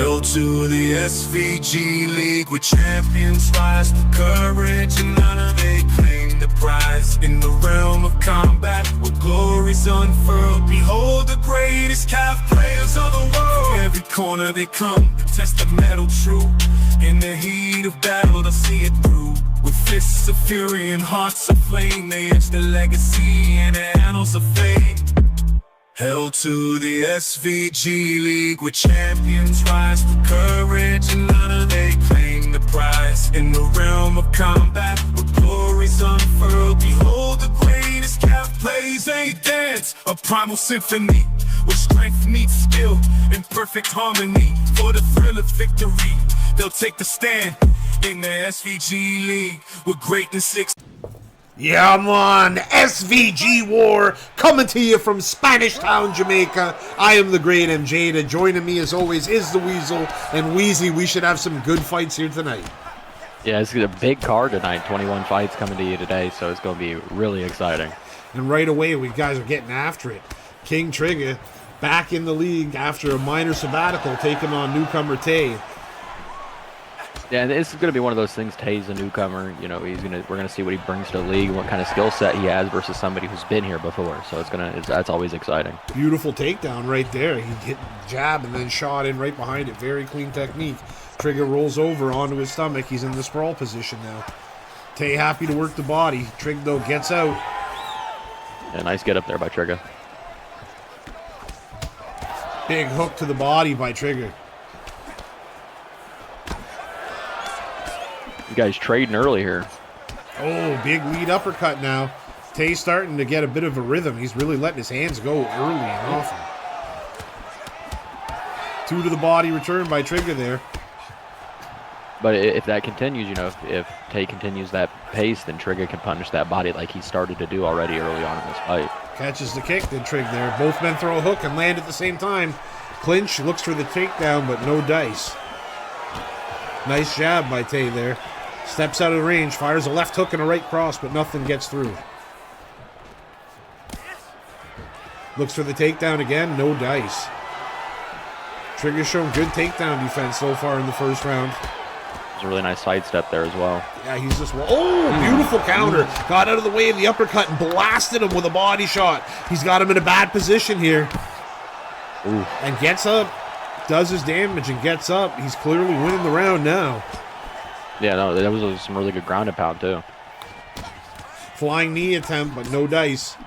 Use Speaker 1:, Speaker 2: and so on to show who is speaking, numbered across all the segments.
Speaker 1: Held to the SVG League, where champions rise to courage and honor. They claim the prize in the realm of combat, where glory's unfurled. Behold the greatest calf players of the world. From every corner they come to test the metal true. In the heat of battle they'll see it through. With fists of fury and hearts of flame, they etch their legacy in the annals of fame. Held to the SVG League, where champions rise to courage and honor. They claim the prize in the realm of combat, where glory's unfurled. Behold the greatest calf plays a dance, a primal symphony, where strength meets skill in perfect harmony. For the thrill of victory, they'll take the stand in the SVG League, with greatness.
Speaker 2: Yeah, man, SVG War, coming to you from Spanish Town, Jamaica. I am the great MJ. Joining me as always is the Weasel. And Weezy, we should have some good fights here tonight.
Speaker 3: Yeah, it's a big card tonight. 21 fights coming to you today, so it's going to be really exciting.
Speaker 2: And right away, we guys are getting after it. King Trigger back in the league after a minor sabbatical, taking on newcomer Tay.
Speaker 3: Yeah, this is going to be one of those things. Tay's a newcomer. You know, we're going to see what he brings to the league, what kind of skill set he has versus somebody who's been here before. So that's always exciting.
Speaker 2: Beautiful takedown right there. He hit jab and then shot in right behind it. Very clean technique. Trigger rolls over onto his stomach. He's in the sprawl position now. Tay happy to work the body. Trig though gets out.
Speaker 3: Yeah, nice get up there by Trigger.
Speaker 2: Big hook to the body by Trigger.
Speaker 3: You guys trading early here.
Speaker 2: Oh, big lead uppercut now. Tay's starting to get a bit of a rhythm. He's really letting his hands go early and often. Two to the body return by Trigger there.
Speaker 3: But if that continues, you know, if Tay continues that pace, then Trigger can punish that body like he started to do already early on in this fight.
Speaker 2: Catches the kick, then Trig there. Both men throw a hook and land at the same time. Clinch, looks for the takedown, but no dice. Nice jab by Tay there. Steps out of range, fires a left hook and a right cross, but nothing gets through. Looks for the takedown again, no dice. Trigger's shown good takedown defense so far in the first round.
Speaker 3: There's a really nice sidestep there as well.
Speaker 2: Yeah, he's just... Oh, beautiful counter. Got out of the way of the uppercut and blasted him with a body shot. He's got him in a bad position here.
Speaker 3: Ooh.
Speaker 2: And gets up, does his damage and gets up. He's clearly winning the round now.
Speaker 3: Yeah, no, that was some really good ground and pound too.
Speaker 2: Flying knee attempt, but no dice.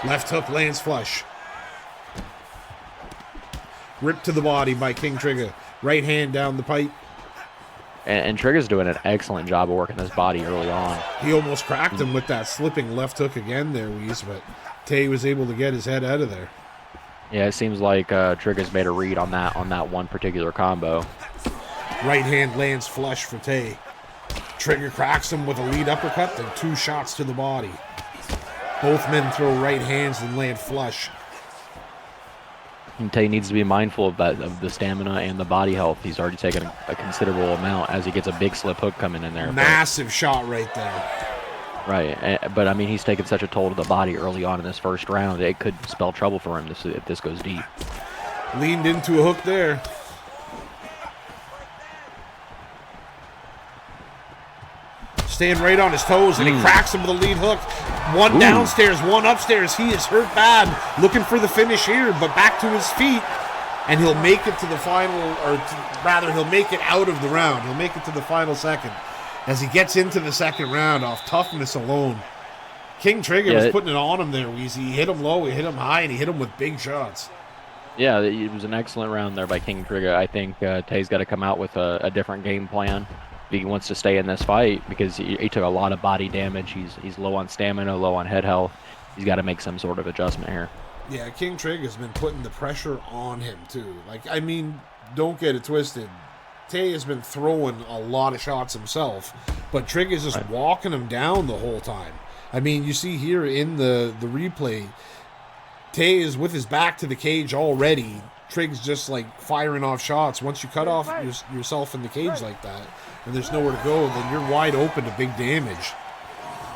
Speaker 2: Left hook lands flush. Ripped to the body by King Trigger. Right hand down the pipe.
Speaker 3: And Trigger's doing an excellent job of working his body early on.
Speaker 2: He almost cracked him with that slipping left hook again there, Weez, but Tay was able to get his head out of there.
Speaker 3: Yeah, it seems like Trigger's made a read on that one particular combo.
Speaker 2: Right hand lands flush for Tay. Trigger cracks him with a lead uppercut, then two shots to the body. Both men throw right hands and land flush.
Speaker 3: And Tay needs to be mindful of that, of the stamina and the body health. He's already taken a considerable amount as he gets a big slip hook coming in there.
Speaker 2: Massive shot right there.
Speaker 3: Right, but I mean, he's taken such a toll to the body early on in this first round. It could spell trouble for him if this goes deep.
Speaker 2: Leaned into a hook there. Staying right on his toes, and he cracks him with a lead hook. One downstairs, one upstairs. He is hurt bad. Looking for the finish here, but back to his feet. And he'll make it to the final, or rather, he'll make it out of the round. He'll make it to the final second as he gets into the second round off toughness alone. King Trigger was putting it on him there, Weezy. He hit him low, he hit him high, and he hit him with big shots.
Speaker 3: Yeah, it was an excellent round there by King Trigger. I think Tay's got to come out with a different game plan if he wants to stay in this fight, because he took a lot of body damage. He's low on stamina, low on head health. He's got to make some sort of adjustment here.
Speaker 2: Yeah, King Trigger's been putting the pressure on him, too. Like, I mean, don't get it twisted. Tay has been throwing a lot of shots himself, but Trigger's just walking him down the whole time. I mean, you see here in the replay, Tay is with his back to the cage already. Trig's just like firing off shots. Once you cut off yourself in the cage like that, and there's nowhere to go, then you're wide open to big damage.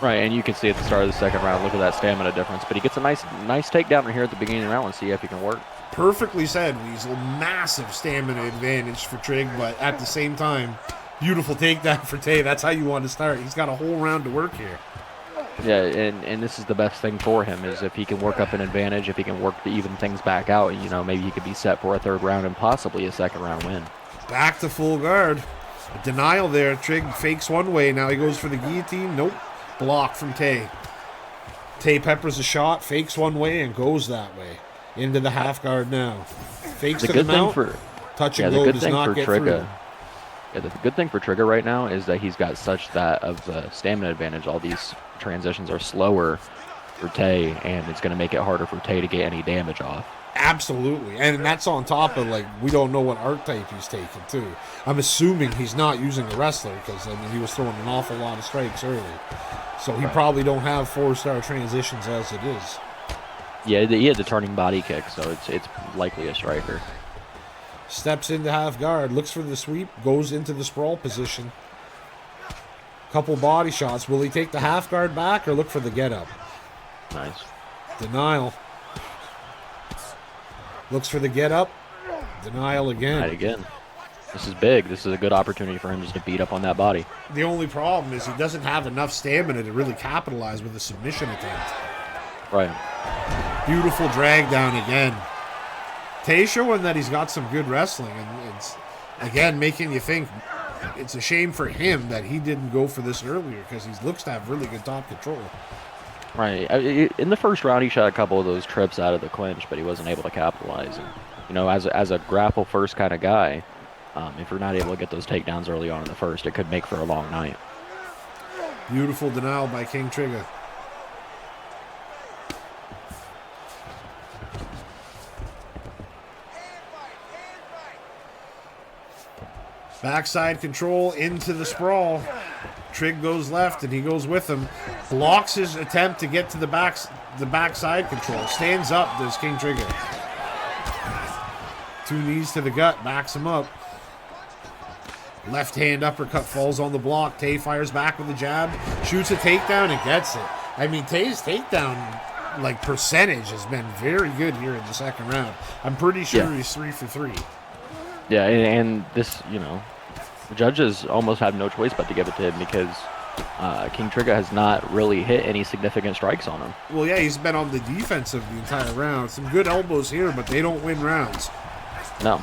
Speaker 3: Right, and you can see at the start of the second round, look at that stamina difference. But he gets a nice takedown here at the beginning of the round. Let's see if he can work.
Speaker 2: Perfectly said, Weasel. Massive stamina advantage for Trig, but at the same time, beautiful takedown for Tay. That's how you want to start. He's got a whole round to work here.
Speaker 3: Yeah, and this is the best thing for him, is if he can work up an advantage, if he can work to even things back out, you know, maybe he could be set for a third round and possibly a second round win.
Speaker 2: Back to full guard. A denial there. Trig fakes one way. Now he goes for the guillotine. Nope. Block from Tay. Tay peppers a shot, fakes one way, and goes that way. Into the half guard now. Fakes to the mount. Touch and go does not get through.
Speaker 3: Yeah, the good thing for Trigger right now is that he's got such that of the stamina advantage. All these transitions are slower for Tay, and it's going to make it harder for Tay to get any damage off.
Speaker 2: Absolutely. And that's on top of, like, we don't know what archetype he's taking, too. I'm assuming he's not using a wrestler because, I mean, he was throwing an awful lot of strikes early. So he probably don't have 4-star transitions as it is.
Speaker 3: Yeah, he had the turning body kick, so it's likely a striker.
Speaker 2: Steps into half guard, looks for the sweep, goes into the sprawl position. Couple body shots. Will he take the half guard back or look for the get up?
Speaker 3: Nice.
Speaker 2: Denial. Looks for the get up. Denial again.
Speaker 3: Right again. This is big. This is a good opportunity for him just to beat up on that body.
Speaker 2: The only problem is he doesn't have enough stamina to really capitalize with a submission attempt.
Speaker 3: Right.
Speaker 2: Beautiful drag down again. Tay showing that he's got some good wrestling, and it's, again, making you think it's a shame for him that he didn't go for this earlier because he looks to have really good top control.
Speaker 3: Right. In the first round, he shot a couple of those trips out of the clinch, but he wasn't able to capitalize. And, you know, as a grapple first kind of guy, if you're not able to get those takedowns early on in the first, it could make for a long night.
Speaker 2: Beautiful denial by King Trigger. Backside control into the sprawl. Trig goes left and he goes with him. Blocks his attempt to get to the backside control. Stands up, does King Trigger. 2 knees to the gut, backs him up. Left hand uppercut falls on the block. Tay fires back with a jab. Shoots a takedown and gets it. I mean, Tay's takedown like percentage has been very good here in the second round. I'm pretty sure he's 3 for 3.
Speaker 3: Yeah, and this, you know, the judges almost have no choice but to give it to him because King Trigger has not really hit any significant strikes on him.
Speaker 2: Well, yeah, he's been on the defensive the entire round. Some good elbows here, but they don't win rounds.
Speaker 3: No.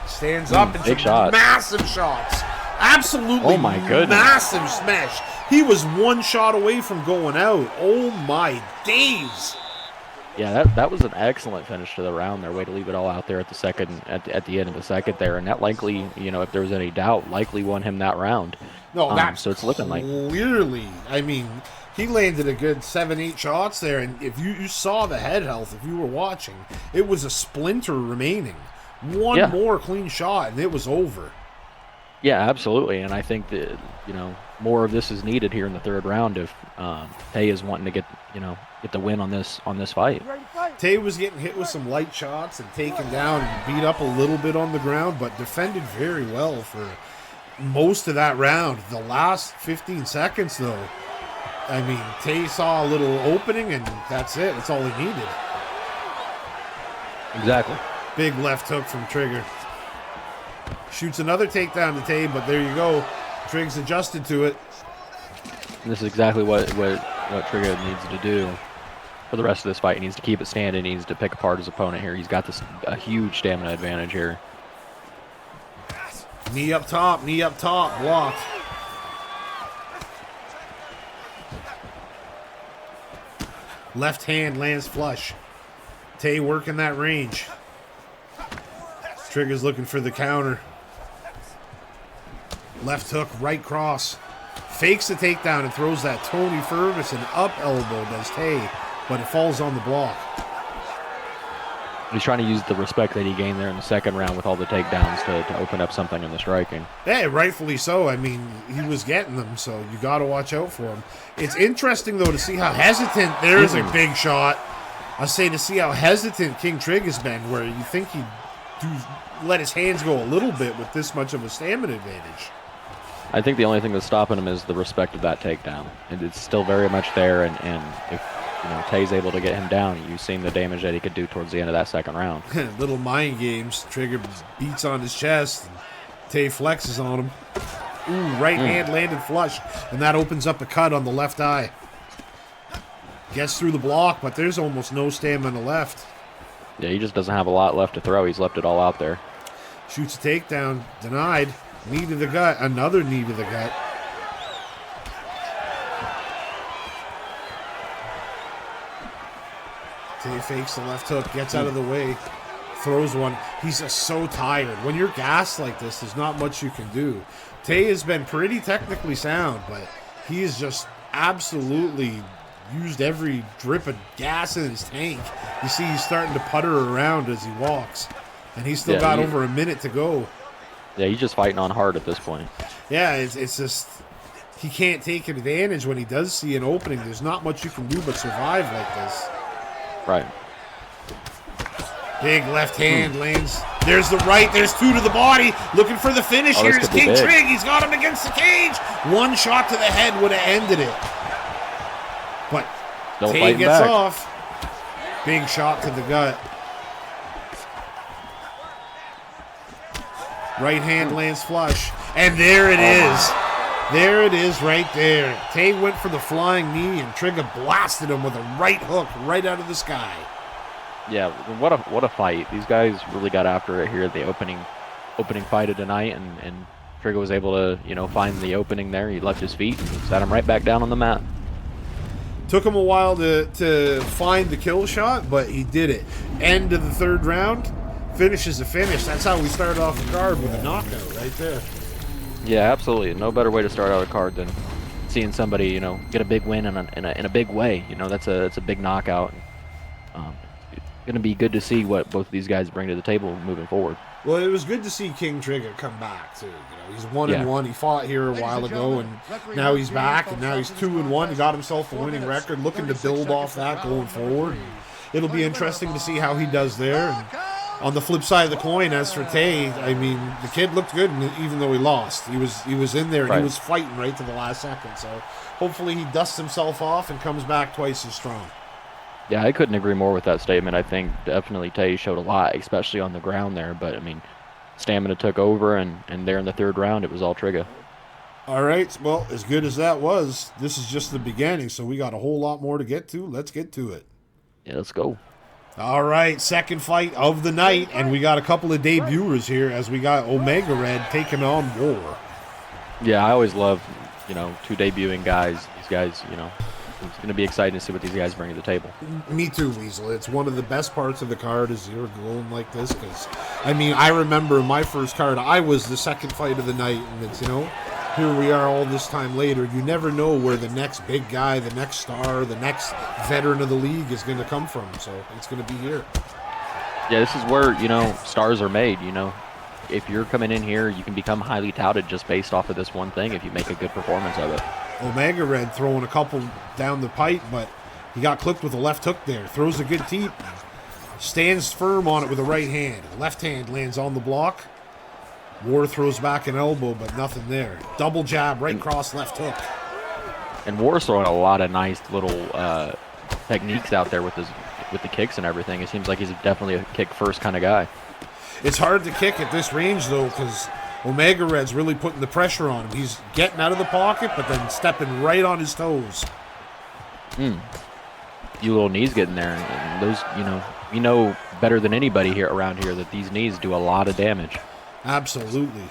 Speaker 2: Stands up and
Speaker 3: big shot.
Speaker 2: Massive shots. Absolutely
Speaker 3: oh my goodness.
Speaker 2: Massive smash. He was 1 shot away from going out. Oh my days.
Speaker 3: Yeah, that was an excellent finish to the round there. Way to leave it all out there at the second, at the end of the second there, and that likely, you know, if there was any doubt, likely won him that round.
Speaker 2: No, that's
Speaker 3: so it's looking like
Speaker 2: clearly. I mean, he landed a good 7-8 shots there, and if you saw the head health, if you were watching, it was a splinter remaining. One more clean shot, and it was over.
Speaker 3: Yeah, absolutely, and I think that, you know, more of this is needed here in the third round if Tay is wanting to get the win on this fight.
Speaker 2: Tay was getting hit with some light shots and taken down and beat up a little bit on the ground, but defended very well for most of that round. The last 15 seconds, though, I mean, Tay saw a little opening, and that's it. That's all he needed.
Speaker 3: Exactly.
Speaker 2: Big left hook from Trigger. Shoots another takedown to Tay, but there you go. Trig's adjusted to it.
Speaker 3: And this is exactly what Trigger needs to do for the rest of this fight. He needs to keep it standing. He needs to pick apart his opponent here. He's got a huge stamina advantage here.
Speaker 2: Knee up top, blocked. Left hand lands flush. Tay working that range. Trigger's looking for the counter. Left hook, right cross. Fakes the takedown and throws that Tony Ferguson up elbow, does Tay, but it falls on the block.
Speaker 3: He's trying to use the respect that he gained there in the second round with all the takedowns to open up something in the striking.
Speaker 2: Yeah, rightfully so. I mean, he was getting them, so you got to watch out for him. It's interesting, though, to see how hesitant. There's a big shot. I say to see how hesitant King Trig has been, where you think he'd let his hands go a little bit with this much of a stamina advantage.
Speaker 3: I think the only thing that's stopping him is the respect of that takedown. And it's still very much there, and if Tay's able to get him down. You've seen the damage that he could do towards the end of that second round.
Speaker 2: Little mind games. Trigger beats on his chest. And Tay flexes on him. Ooh, right hand landed flush. And that opens up a cut on the left eye. Gets through the block, but there's almost no stamina left.
Speaker 3: Yeah, he just doesn't have a lot left to throw. He's left it all out there.
Speaker 2: Shoots a takedown. Denied. Knee to the gut. Another knee to the gut. Tay fakes the left hook. Gets out of the way. Throws one. He's just so tired. When you're gassed like this, there's not much you can do. Tay has been pretty technically sound, but he is just absolutely used every drip of gas in his tank. You see he's starting to putter around as he walks. And he's still got over a minute to go.
Speaker 3: Yeah, he's just fighting on hard at this point.
Speaker 2: Yeah, it's just he can't take advantage when he does see an opening. There's not much you can do but survive like this.
Speaker 3: Right.
Speaker 2: Big left hand lands. There's the right. There's two to the body. Looking for the finish. Here's King Trig. He's got him against the cage. One shot to the head would have ended it. But Tay gets off. Big shot to the gut. Right hand lands flush. And there it is. There it is right there. Tay went for the flying knee and Trigger blasted him with a right hook right out of the sky.
Speaker 3: Yeah, what a fight. These guys really got after it here at the opening fight of tonight, and Trigger was able to, find the opening there. He left his feet and sat him right back down on the mat.
Speaker 2: Took him a while to find the kill shot, but he did it. End of the third round, finishes the finish. That's how we started off the card, with a knockout right there.
Speaker 3: Yeah, absolutely. No better way to start out a card than seeing somebody, get a big win in a big way. That's a big knockout. Going to be good to see what both of these guys bring to the table moving forward.
Speaker 2: Well, it was good to see King Trigger come back too. He's 1-1. He fought here a while ago, and now he's back, and now he's 2-1. He got himself a winning record, looking to build off that going forward. And it'll be interesting to see how he does there. And on the flip side of the coin, as for Tay, I mean, the kid looked good, even though he lost. He was in there, and he was fighting right to the last second. So hopefully he dusts himself off and comes back twice as strong.
Speaker 3: Yeah, I couldn't agree more with that statement. I think definitely Tay showed a lot, especially on the ground there. But, I mean, stamina took over, and there in the third round, it was all Trigger.
Speaker 2: All right. Well, as good as that was, this is just the beginning, so we got a whole lot more to get to. Let's get to it.
Speaker 3: Yeah, let's go.
Speaker 2: All right, second fight of the night, and we got a couple of debuters here as we got Omega Red taking on War.
Speaker 3: Yeah, I always love, two debuting guys. These guys, it's going to be exciting to see what these guys bring to the table.
Speaker 2: Me too, Weasel. It's one of the best parts of the card is you're going like this because, I remember my first card, I was the second fight of the night, and it's, here we are all this time later. You never know where the next big guy, the next star, the next veteran of the league is going to come from, so it's going to be here.
Speaker 3: Yeah, this is where, stars are made, If you're coming in here, you can become highly touted just based off of this one thing if you make a good performance of it.
Speaker 2: Omega Red throwing a couple down the pipe, but he got clipped with a left hook there. Throws a good teep. Stands firm on it with a right hand. Left hand lands on the block. War throws back an elbow, but nothing there. Double jab, right cross, left hook.
Speaker 3: And War's throwing a lot of nice little techniques out there with the kicks and everything. It seems like he's definitely a kick first kind of guy.
Speaker 2: It's hard to kick at this range, though, because Omega Red's really putting the pressure on him. He's getting out of the pocket, but then stepping right on his toes.
Speaker 3: You little knees getting there. And those, we know better than anybody here around here that these knees do a lot of damage.
Speaker 2: Absolutely.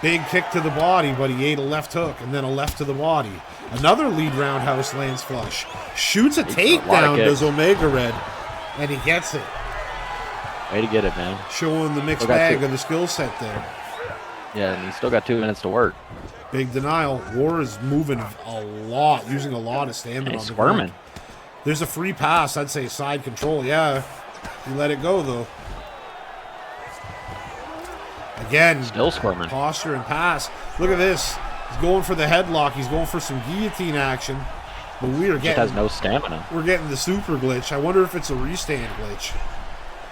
Speaker 2: Big kick to the body, but he ate a left hook and then a left to the body. Another lead roundhouse lands flush. Shoots a takedown, does Omega Red, and he gets it.
Speaker 3: Way to get it, man.
Speaker 2: Showing the mixed bag of the skill set there.
Speaker 3: Yeah, and he's still got 2 minutes to work.
Speaker 2: Big denial. War is moving a lot, using a lot of stamina.
Speaker 3: He's squirming.
Speaker 2: There's a free pass. I'd say side control. Yeah, he let it go, though. Again,
Speaker 3: still squirming.
Speaker 2: Posture and pass. Look at this. He's going for the headlock. He's going for some guillotine action. But we are getting.
Speaker 3: Just has no stamina.
Speaker 2: We're getting the super glitch. I wonder if it's a restand glitch.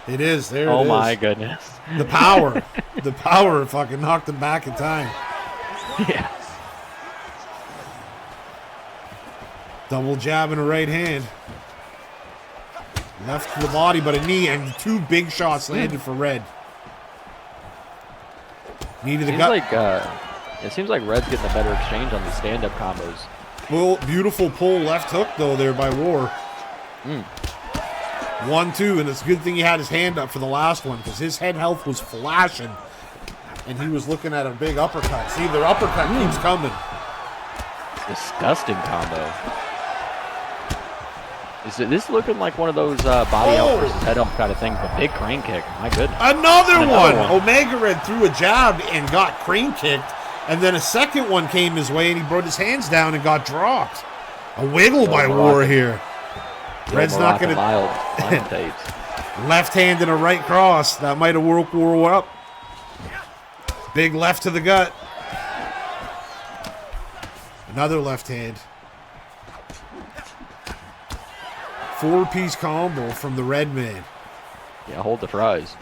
Speaker 2: It is. There it is.
Speaker 3: Oh my goodness.
Speaker 2: The power. The power fucking knocked him back in time.
Speaker 3: Yeah.
Speaker 2: Double jab and a right hand. Left to the body, but a knee, and 2 big shots landed for Red. Knee to the gut.
Speaker 3: It seems like Red's getting a better exchange on the stand-up combos.
Speaker 2: Well, beautiful pull left hook, though, there by War. 1-2, and it's a good thing he had his hand up for the last one, because his head health was flashing, and he was looking at a big uppercut. See, the uppercut keeps coming.
Speaker 3: Disgusting combo. Is this looking like one of those body health versus head health kind of things? But big crane kick, my goodness.
Speaker 2: Another one. Omega Red threw a jab and got crane kicked, and then a second one came his way, and he brought his hands down and got dropped. A wiggle by War here. Red's not going to... Left hand and a right cross. That might have woke War up. Big left to the gut. Another left hand. 4-piece combo from the Red man.
Speaker 3: Yeah, hold the fries.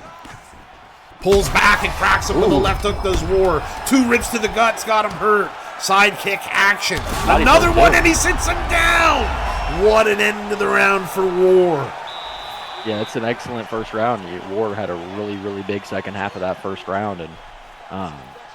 Speaker 2: Pulls back and cracks him with a left hook, does War. 2 ribs to the guts, got him hurt. Side kick action. Another one, and he sits him down. What an end to the round for War.
Speaker 3: Yeah, it's an excellent first round. War had a really, really big second half of that first round, and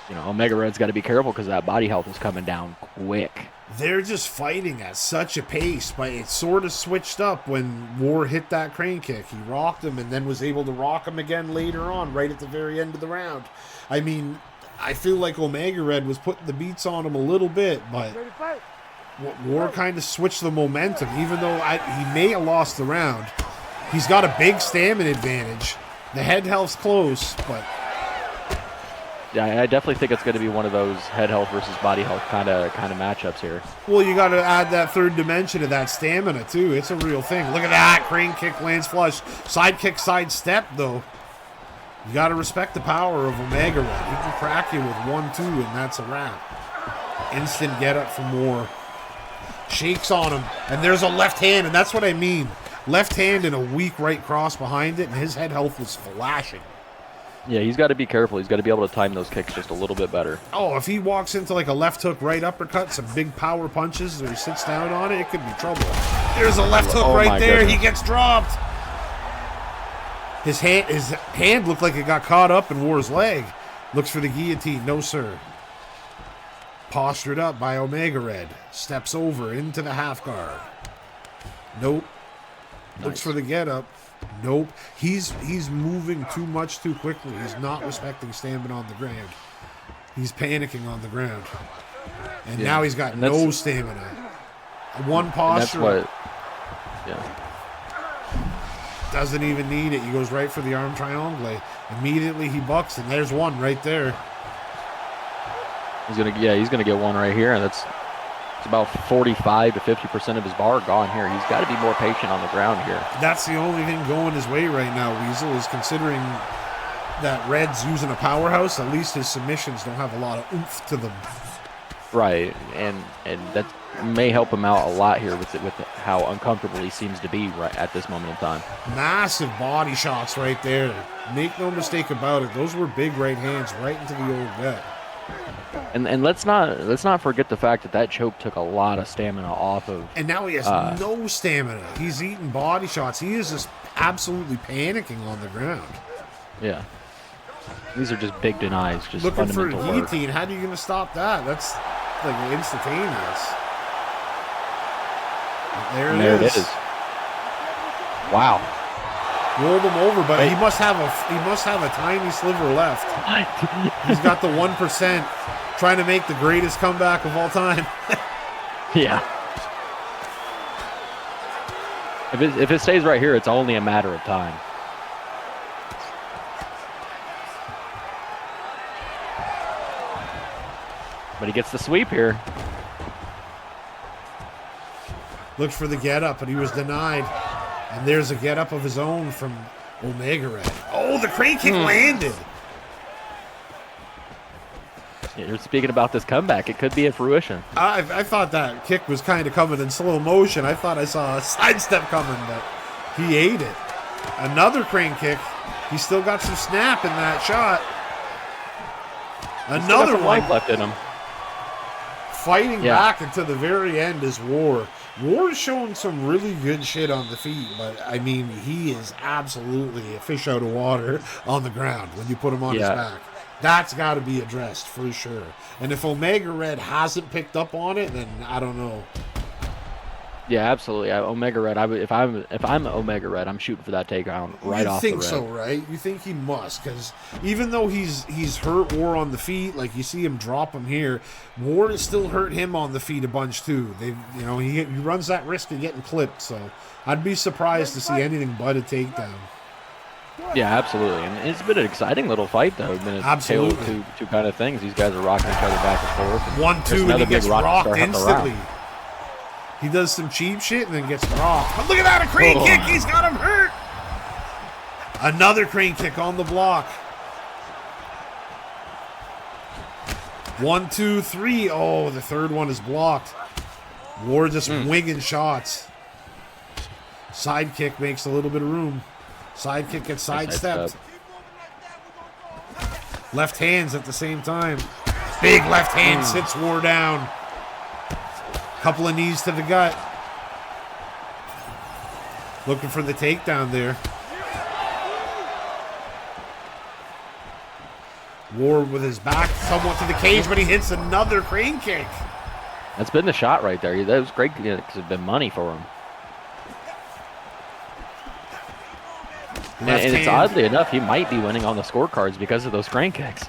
Speaker 3: you know, Omega Red's got to be careful because that body health is coming down quick.
Speaker 2: They're just fighting at such a pace, but it sort of switched up when War hit that crane kick. He rocked him and then was able to rock him again later on, right at the very end of the round. I mean, I feel like Omega Red was putting the beats on him a little bit, but War kind of switched the momentum. Even though he may have lost the round, he's got a big stamina advantage. The head health's close, but...
Speaker 3: Yeah, I definitely think it's going to be one of those head health versus body health kind of matchups here.
Speaker 2: Well, you got to add that third dimension to that stamina, too. It's a real thing. Look at that. Crane kick lands flush. Side kick, side step, though. You got to respect the power of Omega Red. He can crack you with 1-2, and that's a wrap. Instant get up for War. Shakes on him, and there's a left hand, and that's what I mean. Left hand and a weak right cross behind it, and his head health was flashing.
Speaker 3: Yeah, he's got to be careful. He's got to be able to time those kicks just a little bit better.
Speaker 2: Oh, if he walks into like a left hook, right uppercut, some big power punches, or he sits down on it, it could be trouble. There's a left hook right there. Goodness. He gets dropped. His hand looked like it got caught up in War's leg. Looks for the guillotine. No, sir. Postured up by Omega Red. Steps over into the half guard. Nope. Nice. Looks for the get up. Nope. He's moving too much too quickly. He's not respecting stamina on the ground. He's panicking on the ground. And now he's got no stamina. One posture.
Speaker 3: That's what,
Speaker 2: doesn't even need it. He goes right for the arm triangle. Immediately he bucks, and there's one right there.
Speaker 3: He's gonna get one right here, and it's about 45 to 50% of his bar gone here. He's got to be more patient on the ground here.
Speaker 2: That's the only thing going his way right now, Weasel, is considering that Red's using a powerhouse. At least his submissions don't have a lot of oomph to them.
Speaker 3: Right, and that may help him out a lot here with how uncomfortable he seems to be right at this moment in time.
Speaker 2: Massive body shots right there. Make no mistake about it. Those were big right hands right into the old gut.
Speaker 3: And let's not forget the fact that choke took a lot of stamina off of.
Speaker 2: And now he has no stamina. He's eating body shots. He is just absolutely panicking on the ground.
Speaker 3: Yeah. These are just big denies. Just
Speaker 2: looking for a guillotine.
Speaker 3: Work.
Speaker 2: How are you going to stop that? That's like instantaneous. There it is. Wow.
Speaker 3: Rolled
Speaker 2: him over, but he must have a tiny sliver left. He's got the 1%, trying to make the greatest comeback of all time.
Speaker 3: Yeah. If it stays right here, it's only a matter of time. But he gets the sweep here.
Speaker 2: Looked for the get-up, but he was denied. And there's a get-up of his own from Omega Red. Oh, the crane kick landed.
Speaker 3: Yeah, you're speaking about this comeback. It could be a fruition.
Speaker 2: I thought that kick was kind of coming in slow motion. I thought I saw a sidestep coming, but he ate it. Another crane kick. He still got some snap in that shot. Another one.
Speaker 3: Life left in him.
Speaker 2: Fighting back until the very end is War. Ward's showing some really good shit on the feet, but I mean, he is absolutely a fish out of water on the ground when you put him on his back. That's got to be addressed for sure. And if Omega Red hasn't picked up on it, then I don't know.
Speaker 3: Yeah, absolutely. Omega Red. If I'm Omega Red, I'm shooting for that takedown right off the rip.
Speaker 2: You think so, right? You think he must, because even though he's hurt War on the feet, like you see him drop him here, War has still hurt him on the feet a bunch too. He runs that risk of getting clipped. So I'd be surprised to see anything but a takedown.
Speaker 3: Yeah, absolutely. And it's been an exciting little fight, though. It's been a tale of two kind of things. These guys are rocking each other back and forth. And
Speaker 2: 1-2, and he gets rocked instantly. He does some cheap shit and then gets rocked. But look at that, a crane kick. He's got him hurt. Another crane kick on the block. 1, 2, 3. Oh, the third one is blocked. War just winging shots. Side kick makes a little bit of room. Side kick gets sidestepped. Left hands at the same time. Big left hand sits War down. Couple of knees to the gut. Looking for the takedown there. War with his back somewhat to the cage, but he hits another crane kick.
Speaker 3: That's been the shot right there. That was great because it's been money for him. And it's oddly enough, he might be winning on the scorecards because of those crane kicks.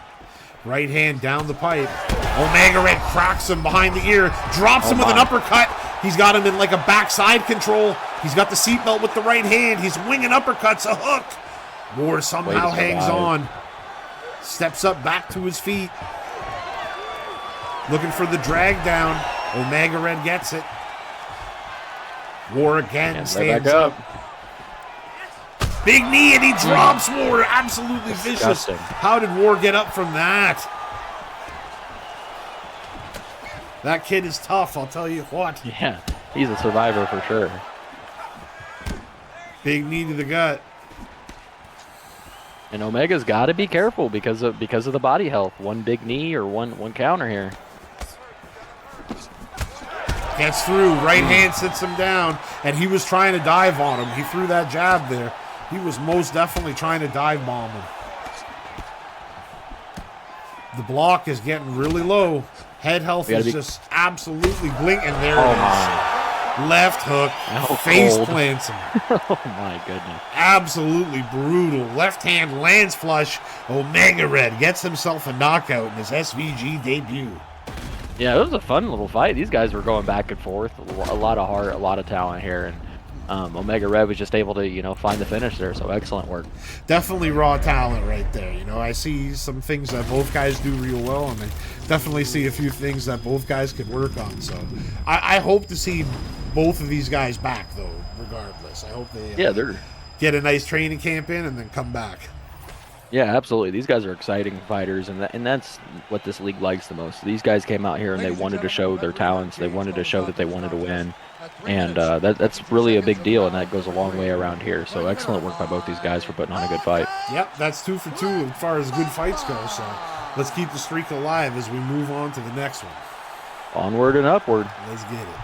Speaker 2: Right hand down the pipe. Omega Red cracks him behind the ear. Drops him with an uppercut. He's got him in like a backside control. He's got the seatbelt with the right hand. He's winging uppercuts. A hook. War somehow hangs on. Steps up back to his feet. Looking for the drag down. Omega Red gets it. War again stands up. Big knee, and he drops War. Absolutely vicious. How did War get up from that? That kid is tough, I'll tell you what.
Speaker 3: Yeah, he's a survivor for sure.
Speaker 2: Big knee to the gut.
Speaker 3: And Omega's got to be careful because of the body health. One big knee or one counter here.
Speaker 2: Gets through. Right hand sits him down, and he was trying to dive on him. He threw that jab there. He was most definitely trying to dive bomb him. The block is getting really low. Head health is just absolutely blinking. There it is. Left hook. Face plants him.
Speaker 3: Oh, my goodness.
Speaker 2: Absolutely brutal. Left hand lands flush. Omega Red gets himself a knockout in his SVG debut.
Speaker 3: Yeah, it was a fun little fight. These guys were going back and forth. A lot of heart, a lot of talent here. And Omega Red was just able to, find the finish there. So excellent work.
Speaker 2: Definitely raw talent right there. I see some things that both guys do real well, and I definitely see a few things that both guys could work on. So I hope to see both of these guys back, though, regardless. I hope they get a nice training camp in and then come back.
Speaker 3: Yeah, absolutely. These guys are exciting fighters, and that's what this league likes the most. These guys came out here and they wanted to show their talents. They wanted to show that they wanted to win. And that's really a big deal, and that goes a long way around here. So excellent work by both these guys for putting on a good fight.
Speaker 2: Yep, that's 2 for 2 as far as good fights go. So let's keep the streak alive as we move on to the next one.
Speaker 3: Onward and upward.
Speaker 2: Let's get it.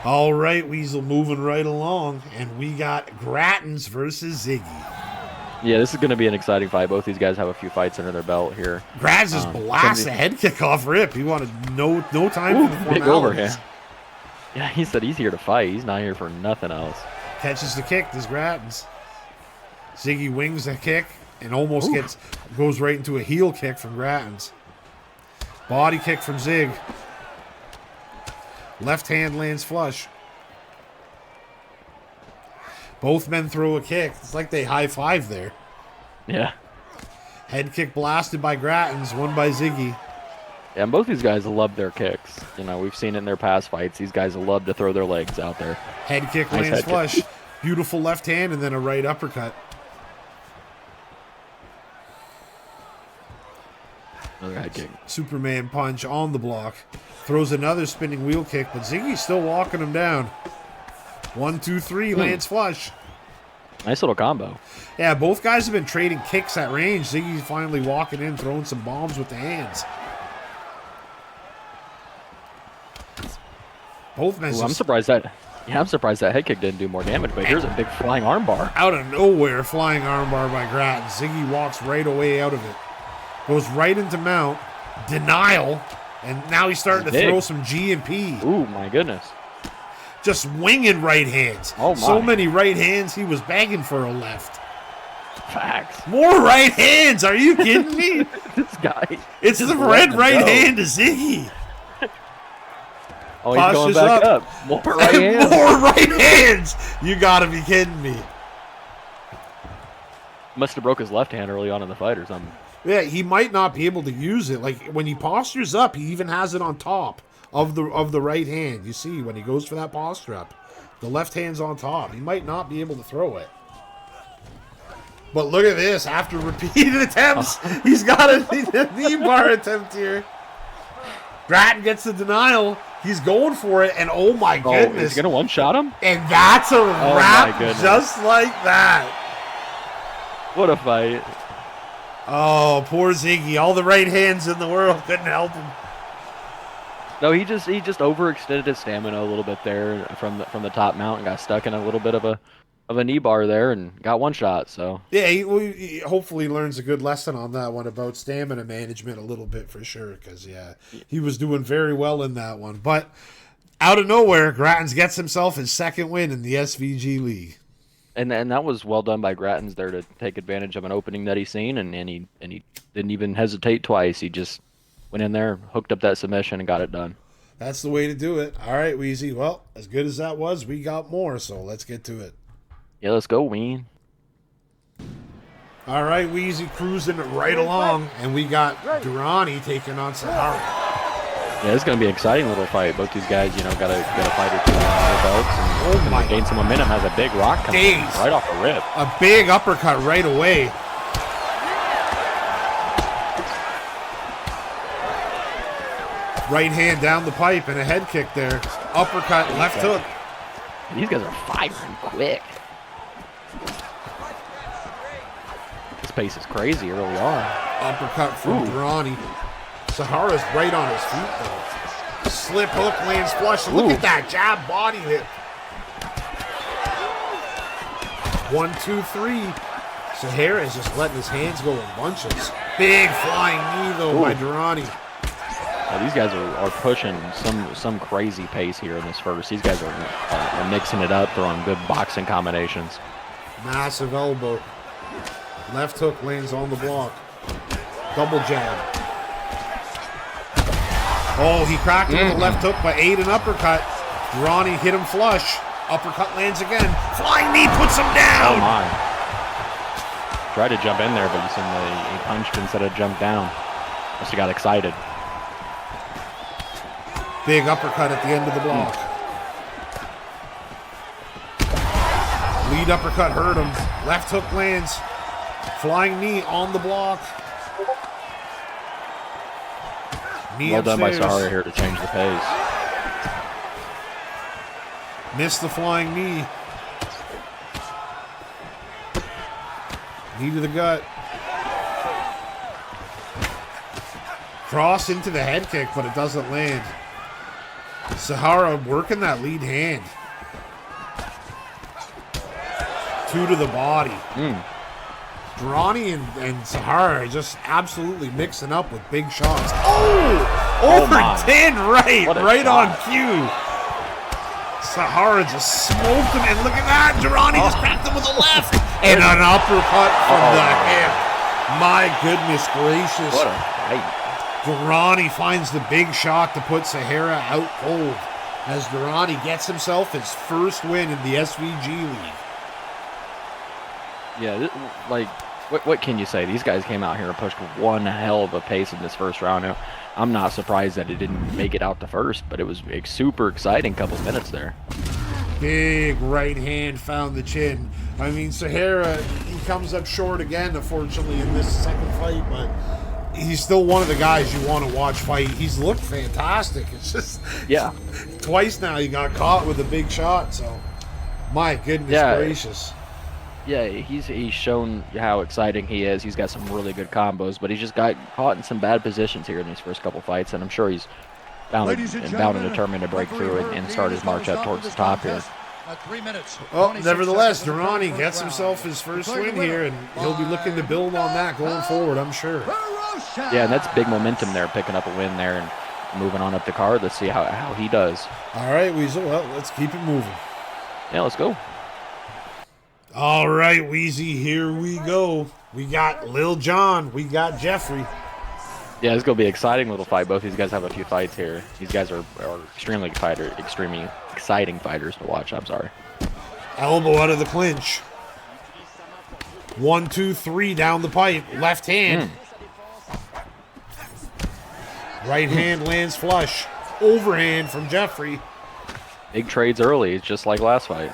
Speaker 2: All right, Weasel, moving right along. And we got Grattens versus Ziggy.
Speaker 3: Yeah, this is going to be an exciting fight. Both these guys have a few fights under their belt here.
Speaker 2: Grattens just blasts a head kick off rip. He wanted no time for the formalities.
Speaker 3: Big overhand. Yeah, he said he's here to fight. He's not here for nothing else.
Speaker 2: Catches the kick, does Grattens. Ziggy wings the kick and almost goes right into a heel kick from Grattens. Body kick from Zig. Left hand lands flush. Both men throw a kick. It's like they high-five there.
Speaker 3: Yeah.
Speaker 2: Head kick blasted by Grattens, won by Ziggy.
Speaker 3: Yeah, and both these guys love their kicks. We've seen it in their past fights. These guys love to throw their legs out there.
Speaker 2: Head kick lands flush. Beautiful left hand and then a right uppercut.
Speaker 3: Another head kick.
Speaker 2: Superman punch on the block. Throws another spinning wheel kick, but Ziggy's still walking him down. 1, 2, 3, lands flush.
Speaker 3: Nice little combo.
Speaker 2: Yeah, both guys have been trading kicks at range. Ziggy's finally walking in, throwing some bombs with the hands. Both men.
Speaker 3: Ooh, I'm surprised that. Yeah, I'm surprised that head kick didn't do more damage. But here's a big flying armbar.
Speaker 2: Out of nowhere, flying armbar by Grattan. Ziggy walks right away out of it. Goes right into mount. Denial. And now he's starting to throw some G and P.
Speaker 3: Ooh, my goodness.
Speaker 2: Just winging right hands.
Speaker 3: Oh, my.
Speaker 2: So many right hands, he was begging for a left.
Speaker 3: Facts.
Speaker 2: More right hands. Are you kidding me?
Speaker 3: This guy.
Speaker 2: It's the red right hand to Ziggy.
Speaker 3: Oh, he's going back up. More right hands.
Speaker 2: More right hands. You got to be kidding me.
Speaker 3: Must have broke his left hand early on in the fight or something.
Speaker 2: Yeah, he might not be able to use it. Like when he postures up, he even has it on top of the right hand. You see when he goes for that posture up, the left hand's on top. He might not be able to throw it. But look at this. After repeated attempts, he's got a knee bar attempt here. Grattan gets the denial. He's going for it, and oh my goodness.
Speaker 3: He's going to one-shot him?
Speaker 2: And that's a wrap just like that.
Speaker 3: What a fight.
Speaker 2: Oh, poor Ziggy. All the right hands in the world couldn't help him.
Speaker 3: No, he just overextended his stamina a little bit there from the top mount and got stuck in a little bit of a knee bar there and got one shot. So
Speaker 2: yeah, he hopefully learns a good lesson on that one about stamina management a little bit for sure. Because yeah, he was doing very well in that one. But out of nowhere, Grattan gets himself his second win in the SVG League.
Speaker 3: And that was well done by Grattan's there to take advantage of an opening that he seen, and he didn't even hesitate twice. He just went in there, hooked up that submission, and got it done.
Speaker 2: That's the way to do it. All right, Weezy. Well, as good as that was, we got more, so let's get to it.
Speaker 3: Yeah, let's go, Ween.
Speaker 2: All right, Weezy cruising right along, and we got Durrani taking on Sahara.
Speaker 3: Yeah, it's going to be an exciting little fight. Both these guys, got a fight or two on their belts. And gain some momentum. Has a big rock coming right off the rip.
Speaker 2: A big uppercut right away. Right hand down the pipe and a head kick there. Uppercut, left hook.
Speaker 3: These guys are firing quick. This pace is crazy early on.
Speaker 2: Uppercut from Durrani. Sahara's right on his feet, though. Slip hook lands flush. Look at that jab body hit. 1, 2, 3. Sahara is just letting his hands go in bunches. Big flying knee, though, by Durrani.
Speaker 3: Yeah, these guys are pushing some crazy pace here in this first. These guys are mixing it up, throwing good boxing combinations.
Speaker 2: Massive elbow. Left hook lands on the block. Double jab. Oh, he cracked him with a left hook, but ate an uppercut. Durrani hit him flush. Uppercut lands again. Flying knee puts him down.
Speaker 3: Oh, my. Tried to jump in there, but he punched instead of jumped down. Must have got excited.
Speaker 2: Big uppercut at the end of the block. Lead uppercut hurt him. Left hook lands. Flying knee on the block. Knee
Speaker 3: well
Speaker 2: upstairs.
Speaker 3: done by Sahara here to change the pace.
Speaker 2: Missed the flying knee. Knee to the gut. Cross into the head kick, but it doesn't land. Sahara working that lead hand. 2 to the body. Durrani and Sahara are just absolutely mixing up with big shots. Oh! Over 10 right on cue. Sahara just smoked him, and look at that. Durrani just cracked him with a left. And an uppercut from the hip. My goodness gracious.
Speaker 3: What a fight.
Speaker 2: Durrani finds the big shot to put Sahara out cold as Durrani gets himself his first win in the SVG League.
Speaker 3: Yeah, what can you say? These guys came out here and pushed one hell of a pace in this first round. Now, I'm not surprised that it didn't make it out to first, but it was a super exciting couple minutes there.
Speaker 2: Big right hand found the chin. I mean, Sahara, he comes up short again, unfortunately, in this second fight, but he's still one of the guys you want to watch fight. He's looked fantastic. It's just twice now he got caught with a big shot, so my goodness gracious.
Speaker 3: Yeah, he's shown how exciting he is. He's got some really good combos, but he's just got caught in some bad positions here in these first couple fights, and I'm sure he's bound and determined to break through and start his march up towards the top here.
Speaker 2: Well, nevertheless, Durrani gets himself his first win here, and he'll be looking to build on that going forward, I'm sure.
Speaker 3: Yeah, and that's big momentum there, picking up a win there and moving on up the card. Let's see how he does.
Speaker 2: All right, Weasel, well, let's keep it moving.
Speaker 3: Yeah, let's go.
Speaker 2: All right, Weezy, here we go. We got Lil Jon, we got Jeffrey.
Speaker 3: Yeah, it's going to be an exciting little fight. Both these guys have a few fights here. These guys are extremely exciting fighters to watch. I'm sorry.
Speaker 2: Elbow out of the clinch. 1, 2, 3 down the pipe. Left hand. Right hand lands flush. Overhand from Jeffrey.
Speaker 3: Big trades early, just like last fight.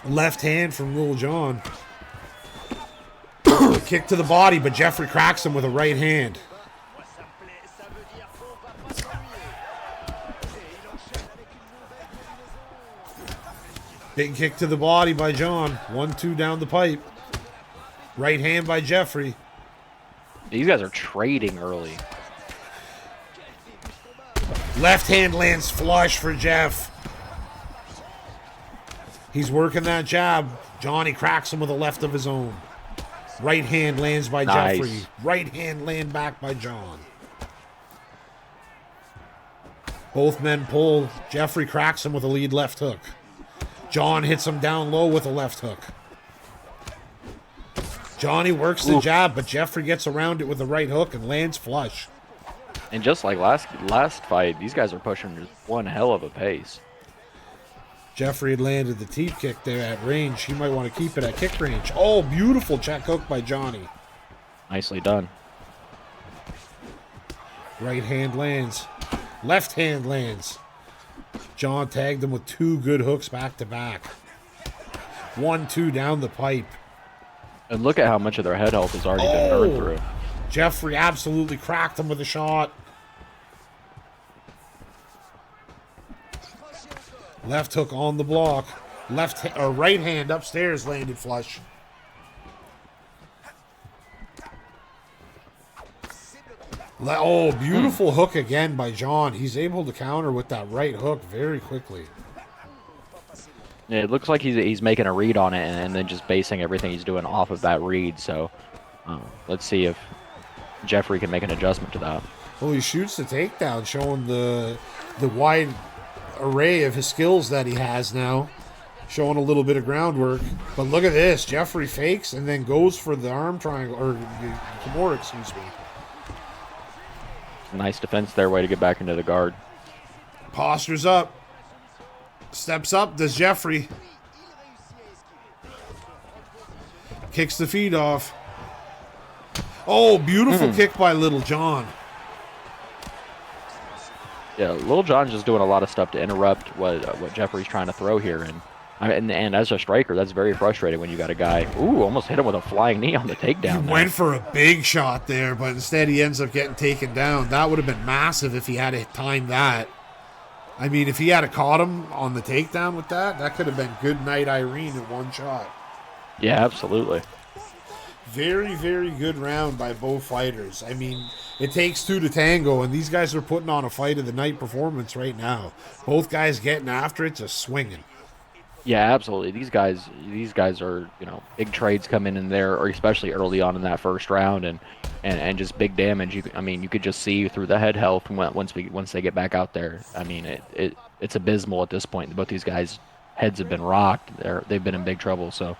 Speaker 2: Left hand from Lil Jon. Kick to the body, but Jeffrey cracks him with a right hand. Big kick to the body by Jon. 1, 2 down the pipe. Right hand by Jeffrey.
Speaker 3: These guys are trading early.
Speaker 2: Left hand lands flush for Jeff. He's working that jab. Johnny cracks him with a left of his own. Right hand lands by
Speaker 3: Nice.
Speaker 2: Jeffrey. Right hand land back by Jon. Both men pull. Jeffrey cracks him with a lead left hook. Jon hits him down low with a left hook. Johnny works the jab, but Jeffrey gets around it with a right hook and lands flush.
Speaker 3: And just like last fight, these guys are pushing one hell of a pace.
Speaker 2: Jeffrey had landed the teep kick there at range. He might want to keep it at kick range. Oh, beautiful check hook by Johnny.
Speaker 3: Nicely done.
Speaker 2: Right hand lands. Left hand lands. Jon tagged him with 2 good hooks back to back. 1, 2 down the pipe.
Speaker 3: And look at how much of their head health has already been burned through.
Speaker 2: Jeffrey absolutely cracked him with a shot. Left hook on the block. Right hand upstairs landed flush. Beautiful hook again by Jon. He's able to counter with that right hook very quickly.
Speaker 3: Yeah, it looks like he's making a read on it and then just basing everything he's doing off of that read. So let's see if Jeffrey can make an adjustment to that.
Speaker 2: Well, he shoots the takedown, showing the wide array of his skills that he has now, showing a little bit of groundwork. But look at this. Jeffrey fakes and then goes for the arm triangle, or the Kimura, excuse me.
Speaker 3: Nice defense there, way to get back into the guard.
Speaker 2: Postures up. Steps up, does Jeffrey. Kicks the feet off. Oh, beautiful kick by Lil Jon.
Speaker 3: Yeah, Lil Jon's just doing a lot of stuff to interrupt what Jeffrey's trying to throw here. And as a striker, that's very frustrating when you got a guy, almost hit him with a flying knee on the takedown.
Speaker 2: He went for a big shot there, but instead he ends up getting taken down. That would have been massive if he had to time that. I mean, if he had caught him on the takedown with that could have been good night Irene in one shot.
Speaker 3: Yeah, absolutely.
Speaker 2: Very, very good round by both fighters. I mean, it takes 2 to tango, and these guys are putting on a fight of the night performance right now. Both guys getting after it, just swinging.
Speaker 3: Yeah, absolutely. These guys are, big trades coming in there, or especially early on in that first round, and just big damage. You could just see through the head health once they get back out there. I mean, it's abysmal at this point. Both these guys' heads have been rocked. They've been in big trouble. So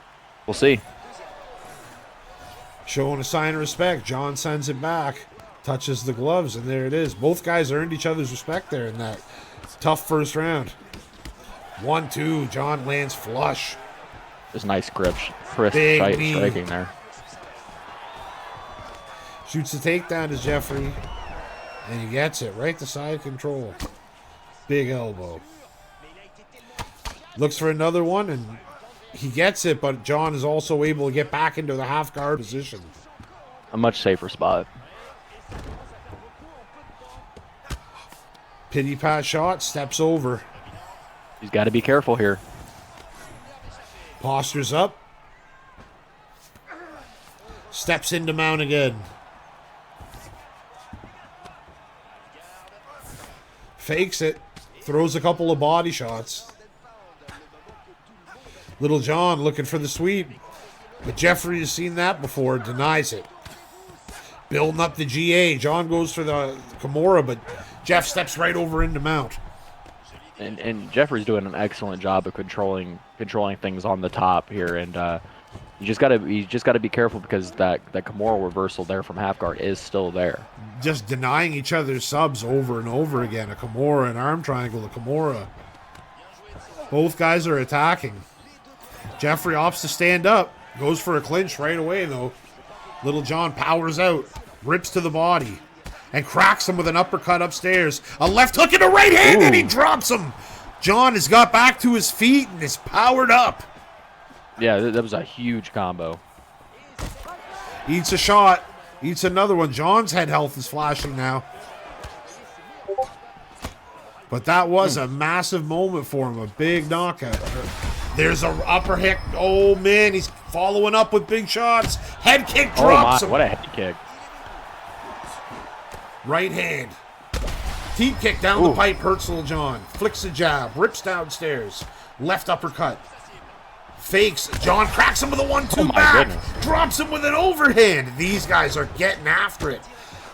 Speaker 3: we'll see.
Speaker 2: Showing a sign of respect. Jon sends it back, touches the gloves, and there it is. Both guys earned each other's respect there in that tough first round. 1, 2, Jon lands flush.
Speaker 3: Just nice crisp striking there.
Speaker 2: Shoots the takedown to Jeffrey, and he gets it right to side control. Big elbow. Looks for another one, and he gets it, but Jon is also able to get back into the half guard position.
Speaker 3: A much safer spot.
Speaker 2: Pity pat shot, steps over.
Speaker 3: He's got to be careful here.
Speaker 2: Postures up. Steps into mount again. Fakes it. Throws a couple of body shots. Little John looking for the sweep. But Jeffrey has seen that before. Denies it. Building up the GA. John goes for the Kimura, but Jeff steps right over into mount.
Speaker 3: And Jeffrey's doing an excellent job of controlling things on the top here, and you just gotta be careful because that Kimura reversal there from half guard is still there.
Speaker 2: Just denying each other's subs over and over again. A Kimura, an arm triangle, a Kimura. Both guys are attacking. Jeffrey opts to stand up. Goes for a clinch right away though. Little John powers out, rips to the body, and cracks him with an uppercut upstairs. A left hook and a right hand, and he drops him. John has got back to his feet and is powered up.
Speaker 3: Yeah, that was a huge combo.
Speaker 2: Eats a shot, eats another one. John's head health is flashing now. But that was a massive moment for him, a big knockout. There's an upper hit. Oh, man, he's following up with big shots. Head kick drops him.
Speaker 3: What a head kick.
Speaker 2: Right hand. Deep kick down the pipe hurts Little John. Flicks a jab. Rips downstairs. Left uppercut. Fakes. John cracks him with a 1-2 back.
Speaker 3: Goodness.
Speaker 2: Drops him with an overhand. These guys are getting after it.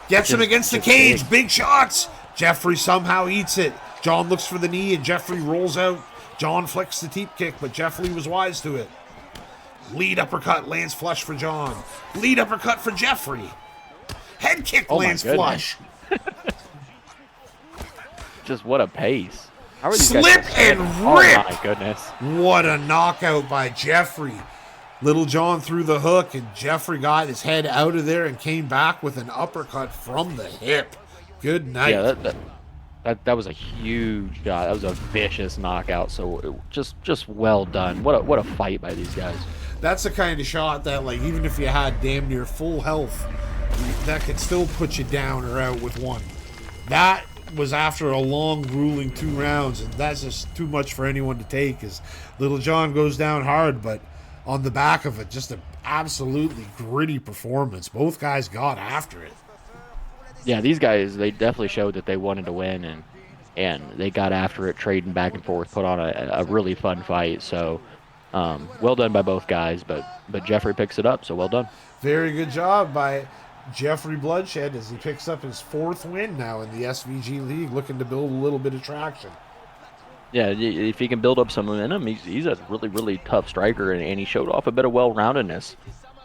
Speaker 2: Gets him against the cage. Big shots. Jeffrey somehow eats it. John looks for the knee and Jeffrey rolls out. John flicks the teep kick, but Jeffrey was wise to it. Lead uppercut lands flush for John. Lead uppercut for Jeffrey. Head kick lands flush.
Speaker 3: Just what a pace. How are these
Speaker 2: Slip
Speaker 3: guys
Speaker 2: and
Speaker 3: Oh
Speaker 2: rip.
Speaker 3: my goodness.
Speaker 2: What a knockout by Jeffrey. Little John threw the hook, and Jeffrey got his head out of there and came back with an uppercut from the hip. Good night.
Speaker 3: Yeah, that was a huge shot. That was a vicious knockout. So just well done. What a fight by these guys.
Speaker 2: That's the kind of shot that, like, even if you had damn near full health, that could still put you down or out with one. That was after a long, grueling 2 rounds, and that's just too much for anyone to take. As Little John goes down hard, but on the back of it, just an absolutely gritty performance. Both guys got after it.
Speaker 3: Yeah, these guys, they definitely showed that they wanted to win, and they got after it, trading back and forth, put on a really fun fight. So, well done by both guys, but Jeffrey picks it up, so well done.
Speaker 2: Very good job by Jeffrey Bloodshed as he picks up his 4th win now in the SVG League, looking to build a little bit of traction.
Speaker 3: Yeah, if he can build up some momentum, he's a really, really tough striker, and he showed off a bit of well-roundedness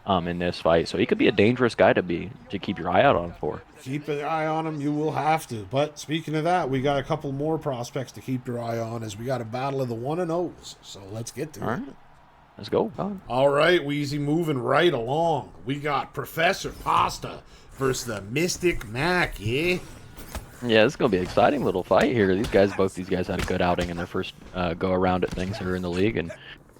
Speaker 3: in this fight. So he could be a dangerous guy to keep your eye out on for.
Speaker 2: Keep an eye on him, you will have to. But speaking of that, we got a couple more prospects to keep your eye on as we got a battle of the 1-0s. So let's get to it.
Speaker 3: All right, let's go.
Speaker 2: All right, Wheezy, moving right along. We got Professor Pasta versus the Mystic Mac, yeah?
Speaker 3: Yeah, this is going to be an exciting little fight here. Both these guys had a good outing in their first go around at things here in the league, and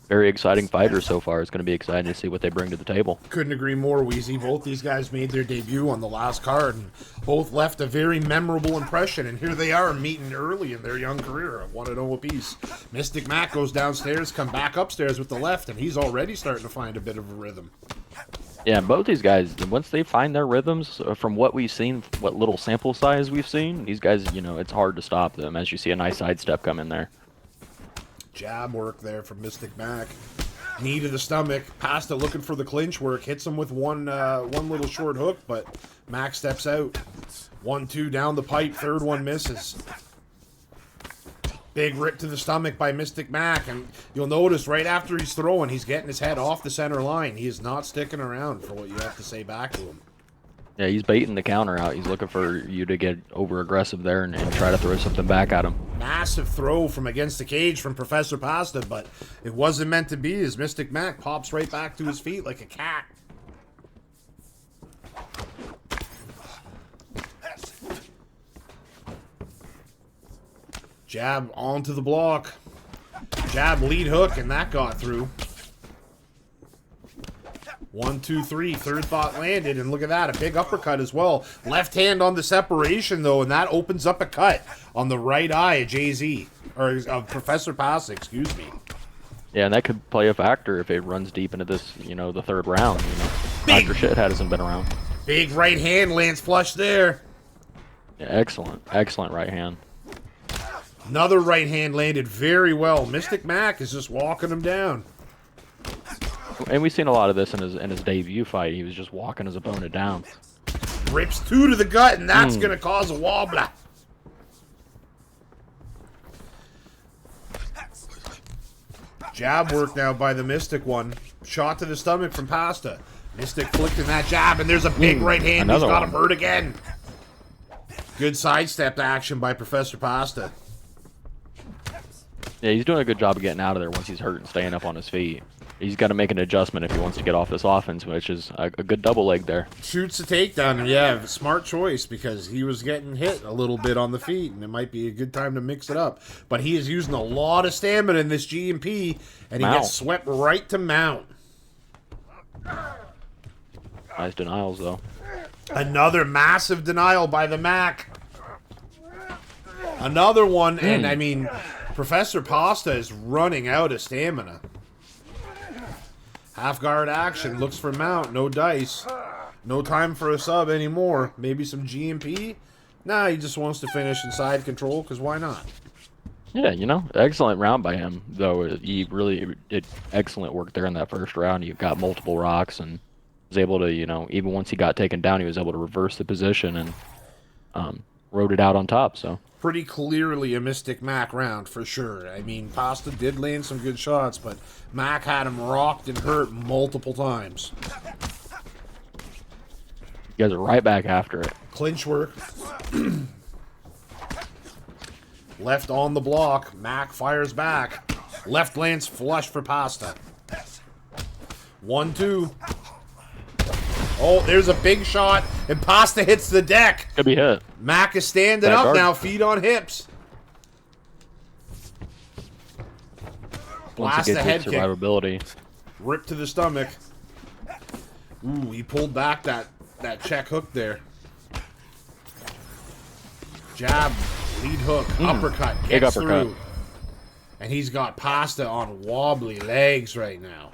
Speaker 3: very exciting fighters so far. It's going to be exciting to see what they bring to the table.
Speaker 2: Couldn't agree more, Wheezy. Both these guys made their debut on the last card, and both left a very memorable impression, and here they are meeting early in their young career at 1-0 apiece. Mystic Mac goes downstairs, come back upstairs with the left, and he's already starting to find a bit of a rhythm.
Speaker 3: Yeah, both these guys, once they find their rhythms, from what we've seen, what little sample size we've seen, these guys, it's hard to stop them as you see a nice sidestep come in there.
Speaker 2: Jab work there from Mystic Mac. Knee to the stomach. Pasta looking for the clinch work. Hits him with one little short hook, but Mac steps out. 1-2 down the pipe. 3rd one misses. Big rip to the stomach by Mystic Mac, and you'll notice right after he's throwing, he's getting his head off the center line. He is not sticking around for what you have to say back to him.
Speaker 3: Yeah, he's baiting the counter out. He's looking for you to get over-aggressive there and try to throw something back at him.
Speaker 2: Massive throw from against the cage from Professor Pasta, but it wasn't meant to be as Mystic Mac pops right back to his feet like a cat. Jab onto the block. Jab lead hook, and that got through. 1, 2, 3. 3rd thought landed, and look at that, a big uppercut as well. Left hand on the separation, though, and that opens up a cut on the right eye of Jay-Z, or of Professor Pasta, excuse me.
Speaker 3: Yeah, and that could play a factor if it runs deep into this, the 3rd round. Dr. Shithead hasn't been around.
Speaker 2: Big right hand lands flush there.
Speaker 3: Yeah, excellent right hand.
Speaker 2: Another right hand landed very well. Mystic Mac is just walking him down.
Speaker 3: And we've seen a lot of this in his debut fight. He was just walking his opponent down.
Speaker 2: Rips 2 to the gut, and that's going to cause a wobbler. Jab work now by the Mystic one. Shot to the stomach from Pasta. Mystic flicking that jab, and there's a big right hand. He's got him hurt again. Good sidestep action by Professor Pasta.
Speaker 3: Yeah, he's doing a good job of getting out of there once he's hurt and staying up on his feet. He's got to make an adjustment if he wants to get off this offense, which is a good double leg there.
Speaker 2: Shoots a takedown, and yeah, smart choice because he was getting hit a little bit on the feet, and it might be a good time to mix it up. But he is using a lot of stamina in this GMP, and he gets swept right to mount.
Speaker 3: Nice denials, though.
Speaker 2: Another massive denial by the Mac. Another one, and I mean, Professor Pasta is running out of stamina. Half guard action, looks for mount, no dice. No time for a sub anymore. Maybe some GMP? Nah, he just wants to finish in side control, because why not?
Speaker 3: Yeah, you know, excellent round by him, though. He really did excellent work there in that first round. He got multiple rocks and was able to, you know, even once he got taken down, he was able to reverse the position and rode it out on top, so.
Speaker 2: Pretty clearly a Mystic Mac round, for sure. I mean, Pasta did land some good shots, but Mac had him rocked and hurt multiple times.
Speaker 3: You guys are right back after it.
Speaker 2: Clinch work. Left on the block. Mac fires back. Left lands flush for Pasta. 1-2. Oh, there's a big shot, and Pasta hits the deck.
Speaker 3: Could be hit.
Speaker 2: Mac is standing up now, feet on hips. Blast the head kick.
Speaker 3: Survivability.
Speaker 2: Rip to the stomach. Ooh, he pulled back that check hook there. Jab, lead hook, uppercut, gets through. And he's got Pasta on wobbly legs right now.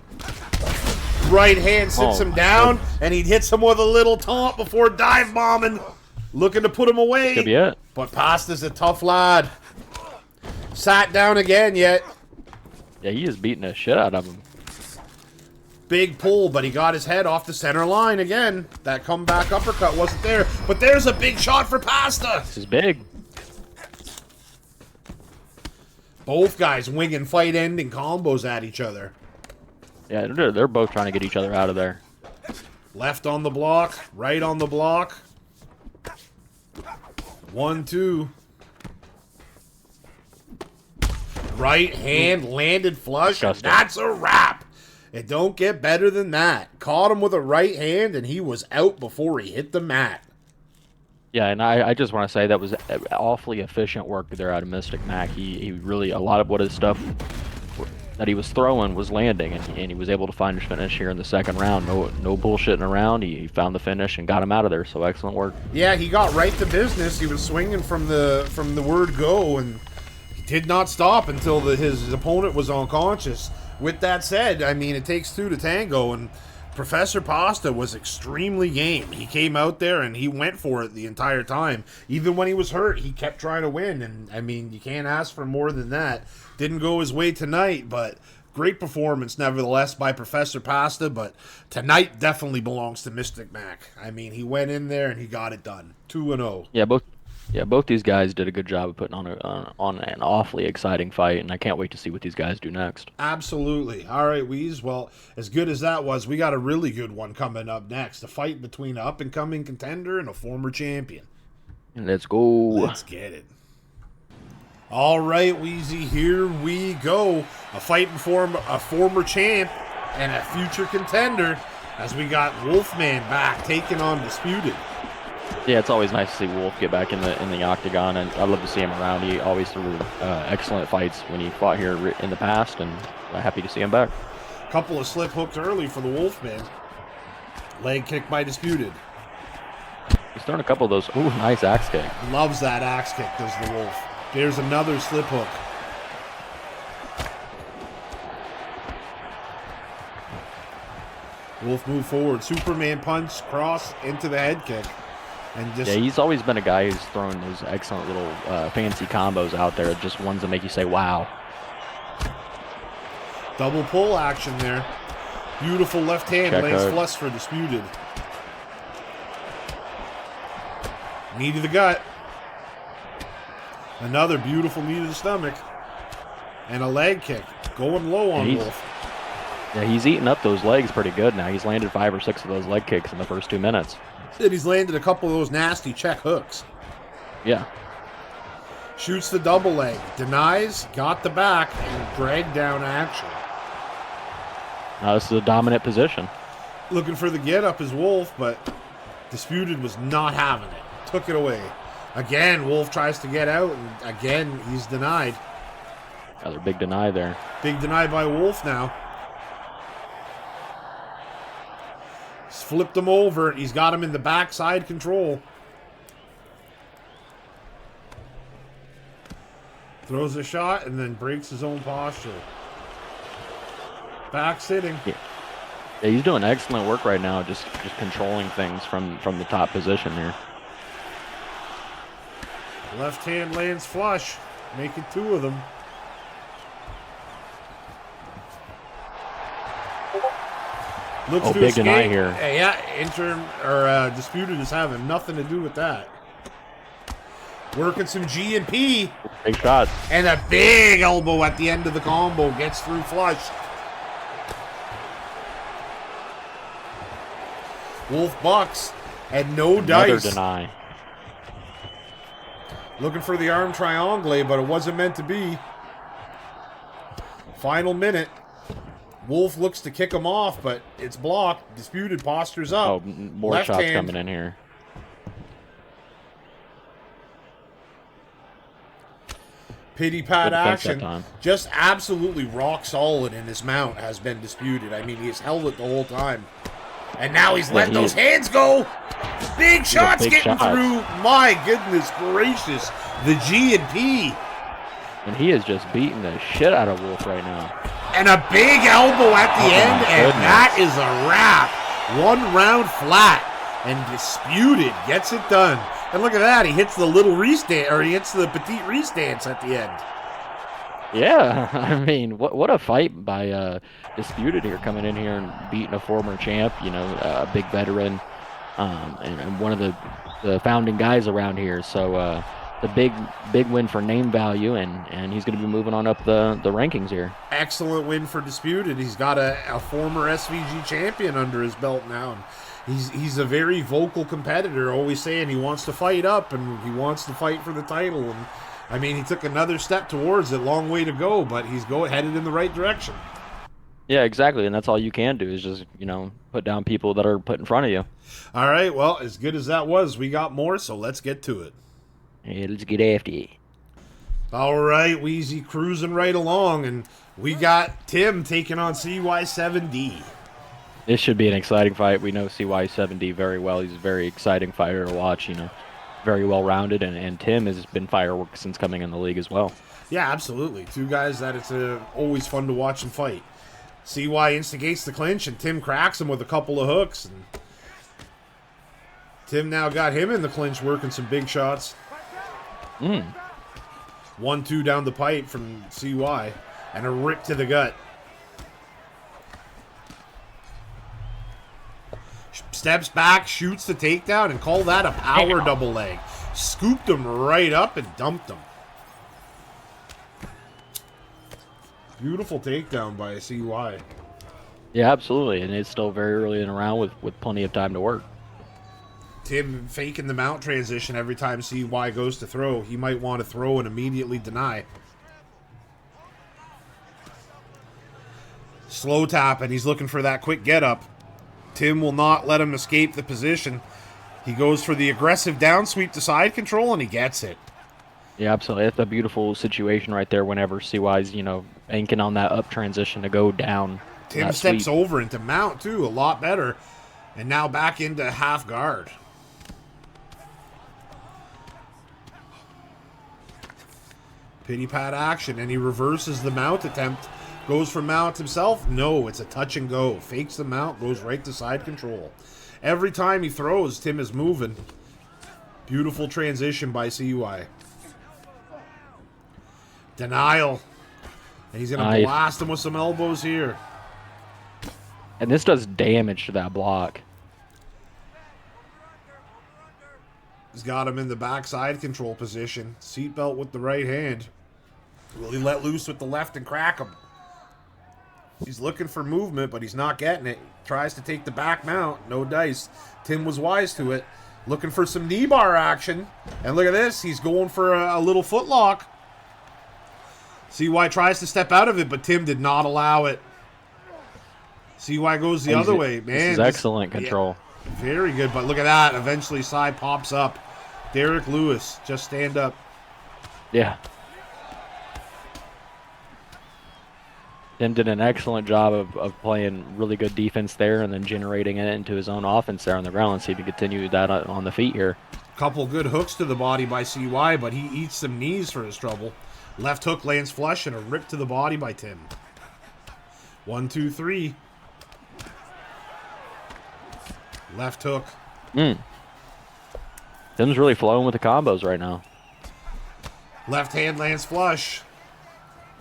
Speaker 2: Right hand sits him down, and he hits him with a little taunt before dive bombing, looking to put him away.
Speaker 3: Could be it.
Speaker 2: But Pasta's a tough lad. Sat down again yet.
Speaker 3: Yeah, he is beating the shit out of him.
Speaker 2: Big pull, but he got his head off the center line again. That comeback uppercut wasn't there, but there's a big shot for Pasta.
Speaker 3: This is big.
Speaker 2: Both guys winging fight-ending combos at each other.
Speaker 3: Yeah, they're both trying to get each other out of there.
Speaker 2: Left on the block, right on the block. 1-2. Right hand landed flush. That's a wrap. It don't get better than that. Caught him with a right hand, and he was out before he hit the mat.
Speaker 3: Yeah, and I just want to say that was awfully efficient work there out of Mystic Mac. He really, a lot of what his stuff that he was throwing was landing, and he was able to find his finish here in the second round. No bullshitting around. He found the finish and got him out of there, so excellent work.
Speaker 2: Yeah, he got right to business. He was swinging from the word go, and he did not stop until his opponent was unconscious. With that said, I mean, it takes two to tango, and Professor Pasta was extremely game. He came out there and he went for it the entire time. Even when he was hurt, he kept trying to win, and I mean, you can't ask for more than that. Didn't go his way tonight, but great performance nevertheless by Professor Pasta, but tonight definitely belongs to Mystic Mac. I mean, he went in there and he got it done. 2-0.
Speaker 3: Yeah, both these guys did a good job of putting on an awfully exciting fight, and I can't wait to see what these guys do next.
Speaker 2: Absolutely. All right, Weez. Well, as good as that was, we got a really good one coming up next. A fight between an up-and-coming contender and a former champion.
Speaker 3: Let's go.
Speaker 2: Let's get it. All right, Weezy, here we go. A fight before a former champ and a future contender, as we got Wolfman back taking on Disputed.
Speaker 3: Yeah, it's always nice to see Wolf get back in the octagon, and I love to see him around. He always threw excellent fights when he fought here in the past, and happy to see him back.
Speaker 2: Couple of slip hooks early for the Wolfman. Leg kick by Disputed.
Speaker 3: He's throwing a couple of those. Ooh, nice axe kick.
Speaker 2: Loves that axe kick, does the Wolf. There's another slip hook. Wolf move forward. Superman punch, cross into the head kick. And just
Speaker 3: Yeah, he's always been a guy who's thrown those excellent little fancy combos out there, just ones that make you say, wow.
Speaker 2: double pull action there. Beautiful left hand
Speaker 3: Check
Speaker 2: lays
Speaker 3: hook.
Speaker 2: flush for Disputed. Knee to the gut. Another beautiful knee to the stomach. And a leg kick. Going low on Wolf.
Speaker 3: Yeah, he's eating up those legs pretty good now. He's landed 5 or 6 of those leg kicks in the first 2 minutes.
Speaker 2: And he's landed a couple of those nasty check hooks.
Speaker 3: Yeah.
Speaker 2: Shoots the double leg. Denies, got the back, and dragged down action.
Speaker 3: This is a dominant position.
Speaker 2: Looking for the get up is Wolf, but Disputed was not having it. Took it away. Again, Wolf tries to get out, and again, he's denied.
Speaker 3: Another big deny there.
Speaker 2: Big deny by Wolf now. He's flipped him over. He's got him in the backside control. Throws a shot and then breaks his own posture. Back sitting.
Speaker 3: Yeah, he's doing excellent work right now, just controlling things from the top position here.
Speaker 2: Left hand lands flush, making 2 of them. Looks to
Speaker 3: big
Speaker 2: escape.
Speaker 3: deny here.
Speaker 2: Yeah, Disputed is having nothing to do with that. Working some G and P.
Speaker 3: Big shot.
Speaker 2: And a big elbow at the end of the combo. Gets through flush. Wolf bucks. And no
Speaker 3: Another
Speaker 2: dice.
Speaker 3: deny.
Speaker 2: Looking for the arm triangle, but it wasn't meant to be. Final minute. Wolf looks to kick him off, but it's blocked. Disputed postures up.
Speaker 3: Oh, more
Speaker 2: Left
Speaker 3: shots
Speaker 2: hand.
Speaker 3: coming in here.
Speaker 2: Pity pat
Speaker 3: Good defense that
Speaker 2: action.
Speaker 3: time.
Speaker 2: Just absolutely rock solid in his mount has been Disputed. I mean, he's held it the whole time. And now he's letting those hands go. Big shots
Speaker 3: big
Speaker 2: getting
Speaker 3: shot.
Speaker 2: through. My goodness gracious. The G and P.
Speaker 3: And he is just beating the shit out of Wolf right now.
Speaker 2: And a big elbow at the end,
Speaker 3: my
Speaker 2: and
Speaker 3: goodness.
Speaker 2: that is a wrap. 1 round flat. And Disputed gets it done. And look at that. He hits the little restance, or he hits the petite restance at the end.
Speaker 3: Yeah, I mean, what a fight by Disputed here, coming in here and beating a former champ, you know, a big veteran, and one of the founding guys around here. So the big win for name value, and he's going to be moving on up the rankings here.
Speaker 2: Excellent win for Disputed. He's got a former SVG champion under his belt now. And he's a very vocal competitor, always saying he wants to fight up and he wants to fight for the title. And I mean, he took another step towards it. Long way to go, but he's headed in the right direction.
Speaker 3: Yeah, exactly, and that's all you can do is just, you know, put down people that are put in front of you.
Speaker 2: All right, well, as good as that was, we got more, so let's get to it.
Speaker 3: Hey, let's get after it.
Speaker 2: All right, Wheezy cruising right along, and we got Tim taking on CY7D.
Speaker 3: This should be an exciting fight. We know CY7D very well. He's a very exciting fighter to watch, you know, very well-rounded, and Tim has been fireworks since coming in the league as well.
Speaker 2: Yeah, absolutely. 2 guys that it's always fun to watch them fight. CY instigates the clinch, and Tim cracks him with a couple of hooks. And Tim now got him in the clinch, working some big shots. 1-2 down the pipe from CY, and a rip to the gut. Steps back, shoots the takedown, and call that a power double leg. Scooped him right up and dumped him. Beautiful takedown by CY.
Speaker 3: Yeah, absolutely, and it's still very early in the round with plenty of time to work.
Speaker 2: Tim faking the mount transition every time CY goes to throw. He might want to throw and immediately deny. Slow tap, and he's looking for that quick get up. Tim will not let him escape the position. He goes for the aggressive down sweep to side control, and he gets it.
Speaker 3: Yeah, absolutely. That's a beautiful situation right there whenever CY's, you know, banking on that up transition to go down.
Speaker 2: Tim steps over into mount, too, a lot better. And now back into half guard. Pity pat action, and he reverses the mount attempt. Goes for mount himself. No, it's a touch and go. Fakes the mount, goes right to side control. Every time he throws, Tim is moving. Beautiful transition by CY. Denial. And he's going to
Speaker 3: Nice.
Speaker 2: blast him with some elbows here.
Speaker 3: And this does damage to that block.
Speaker 2: He's got him in the backside control position. Seatbelt with the right hand. Will he let loose with the left and crack him? He's looking for movement, but he's not getting it. Tries to take the back mount. No dice. Tim was wise to it. Looking for some knee bar action. And look at this. He's going for a little foot lock. CY tries to step out of it, but Tim did not allow it. CY goes the other way. Man,
Speaker 3: this is excellent control.
Speaker 2: Yeah, very good, but look at that. Eventually, Cy pops up. Derek Lewis, just stand up.
Speaker 3: Yeah. Tim did an excellent job of playing really good defense there and then generating it into his own offense there on the ground. Let's see if he can continue that on the feet here.
Speaker 2: Couple good hooks to the body by CY, but he eats some knees for his trouble. Left hook lands flush and a rip to the body by Tim. 1, 2, 3. Left hook.
Speaker 3: Tim's really flowing with the combos right now.
Speaker 2: Left hand lands flush.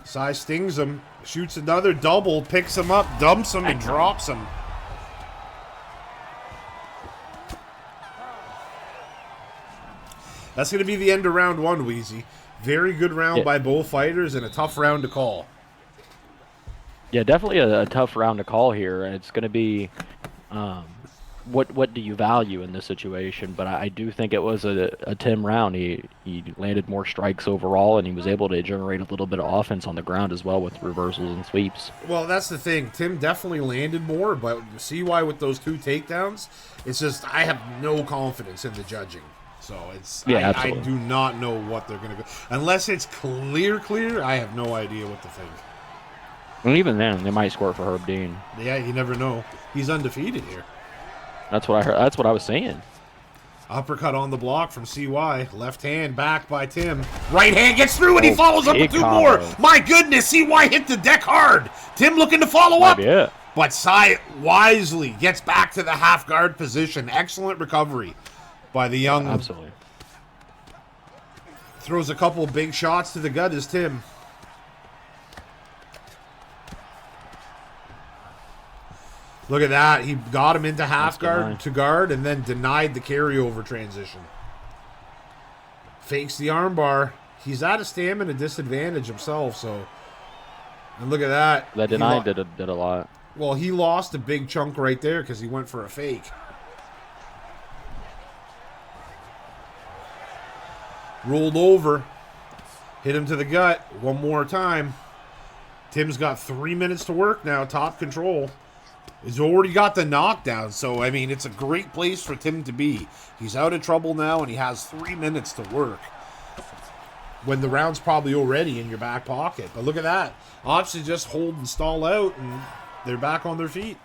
Speaker 2: Cy stings him. Shoots another double. Picks him up. Dumps him and drops him. That's going to be the end of round 1, Wheezy. Very good round by both fighters and a tough round to call.
Speaker 3: Yeah, definitely a tough round to call here. It's going to be what do you value in this situation? But I do think it was a Tim round. He landed more strikes overall, and he was able to generate a little bit of offense on the ground as well with reversals and sweeps.
Speaker 2: Well, that's the thing. Tim definitely landed more, but CY with those 2 takedowns, it's just I have no confidence in the judging. So it's I do not know what they're going to go. Unless it's clear, I have no idea what to think.
Speaker 3: And even then, they might score for Herb Dean.
Speaker 2: Yeah, you never know. He's undefeated here.
Speaker 3: That's what I heard. That's what I was saying.
Speaker 2: Uppercut on the block from CY. Left hand back by Tim. Right hand gets through and he follows up with 2 more. My goodness, CY hit the deck hard. Tim looking to follow up.
Speaker 3: Yeah.
Speaker 2: But Cy wisely gets back to the half guard position. Excellent recovery by the young.
Speaker 3: Absolutely.
Speaker 2: Throws a couple big shots to the gut as Tim. Look at that. He got him into half guard to guard and then denied the carryover transition. Fakes the armbar. He's at a stamina disadvantage himself, so. And look at that.
Speaker 3: That denied did a lot.
Speaker 2: Well, he lost a big chunk right there because he went for a fake. Rolled over. Hit him to the gut one more time. Tim's got 3 minutes to work now. Top control. He's already got the knockdown, so, I mean, it's a great place for Tim to be. He's out of trouble now, and he has 3 minutes to work. When the round's probably already in your back pocket. But look at that. Options just hold and stall out, and they're back on their feet.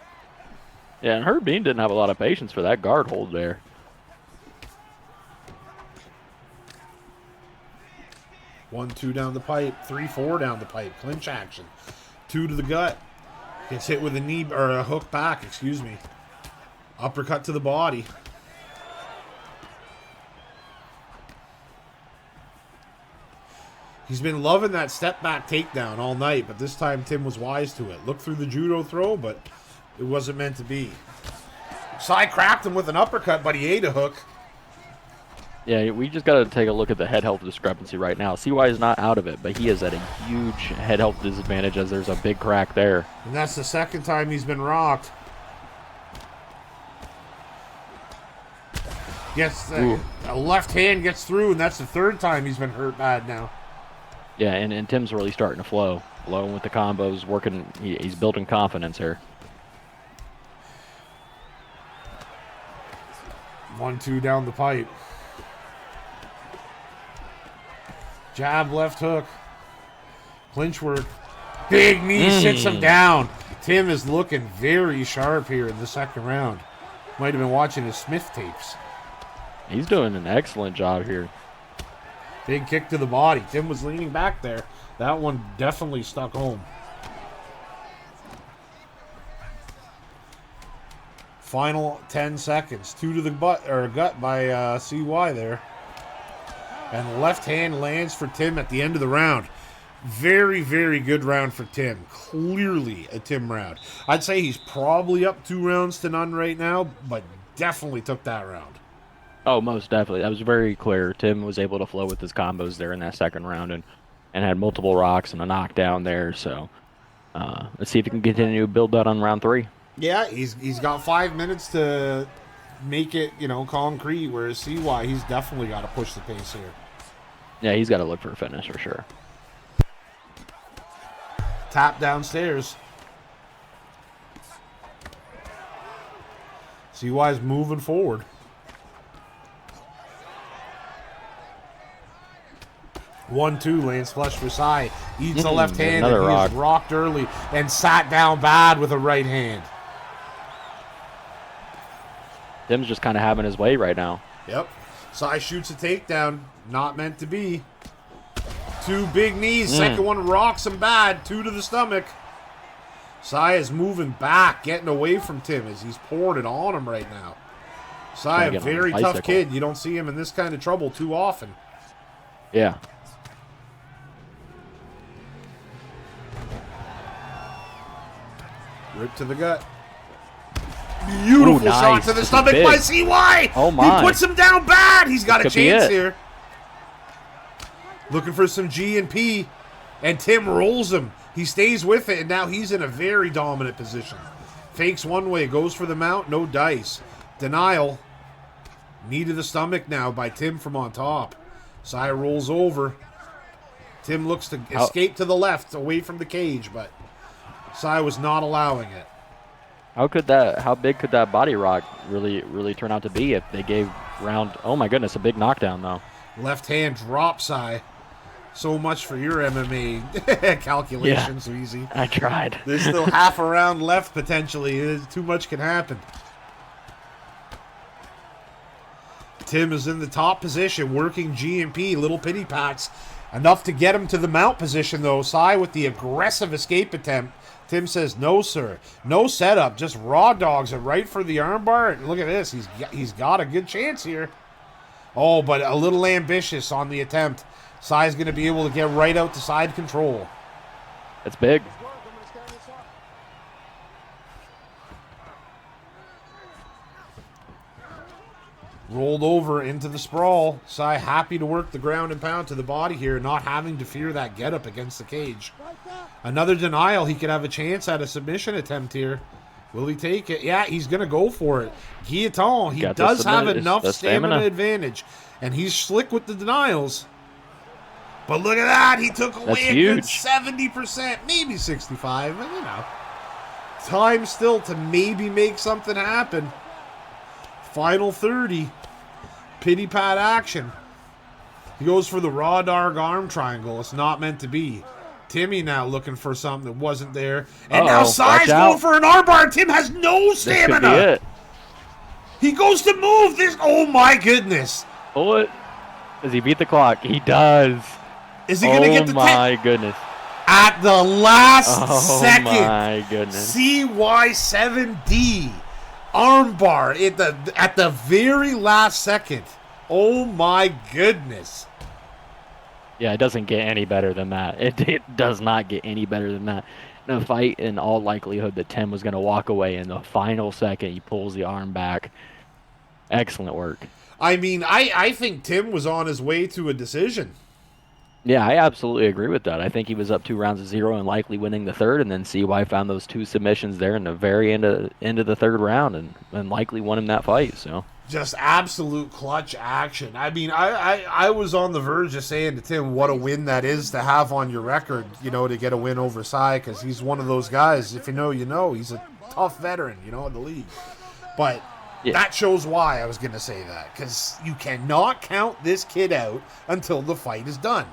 Speaker 3: Yeah, and Herb Dean didn't have a lot of patience for that guard hold there.
Speaker 2: One, 2 down the pipe. 3, 4 down the pipe. Clinch action. 2 to the gut. Gets hit with a knee, or a hook back, excuse me. Uppercut to the body. He's been loving that step back takedown all night, but this time Tim was wise to it. Looked through the judo throw, but it wasn't meant to be. Cy cracked him with an uppercut, but he ate a hook.
Speaker 3: Yeah, we just got to take a look at the head health discrepancy right now. CY is not out of it, but he is at a huge head health disadvantage as there's a big crack there.
Speaker 2: And that's the second time he's been rocked. Gets a left hand gets through, and that's the 3rd time he's been hurt bad now.
Speaker 3: Yeah, and Tim's really starting to flow. Flowing with the combos, working. He's building confidence here.
Speaker 2: 1, 2 down the pipe. Jab, left hook. Clinch work. Big knee sits him down. Tim is looking very sharp here in the second round. Might have been watching his Smith tapes.
Speaker 3: He's doing an excellent job here.
Speaker 2: Big kick to the body. Tim was leaning back there. That one definitely stuck home. Final 10 seconds. 2 to the butt or gut by CY there. And left hand lands for Tim at the end of the round. Very, very good round for Tim. Clearly a Tim round. I'd say he's probably up 2-0 right now, but definitely took that round.
Speaker 3: Oh, most definitely. That was very clear. Tim was able to flow with his combos there in that second round and had multiple rocks and a knockdown there. So let's see if he can continue to build that on round 3.
Speaker 2: Yeah, he's got 5 minutes to make it, concrete, whereas CY, he's definitely got to push the pace here.
Speaker 3: Yeah, he's got to look for a finish for sure.
Speaker 2: Tap downstairs. CY's moving forward. 1-2 lands flush for Sai. Eats a left hand and he is rocked early and sat down bad with a right hand.
Speaker 3: Tim's just kind of having his way right now.
Speaker 2: Yep. Sai shoots a takedown. Not meant to be. 2 big knees. Second one rocks him bad. 2 to the stomach. Sai is moving back, getting away from Tim as he's pouring it on him right now. Sai, a very tough kid. You don't see him in this kind of trouble too often.
Speaker 3: Yeah.
Speaker 2: Rip to the gut. Beautiful shot to the stomach by CY.
Speaker 3: Oh my.
Speaker 2: He puts him down bad. He's got a chance here. Looking for some G and P. And Tim rolls him. He stays with it, and now he's in a very dominant position. Fakes one way, goes for the mount, no dice. Denial. Knee to the stomach now by Tim from on top. Sai rolls over. Tim looks to escape to the left, away from the cage, but Sai was not allowing it.
Speaker 3: How big could that body rock really turn out to be if they gave round? Oh my goodness, a big knockdown though.
Speaker 2: Left hand drop, Sai. So much for your MMA calculations, Weezy.
Speaker 3: I tried.
Speaker 2: There's still half a round left potentially. Too much can happen. Tim is in the top position, working GMP, little pity pats. Enough to get him to the mount position, though. Sai with the aggressive escape attempt. Tim says, no, sir. No setup. Just raw dogs it right for the armbar. And look at this. He's got a good chance here. Oh, but a little ambitious on the attempt. Sai's going to be able to get right out to side control.
Speaker 3: That's big.
Speaker 2: Rolled over into the sprawl. Sai happy to work the ground and pound to the body here, not having to fear that getup against the cage. Another denial. He could have a chance at a submission attempt here. Will he take it? Yeah, he's going to go for it. Guillotine. He does have enough stamina advantage. And he's slick with the denials. But look at that. He took away a good 70%, maybe 65. And, time still to maybe make something happen. Final 30. Pity pat action. He goes for the raw dog arm triangle. It's not meant to be. Timmy now looking for something that wasn't there. And now Sai's going for an armbar. Tim has no stamina. He goes to move this. Oh my goodness.
Speaker 3: Bullet. Does he beat the clock? He does.
Speaker 2: Is he going to get the 10?
Speaker 3: Oh my goodness.
Speaker 2: At the last second.
Speaker 3: Oh my goodness.
Speaker 2: CY7D. Armbar at the very last second. Oh my goodness.
Speaker 3: Yeah, it doesn't get any better than that. It does not get any better than that. In a fight, in all likelihood, that Tim was going to walk away in the final second. He pulls the arm back. Excellent work.
Speaker 2: I mean, I think Tim was on his way to a decision.
Speaker 3: Yeah, I absolutely agree with that. I think he was up 2-0 and likely winning the third, and then CY found those 2 submissions there in the very end of the third round and likely won him that fight. So
Speaker 2: just absolute clutch action. I mean, I was on the verge of saying to Tim, what a win that is to have on your record, to get a win over Sai, because he's one of those guys, if you know, he's a tough veteran, in the league. But that shows why I was going to say that, because you cannot count this kid out until the fight is done.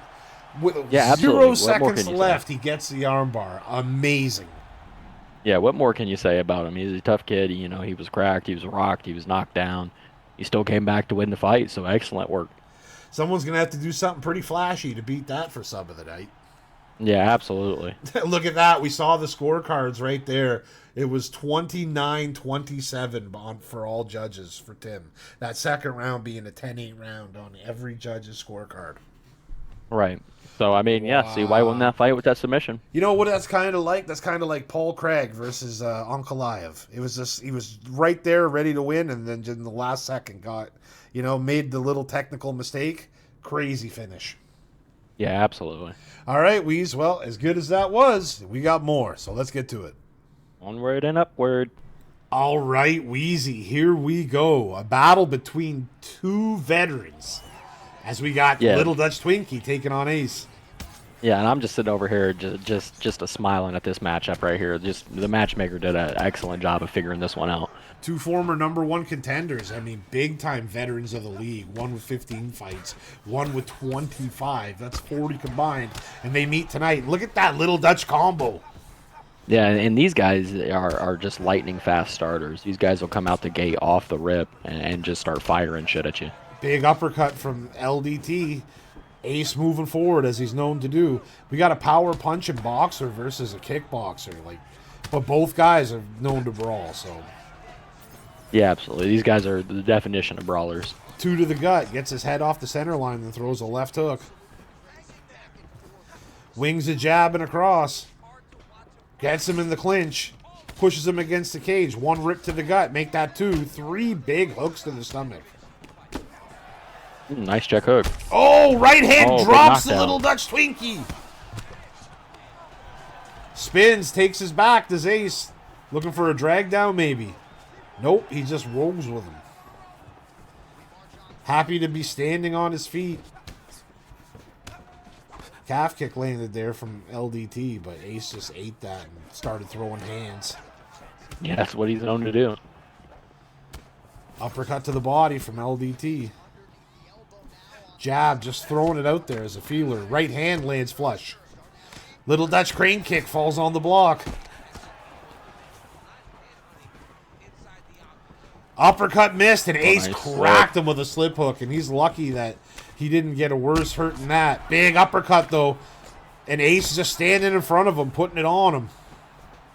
Speaker 2: With 0 seconds left, he gets the armbar. Amazing.
Speaker 3: Yeah, what more can you say about him? He's a tough kid. He was cracked. He was rocked. He was knocked down. He still came back to win the fight, so excellent work.
Speaker 2: Someone's going to have to do something pretty flashy to beat that for sub of the night.
Speaker 3: Yeah, absolutely.
Speaker 2: Look at that. We saw the scorecards right there. It was 29-27 for all judges for Tim. That second round being a 10-8 round on every judge's scorecard.
Speaker 3: Right. So I mean, yeah. See why won that fight with that submission?
Speaker 2: You know what that's kind of like? That's kind of like Paul Craig versus Ankalaev. It was just he was right there, ready to win, and then in the last second got, made the little technical mistake. Crazy finish.
Speaker 3: Yeah, absolutely.
Speaker 2: All right, Weez. Well, as good as that was, we got more. So let's get to it.
Speaker 3: Onward and upward.
Speaker 2: All right, Wheezy. Here we go. A battle between two veterans. As we got Little Dutch Twinkie taking on Ace.
Speaker 3: Yeah, and I'm just sitting over here just a smiling at this matchup right here. Just the matchmaker did an excellent job of figuring this one out.
Speaker 2: Two former #1 contenders. I mean, big-time veterans of the league. One with 15 fights, one with 25. That's 40 combined. And they meet tonight. Look at that Little Dutch combo.
Speaker 3: Yeah, and these guys are just lightning fast starters. These guys will come out the gate off the rip and just start firing shit at you.
Speaker 2: Big uppercut from LDT. Ace moving forward as he's known to do. We got a power punching boxer versus a kickboxer. But both guys are known to brawl, so.
Speaker 3: Yeah, absolutely. These guys are the definition of brawlers.
Speaker 2: 2 to the gut. Gets his head off the center line and throws a left hook. Wings a jab and a cross. Gets him in the clinch. Pushes him against the cage. 1 rip to the gut. Make that 2. 3 big hooks to the stomach.
Speaker 3: Nice check hook.
Speaker 2: Oh, right hand drops the
Speaker 3: knockdown.
Speaker 2: Little Dutch Twinkie. Spins, takes his back, does Ace. Looking for a drag down maybe. Nope, he just rolls with him. Happy to be standing on his feet. Calf kick landed there from LDT, but Ace just ate that and started throwing hands.
Speaker 3: Yeah, that's what he's known to do.
Speaker 2: Uppercut to the body from LDT. Jab, just throwing it out there as a feeler. Right hand lands flush. Little Dutch crane kick falls on the block. Uppercut missed, and Ace cracked him with a slip hook, and he's lucky that he didn't get a worse hurt than that. Big uppercut, though, and Ace is just standing in front of him, putting it on him.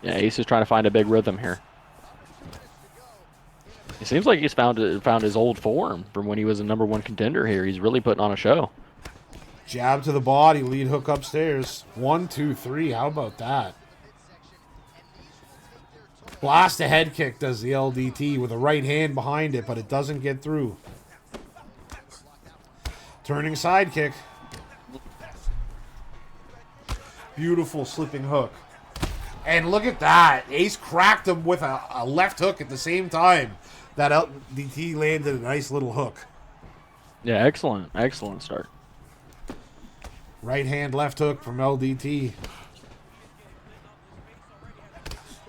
Speaker 3: Yeah, Ace is trying to find a big rhythm here. It seems like he's found his old form from when he was a #1 contender here. He's really putting on a show.
Speaker 2: Jab to the body, lead hook upstairs. 1, 2, 3. How about that? Blast a head kick does the LDT with a right hand behind it, but it doesn't get through. Turning side kick. Beautiful slipping hook. And look at that. Ace cracked him with a left hook at the same time. That LDT landed a nice little hook.
Speaker 3: Yeah, excellent. Excellent start.
Speaker 2: Right hand left hook from LDT.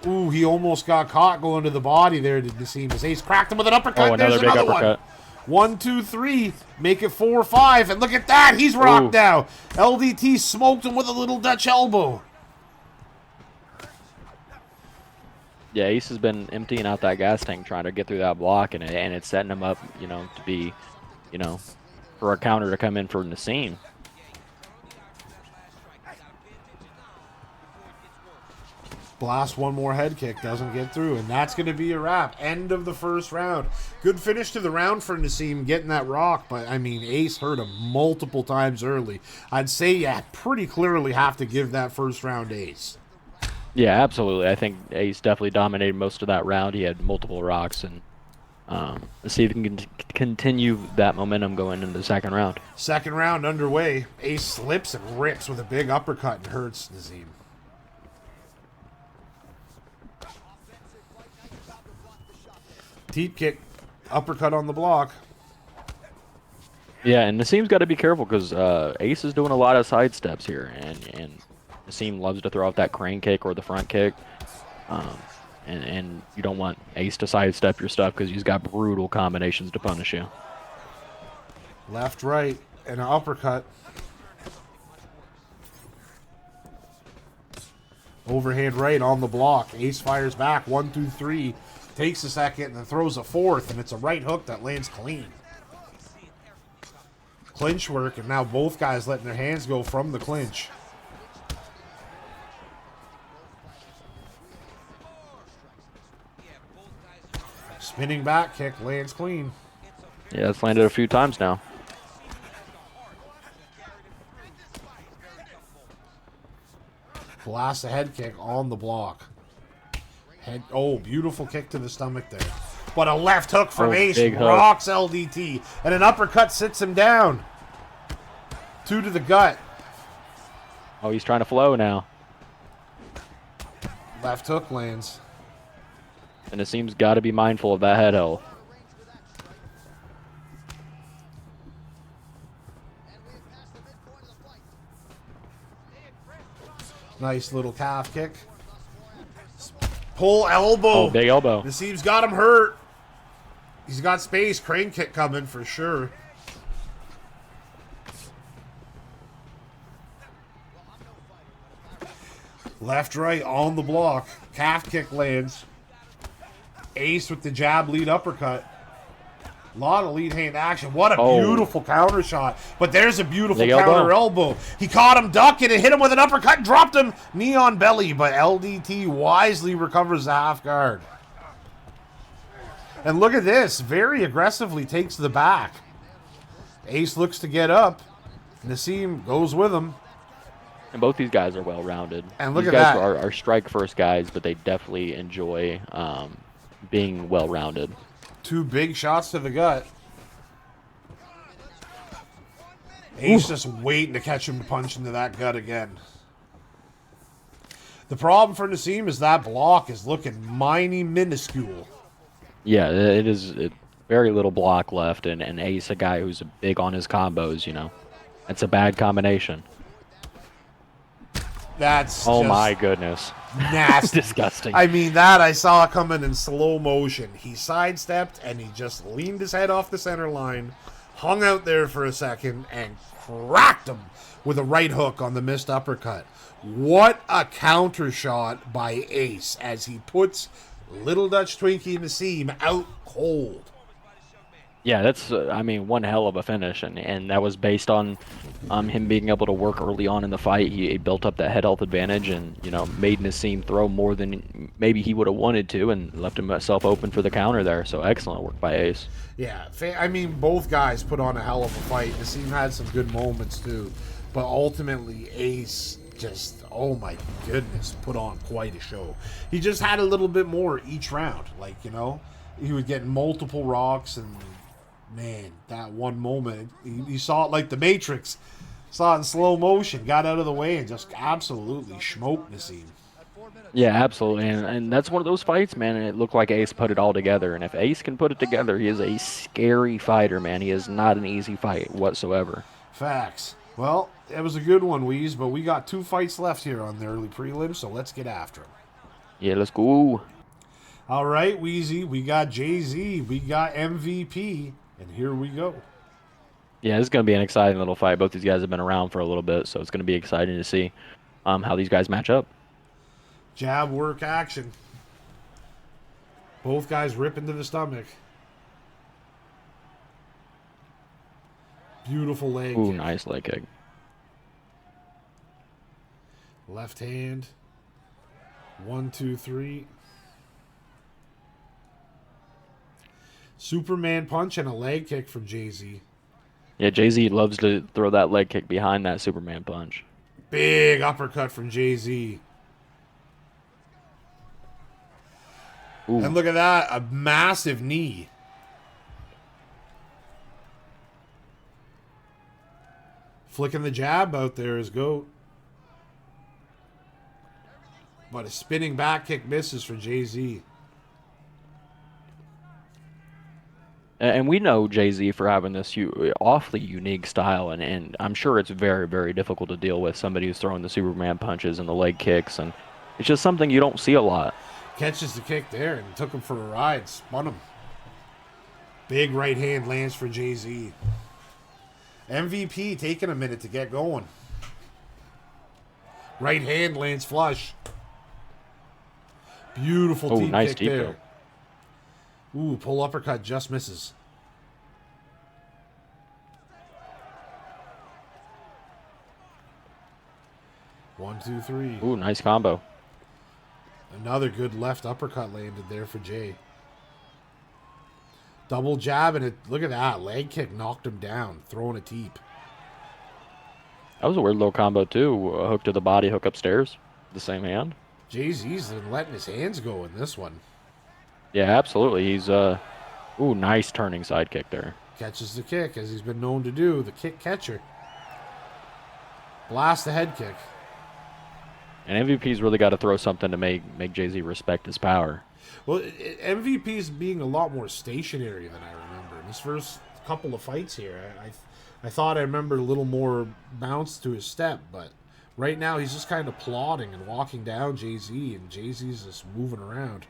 Speaker 2: Ooh, he almost got caught going to the body there, did Nassim. As Ace cracked him with an uppercut.
Speaker 3: Oh, another
Speaker 2: There's
Speaker 3: big
Speaker 2: another
Speaker 3: uppercut.
Speaker 2: one. 1, 2, 3. Make it 4, 5. And look at that. He's rocked now. LDT smoked him with a Little Dutch elbow.
Speaker 3: Yeah, Ace has been emptying out that gas tank trying to get through that block, and it's setting him up, to be, for a counter to come in for Nassim.
Speaker 2: Blast one more head kick, doesn't get through, and that's going to be a wrap. End of the first round. Good finish to the round for Nassim, getting that rock, but, I mean, Ace hurt him multiple times early. I'd say you pretty clearly have to give that first round Ace.
Speaker 3: Yeah, absolutely. I think Ace definitely dominated most of that round. He had multiple rocks, and let's see if he can continue that momentum going into the second round.
Speaker 2: Second round underway. Ace slips and rips with a big uppercut and hurts Nassim. Teep kick, uppercut on the block.
Speaker 3: Yeah, and Nassim's got to be careful because Ace is doing a lot of side steps here, and Nassim loves to throw out that crane kick or the front kick. And you don't want Ace to sidestep your stuff because he's got brutal combinations to punish you.
Speaker 2: Left, right, and an uppercut. Overhand right on the block. Ace fires back. 1, 2, 3. Takes a second and then throws a fourth, and it's a right hook that lands clean. Clinch work, and now both guys letting their hands go from the clinch. Spinning back kick lands clean.
Speaker 3: Yeah, it's landed a few times now.
Speaker 2: Blast a head kick on the block. Oh, beautiful kick to the stomach there. But a left hook from Ace rocks LDT. And an uppercut sits him down. 2 to the gut.
Speaker 3: Oh, he's trying to flow now.
Speaker 2: Left hook lands.
Speaker 3: And Nassim's got to be mindful of that head health.
Speaker 2: Nice little calf kick. Pull elbow.
Speaker 3: Oh, big elbow.
Speaker 2: Nassim's got him hurt. He's got space. Crane kick coming for sure. Left, right on the block. Calf kick lands. Ace with the jab lead uppercut. A lot of lead hand action. What a beautiful counter shot. But there's a beautiful counter elbow. He caught him ducking and hit him with an uppercut. Dropped him knee on belly. But LDT wisely recovers the half guard. And look at this. Very aggressively takes the back. Ace looks to get up. Nassim goes with him.
Speaker 3: And both these guys are well-rounded.
Speaker 2: And look
Speaker 3: these
Speaker 2: at
Speaker 3: guys
Speaker 2: that.
Speaker 3: are strike-first guys, but they definitely enjoy being well-rounded.
Speaker 2: 2 big shots to the gut. Ace just waiting to catch him to punch into that gut again. The problem for Nassim is that block is looking mighty minuscule.
Speaker 3: Yeah, it is very little block left, and Ace, a guy who's big on his combos, you know. It's a bad combination.
Speaker 2: That's
Speaker 3: my goodness.
Speaker 2: Nasty.
Speaker 3: Disgusting.
Speaker 2: I mean, that I saw coming in slow motion. He sidestepped and he just leaned his head off the center line, hung out there for a second, and cracked him with a right hook on the missed uppercut. What a counter shot by Ace as he puts Little Dutch Twinkie Nassim out cold.
Speaker 3: Yeah, that's, I mean, one hell of a finish, and that was based on him being able to work early on in the fight. He built up that head health advantage and, you know, made Nassim throw more than maybe he would have wanted to and left himself open for the counter there. So excellent work by Ace.
Speaker 2: Yeah, I mean, both guys put on a hell of a fight. Nassim had some good moments, too. But ultimately, Ace just, oh my goodness, put on quite a show. He just had a little bit more each round. Like, you know, he would get multiple rocks and... Man, that one moment, he saw it like the Matrix. Saw it in slow motion, got out of the way, and just absolutely smoked Nassim.
Speaker 3: Yeah, absolutely. And that's one of those fights, man, and it looked like Ace put it all together. And if Ace can put it together, he is a scary fighter, man. He is not an easy fight whatsoever.
Speaker 2: Facts. Well, it was a good one, Weez, but we got 2 fights left here on the early prelims, so let's get after them.
Speaker 3: Yeah, let's go.
Speaker 2: All right, Weezy, we got Jay-Z, we got MVP. And here we go.
Speaker 3: Yeah, this is going to be an exciting little fight. Both these guys have been around for a little bit, so it's going to be exciting to see how these guys match up.
Speaker 2: Jab work action. Both guys rip into the stomach. Beautiful leg
Speaker 3: Ooh,
Speaker 2: kick.
Speaker 3: nice leg kick.
Speaker 2: Left hand. 1, 2, 3. Superman punch and a leg kick from Jay-Z.
Speaker 3: Yeah, Jay-Z loves to throw that leg kick behind that Superman punch.
Speaker 2: Big uppercut from Jay-Z. And look at that, a massive knee. Flicking the jab out there is GOAT. But a spinning back kick misses for Jay-Z.
Speaker 3: And we know Jay-Z for having this awfully unique style, and I'm sure it's very, very difficult to deal with somebody who's throwing the Superman punches and the leg kicks, and it's just something you don't see a lot.
Speaker 2: Catches the kick there and took him for a ride, spun him. Big right hand lands for Jay-Z. MVP taking a minute to get going. Right hand lands flush. Beautiful deep
Speaker 3: nice
Speaker 2: kick
Speaker 3: deep
Speaker 2: there.
Speaker 3: kick.
Speaker 2: Ooh, pull uppercut just misses. One, two, three.
Speaker 3: Ooh, nice combo.
Speaker 2: Another good left uppercut landed there for Jay. Double jab, and look at that. Leg kick knocked him down, throwing a teep.
Speaker 3: That was a weird little combo, too. A hook to the body, hook upstairs. The same hand.
Speaker 2: Jay-Z's been letting his hands go in this one.
Speaker 3: Yeah, absolutely. He's, ooh, nice turning side kick there.
Speaker 2: Catches the kick, as he's been known to do. The kick catcher. Blast the head kick.
Speaker 3: And MVP's really got to throw something to make Jay-Z respect his power.
Speaker 2: Well, MVP's being a lot more stationary than I remember. In his first couple of fights here, I thought I remembered a little more bounce to his step, but right now he's just kind of plodding and walking down Jay-Z, and Jay-Z's just moving around.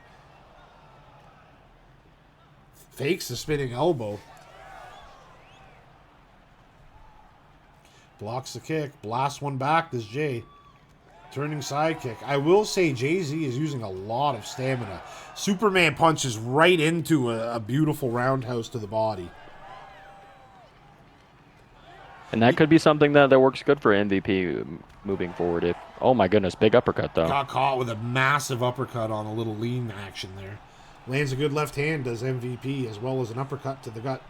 Speaker 2: Fakes the spinning elbow. Blocks the kick. Blasts one back. Does Jay. Turning side kick. I will say Jay-Z is using a lot of stamina. Superman punches right into a beautiful roundhouse to the body.
Speaker 3: And that could be something that works good for MVP moving forward. If oh my goodness, big uppercut though.
Speaker 2: Got caught with a massive uppercut on a little lean action there. Lands a good left hand, does MVP, as well as an uppercut to the gut.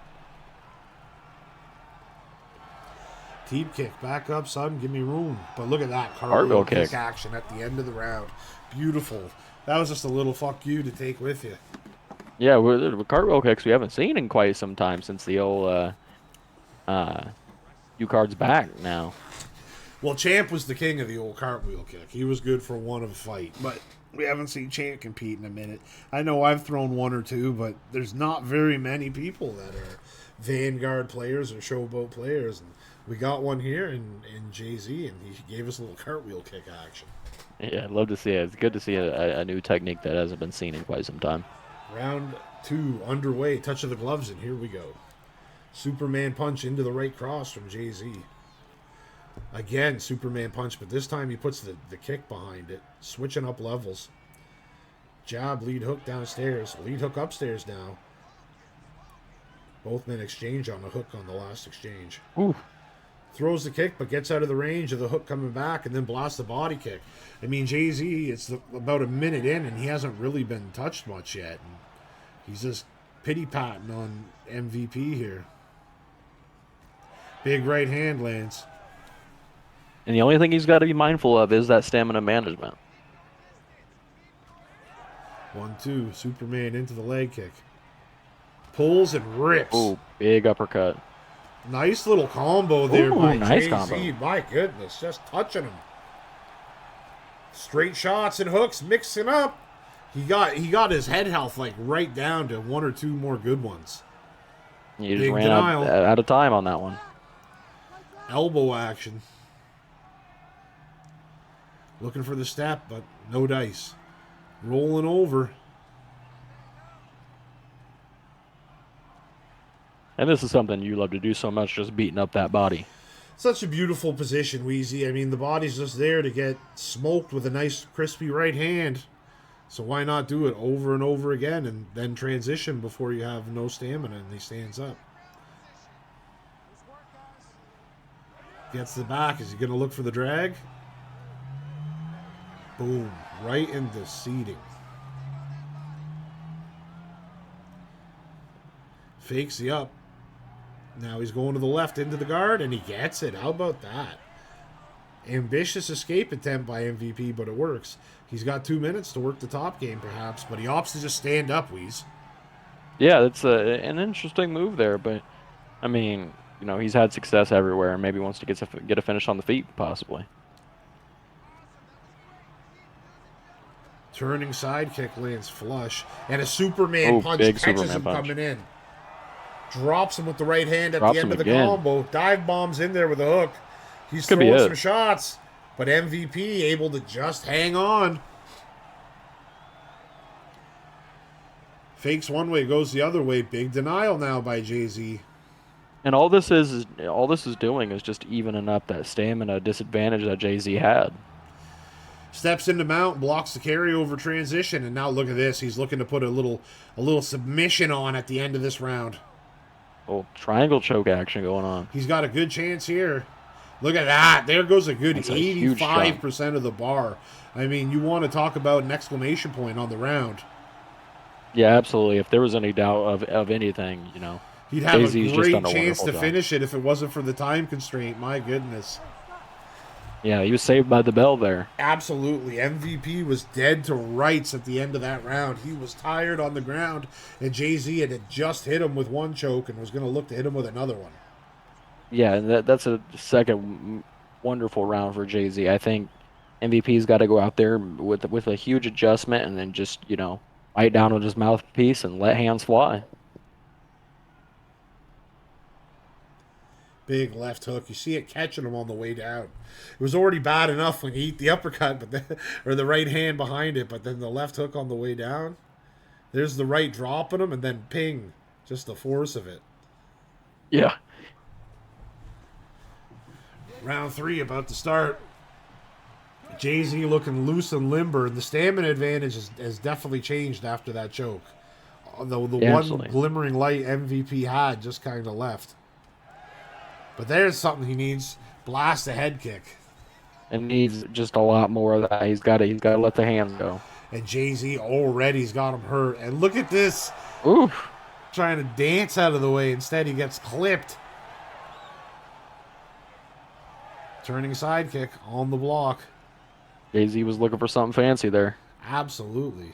Speaker 2: Teep kick, back up, son, give me room. But look at that cartwheel kick action at the end of the round. Beautiful. That was just a little fuck you to take with you.
Speaker 3: Yeah, with cartwheel kicks we haven't seen in quite some time since the old U-Card's back now.
Speaker 2: Well, Champ was the king of the old cartwheel kick. He was good for one of a fight, but we haven't seen Champ compete in a minute. I know I've thrown one or two, but there's not very many people that are Vanguard players or Showboat players, and we got one here in Jay-Z, and he gave us a little cartwheel kick action.
Speaker 3: Yeah, I'd love to see it. It's good to see a new technique that hasn't been seen in quite some time.
Speaker 2: Round 2 underway. Touch of the gloves, and here we go. Superman punch into the right cross from Jay-Z. Again, Superman punch, but this time he puts the kick behind it. Switching up levels. Jab, lead hook downstairs. Lead hook upstairs now. Both men exchange on a hook on the last exchange.
Speaker 3: Ooh.
Speaker 2: Throws the kick, but gets out of the range of the hook coming back, and then blasts the body kick. I mean, Jay-Z, it's about a minute in, and he hasn't really been touched much yet. And he's just pity-patting on MVP here. Big right hand lands.
Speaker 3: And the only thing he's got to be mindful of is that stamina management.
Speaker 2: 1-2. Superman into the leg kick. Pulls and rips.
Speaker 3: Ooh, big uppercut.
Speaker 2: Nice little combo there by
Speaker 3: nice
Speaker 2: Jay-Z.
Speaker 3: combo.
Speaker 2: My goodness, just touching him. Straight shots and hooks, mixing up. He got his head health like right down to one or two more good ones.
Speaker 3: You just ran out of time on that one.
Speaker 2: Elbow action. Looking for the step, but no dice. Rolling over.
Speaker 3: And this is something you love to do so much, just beating up that body.
Speaker 2: Such a beautiful position, Wheezy. I mean, the body's just there to get smoked with a nice, crispy right hand. So why not do it over and over again and then transition before you have no stamina and he stands up. Gets the back. Is he going to look for the drag? Boom. Right into seating. Fakes the up. Now he's going to the left into the guard, and he gets it. How about that? Ambitious escape attempt by MVP, but it works. He's got 2 minutes to work the top game, perhaps, but he opts to just stand up, Wheeze.
Speaker 3: Yeah, that's an interesting move there, but, I mean, you know, he's had success everywhere, and maybe wants to get a finish on the feet, possibly.
Speaker 2: Turning side kick lands flush, and a Superman punch catches him coming in. Drops him with the right hand at the end of the combo. Dive bombs in there with a hook. He's throwing some shots, but MVP able to just hang on. Fakes one way, goes the other way. Big denial now by Jay-Z.
Speaker 3: And all this is doing is just evening up that stamina disadvantage that Jay-Z had.
Speaker 2: Steps into mount, blocks the carryover transition, and now look at this. He's looking to put a little submission on at the end of this round.
Speaker 3: Oh, triangle choke action going on.
Speaker 2: He's got a good chance here. Look at that. There goes a good 85% of the bar. I mean, you want to talk about an exclamation point on the round.
Speaker 3: Yeah, absolutely. If there was any doubt of anything,
Speaker 2: He'd have
Speaker 3: Jay-Z's
Speaker 2: a
Speaker 3: just
Speaker 2: great
Speaker 3: done a
Speaker 2: chance
Speaker 3: wonderful
Speaker 2: to
Speaker 3: job.
Speaker 2: finish it if it wasn't for the time constraint. My goodness.
Speaker 3: Yeah, he was saved by the bell there.
Speaker 2: Absolutely. MVP was dead to rights at the end of that round. He was tired on the ground, and Jay-Z had just hit him with one choke and was going to look to hit him with another one.
Speaker 3: Yeah, and that's a second wonderful round for Jay-Z. I think MVP's got to go out there with a huge adjustment and then just, bite down on his mouthpiece and let hands fly.
Speaker 2: Big left hook. You see it catching him on the way down. It was already bad enough when he hit the uppercut, or the right hand behind it, but then the left hook on the way down. There's the right dropping him, and then ping. Just the force of it.
Speaker 3: Yeah.
Speaker 2: Round 3 about to start. Jay-Z looking loose and limber. The stamina advantage has definitely changed after that choke. Although the
Speaker 3: Yeah,
Speaker 2: one
Speaker 3: absolutely.
Speaker 2: glimmering light MVP had just kind of left. But there's something he needs. Blast a head kick.
Speaker 3: And needs just a lot more of that. He's got to let the hands go.
Speaker 2: And Jay-Z already's got him hurt. And look at this.
Speaker 3: Oof.
Speaker 2: Trying to dance out of the way. Instead, he gets clipped. Turning sidekick on the block.
Speaker 3: Jay-Z was looking for something fancy there.
Speaker 2: Absolutely.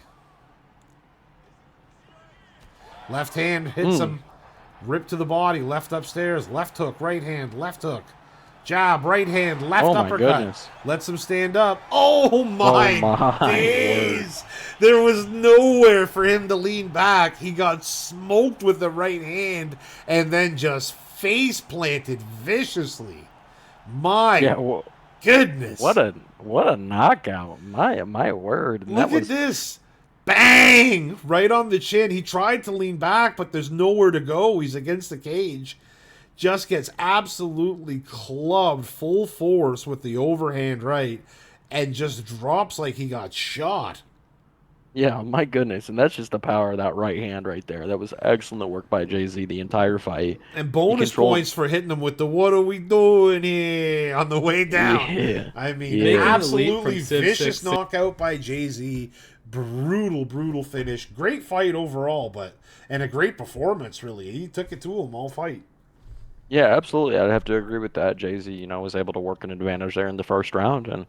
Speaker 2: Left hand hits him. Rip to the body. Left upstairs. Left hook. Right hand. Left hook. Jab. Right hand. Left
Speaker 3: Oh, my
Speaker 2: uppercut.
Speaker 3: goodness.
Speaker 2: Lets him stand up. Oh my,
Speaker 3: my
Speaker 2: days. There was nowhere for him to lean back. He got smoked with the right hand and then just face planted viciously. My
Speaker 3: Yeah,
Speaker 2: goodness.
Speaker 3: what a knockout. My word. And
Speaker 2: Look at this. Bang! Right on the chin. He tried to lean back, but there's nowhere to go. He's against the cage. Just gets absolutely clubbed full force with the overhand right and just drops like he got shot.
Speaker 3: Yeah, my goodness. And that's just the power of that right hand right there. That was excellent work by Jay-Z the entire fight.
Speaker 2: And bonus points for hitting him with the "what are we doing here" on the way down.
Speaker 3: Yeah.
Speaker 2: I mean,
Speaker 3: Yeah.
Speaker 2: absolutely
Speaker 4: Civ
Speaker 2: vicious
Speaker 4: 6.
Speaker 2: knockout by Jay-Z. Brutal finish. Great fight overall, and a great performance, really. He took it to him all fight.
Speaker 3: Yeah, absolutely. I'd have to agree with that. Jay-Z, was able to work an advantage there in the first round and,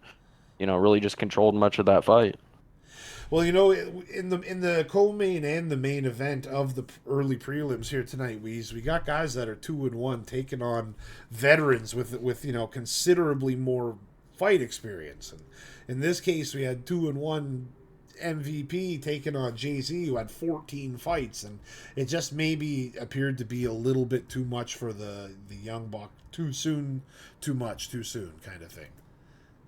Speaker 3: really just controlled much of that fight.
Speaker 2: Well, in the co-main and the main event of the early prelims here tonight, we got guys that are 2-1 taking on veterans with considerably more fight experience. And in this case, we had 2-1 MVP taking on Jay-Z, who had 14 fights, and it just maybe appeared to be a little bit too much for the young buck. Too soon, too much, too soon kind of thing.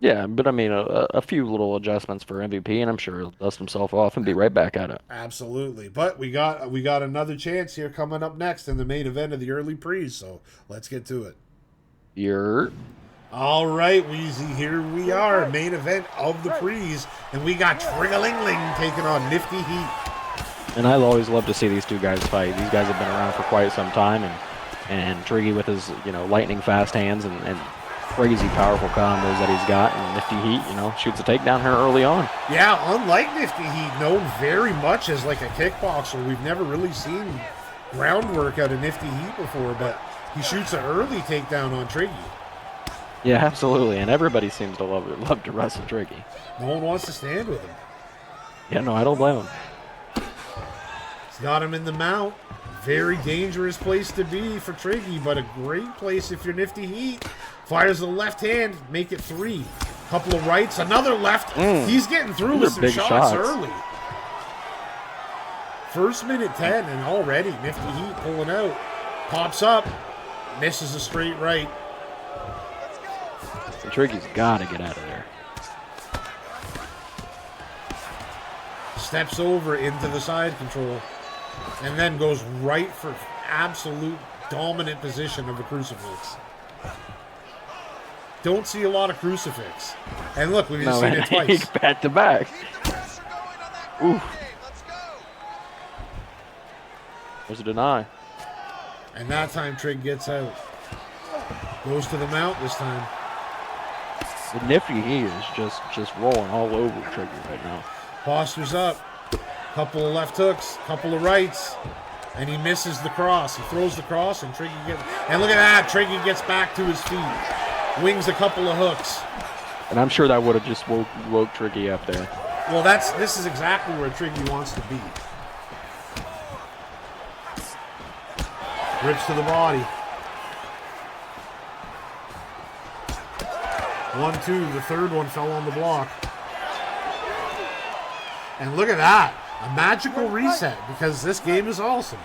Speaker 3: Yeah, but I mean, a few little adjustments for MVP, and I'm sure he'll dust himself off and be right back at it.
Speaker 2: Absolutely. But we got another chance here coming up next in the main event of the early pre's, so let's get to it.
Speaker 3: You're...
Speaker 2: All right, Weezy, here we are, main event of the pre's, and we got Triggalingling taking on Nifty Heat.
Speaker 3: And I always love to see these two guys fight. These guys have been around for quite some time, and Triggy with his, lightning fast hands and crazy powerful combos that he's got, and Nifty Heat, shoots a takedown here early on.
Speaker 2: Yeah, unlike Nifty Heat, known very much as like a kickboxer, we've never really seen groundwork out of Nifty Heat before, but he shoots an early takedown on Triggy.
Speaker 3: Yeah, absolutely, and everybody seems to love to wrestle Triggy.
Speaker 2: No one wants to stand with him.
Speaker 3: Yeah, no, I don't blame him.
Speaker 2: He's got him in the mount. Very dangerous place to be for Triggy, but a great place if you're Nifty Heat. Fires the left hand, make it 3. Couple of rights, another left. He's getting through
Speaker 3: These
Speaker 2: with
Speaker 3: are
Speaker 2: some
Speaker 3: big
Speaker 2: shots
Speaker 3: shots.
Speaker 2: early. First minute 10, and already Nifty Heat pulling out. Pops up, misses a straight right.
Speaker 3: And Triggy's got to get out of there.
Speaker 2: Steps over into the side control, and then goes right for absolute dominant position of a crucifix. Don't see a lot of crucifix. And look, we've seen it twice.
Speaker 3: Back to back. Ooh. There's a deny.
Speaker 2: And that time Trig gets out. Goes to the mount this time.
Speaker 3: The Nifty he is just rolling all over Triggy right now.
Speaker 2: Postures up. Couple of left hooks, couple of rights, and he misses the cross. He throws the cross, and Triggy gets... And look at that, Triggy gets back to his feet. Wings a couple of hooks.
Speaker 3: And I'm sure that would have just woke Triggy up there.
Speaker 2: Well, this is exactly where Triggy wants to be. Rips to the body. 1-2, the third one fell on the block. And look at that. A magical reset, because this game is awesome.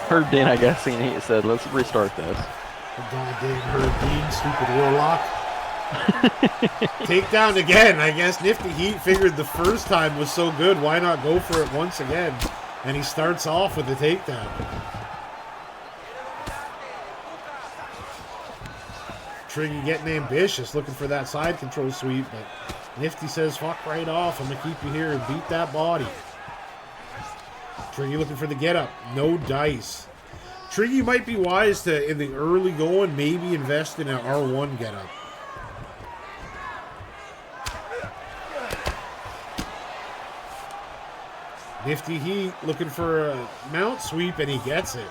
Speaker 3: Heard Dean, I guess, and he said, let's restart this.
Speaker 2: Goddamn Herb Dean, stupid warlock. Takedown again. I guess Nifty Heat figured the first time was so good, why not go for it once again? And he starts off with the takedown. Triggy getting ambitious, looking for that side control sweep, but Nifty says, fuck right off, I'm going to keep you here and beat that body. Triggy looking for the get up, no dice. Triggy might be wise to, in the early going, maybe invest in an R1 get up. Nifty Heat looking for a mount sweep, and he gets it.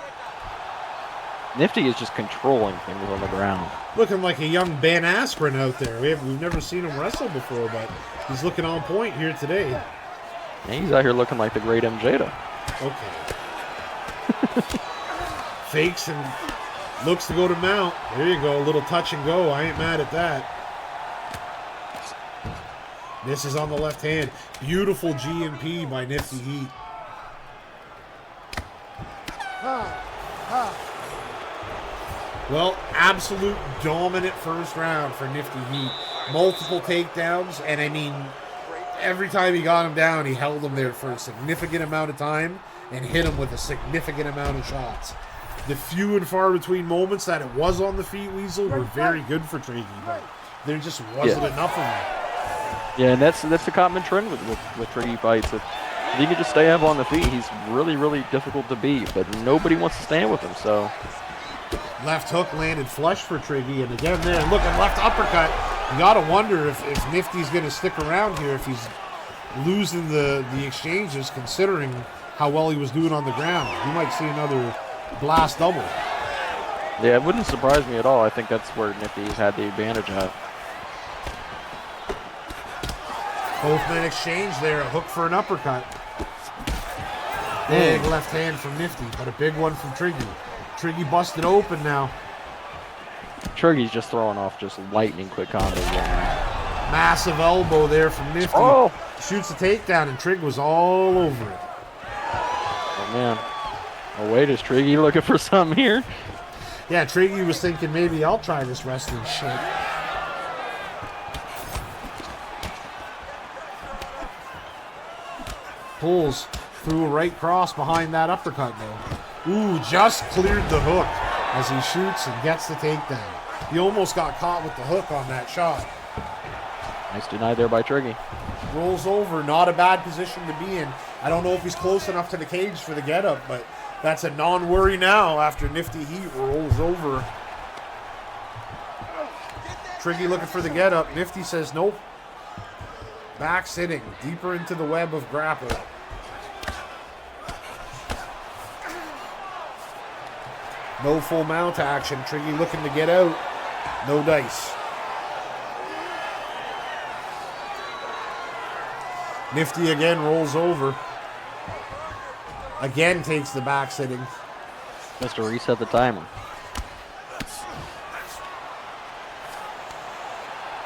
Speaker 3: Nifty is just controlling things on the ground.
Speaker 2: Looking like a young Ben Askren out there. We've never seen him wrestle before, but he's looking on point here today.
Speaker 3: And he's out here looking like the great MJ.
Speaker 2: Okay. Fakes and looks to go to mount. There you go, a little touch and go. I ain't mad at that. Misses on the left hand. Beautiful G&P by Nifty Heat. Well, absolute dominant first round for Nifty Heat. Multiple takedowns, and I mean, every time he got him down, he held him there for a significant amount of time and hit him with a significant amount of shots. The few and far between moments that it was on the feet, Weasel, were very good for Triggy, but there just wasn't enough of them.
Speaker 3: Yeah, and that's the common trend with Triggy fights. If he can just stay up on the feet, he's really, really difficult to beat, but nobody wants to stand with him, so...
Speaker 2: Left hook landed flush for Triggy, and again there, look at left uppercut. You gotta wonder if Nifty's gonna stick around here, if he's losing the exchanges, considering how well he was doing on the ground. You might see another blast double.
Speaker 3: Yeah, it wouldn't surprise me at all. I think that's where Nifty's had the advantage at.
Speaker 2: Both men exchange there, a hook for an uppercut. Big left hand from Nifty, but a big one from Triggy. Triggy busted open now.
Speaker 3: Triggy's just throwing off just lightning quick combos.
Speaker 2: Massive elbow there from Nifty.
Speaker 3: Oh!
Speaker 2: Shoots a takedown, and Trig was all over it.
Speaker 3: Oh, man. Oh, wait, is Triggy looking for something here?
Speaker 2: Yeah, Triggy was thinking, maybe I'll try this wrestling shit. Pulls through a right cross behind that uppercut, though. Ooh, just cleared the hook as he shoots and gets the takedown. He almost got caught with the hook on that shot.
Speaker 3: Nice deny there by Triggy.
Speaker 2: Rolls over, not a bad position to be in. I don't know if he's close enough to the cage for the get-up, but that's a non-worry now after Nifty Heat rolls over. Triggy looking for the get-up. Nifty says nope. Back sitting, deeper into the web of grapple. No full mount action. Triggy looking to get out. No dice. Nifty again rolls over. Again takes the back sitting.
Speaker 3: Just to reset the timer.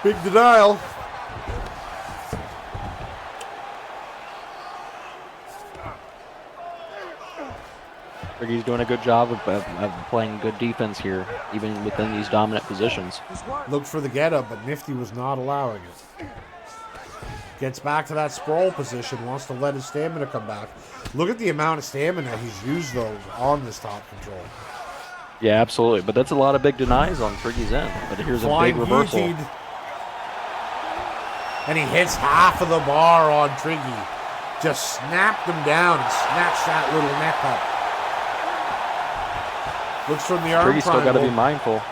Speaker 2: Big denial.
Speaker 3: Triggy's doing a good job of playing good defense here, even within these dominant positions.
Speaker 2: Looked for the get-up, but Nifty was not allowing it. Gets back to that sprawl position, wants to let his stamina come back. Look at the amount of stamina he's used, though, on this top control.
Speaker 3: Yeah, absolutely. But that's a lot of big denies on Triggy's end. But here's a big reversal.
Speaker 2: Guillotine. And he hits half of the bar on Triggy. Just snapped him down and snatched that little neck up. Looks from the arm
Speaker 3: Triggy's still got to be mindful.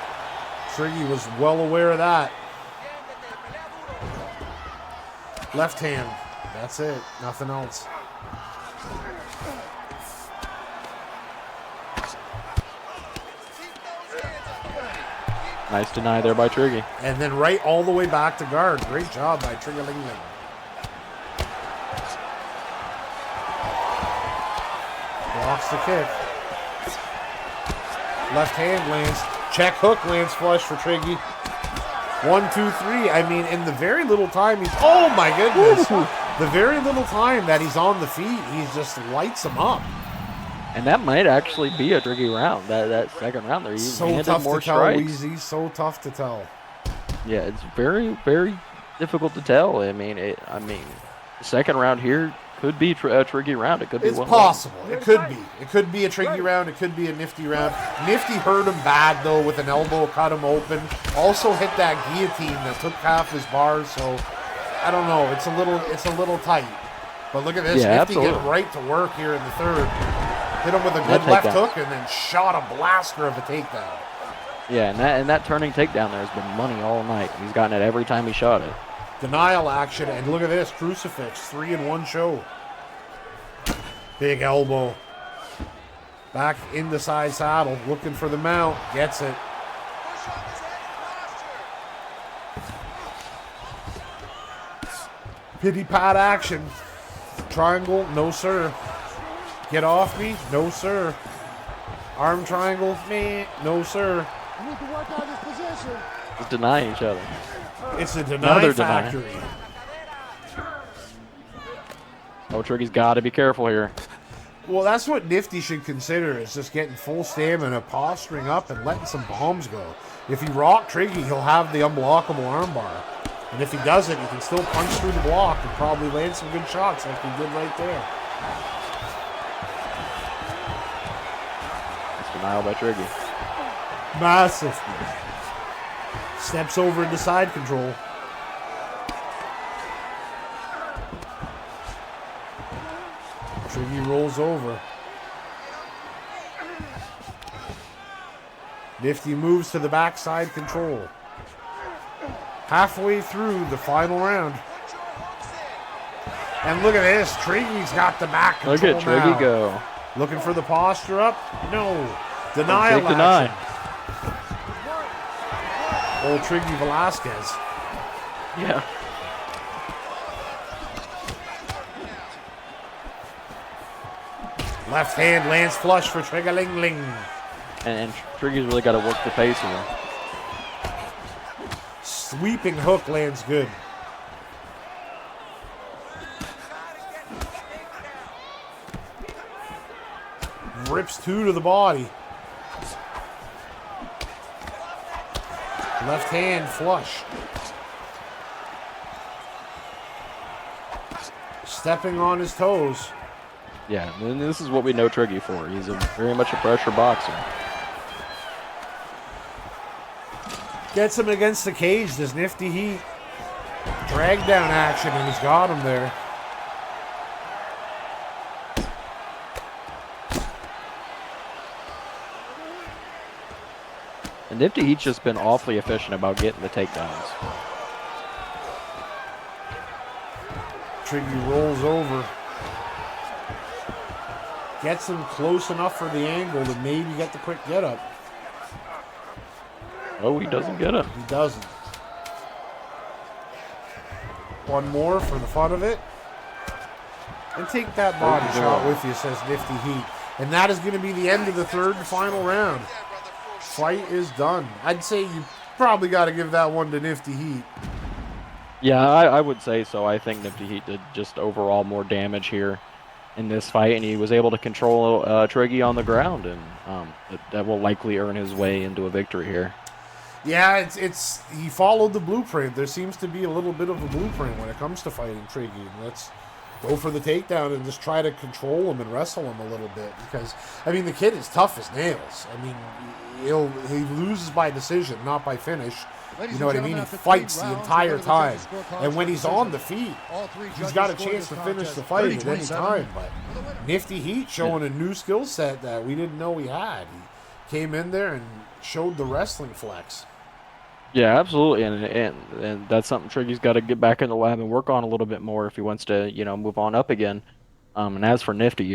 Speaker 2: Triggy was well aware of that. Left hand. That's it. Nothing else.
Speaker 3: Nice deny there by Triggy.
Speaker 2: And then right all the way back to guard. Great job by Triggerlingling. Blocks the kick. Left hand lands. Check hook lands flush for Triggy. 1, 2, 3. I mean, in the very little time he's... Oh, my goodness. The very little time that he's on the feet, he just lights him up.
Speaker 3: And that might actually be a tricky round. That second round there, he
Speaker 2: So
Speaker 3: landed
Speaker 2: tough
Speaker 3: more
Speaker 2: to tell,
Speaker 3: strikes.
Speaker 2: Weezy. So tough to tell.
Speaker 3: Yeah, it's very, very difficult to tell. I mean, the second round here could be a tricky round. It could be
Speaker 2: It's
Speaker 3: one.
Speaker 2: possible. It could be. It could be a tricky round. It could be a nifty round. Nifty hurt him bad, though, with an elbow, cut him open. Also hit that guillotine that took half his bars, so I don't know. It's a little tight. But look at this.
Speaker 3: Yeah,
Speaker 2: Nifty
Speaker 3: absolutely.
Speaker 2: get right to work here in the third. Hit him with a good
Speaker 3: That
Speaker 2: left
Speaker 3: takedown.
Speaker 2: hook and then shot a blaster of a takedown.
Speaker 3: Yeah, and that turning takedown there has been money all night. He's gotten it every time he shot it.
Speaker 2: Denial action, and look at this. Crucifix, 3-in-1 show. Big elbow. Back in the side saddle, looking for the mount. Gets it. Pity pat action. Triangle, no sir. Get off me, no sir. Arm triangle, meh, no sir.
Speaker 4: You need to work on this position.
Speaker 3: Just denying each other.
Speaker 2: It's a deny
Speaker 3: Another deny.
Speaker 2: factory.
Speaker 3: Oh, Triggy's got to be careful here.
Speaker 2: Well, that's what Nifty should consider, is just getting full stamina, posturing up, and letting some bombs go. If he rock Triggy, he'll have the unblockable armbar. And if he doesn't, he can still punch through the block and probably land some good shots like he did right there.
Speaker 3: It's denial by Triggy.
Speaker 2: Massive. Steps over into side control. Triggy rolls over. Nifty moves to the backside control. Halfway through the final round. And look at this. Triggy's got the back control.
Speaker 3: Look at Triggy
Speaker 2: now.
Speaker 3: go.
Speaker 2: Looking for the posture up? No. Denial
Speaker 3: Big deny.
Speaker 2: action. Old Triggy Velasquez.
Speaker 3: Yeah.
Speaker 2: Left hand lands flush for Triggerlingling.
Speaker 3: And Triggy's really got to work the pace here.
Speaker 2: Sweeping hook lands good. Rips two to the body. Left hand flush. Stepping on his toes.
Speaker 3: Yeah, and this is what we know Triggy for. He's very much a pressure boxer.
Speaker 2: Gets him against the cage, does Nifty Heat. Drag down action, and he's got him there.
Speaker 3: And Nifty Heat's just been awfully efficient about getting the takedowns.
Speaker 2: Triggy rolls over. Gets him close enough for the angle to maybe get the quick get up.
Speaker 3: Oh, he doesn't get it.
Speaker 2: He doesn't. One more for the fun of it. And take that body shot with you, says Nifty Heat. And that is going to be the end of the third and final round. Fight is done. I'd say you probably got to give that one to Nifty Heat.
Speaker 3: Yeah, I would say so. I think Nifty Heat did just overall more damage here in this fight, and he was able to control Triggy on the ground, and that will likely earn his way into a victory here.
Speaker 2: Yeah, it's he followed the blueprint. There seems to be a little bit of a blueprint when it comes to fighting Triggy. Let's go for the takedown and just try to control him and wrestle him a little bit, because I mean the kid is tough as nails. I mean he loses by decision, not by finish. You know what I mean? He fights the entire time, and when he's on the feet, he's got a chance to finish the fight at any time. But Nifty Heat showing a new skill set that we didn't know he had. He came in there and showed the wrestling flex.
Speaker 3: Yeah, absolutely, and that's something Triggy's got to get back in the lab and work on a little bit more if he wants to, move on up again. And as for Nifty,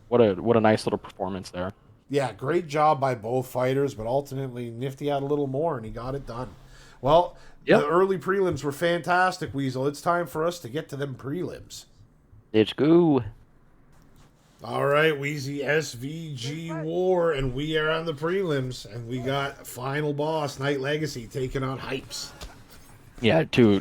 Speaker 3: what a nice little performance there.
Speaker 2: Yeah, great job by both fighters, but ultimately Nifty had a little more and he got it done. Well, the
Speaker 3: Yep.
Speaker 2: early prelims were fantastic, Weasel. It's time for us to get to them prelims.
Speaker 3: Let's go.
Speaker 2: All right, Wheezy, SVG War, and we are on the prelims, and we got final boss, Night Legacy, taking on Hypes.
Speaker 3: Yeah, two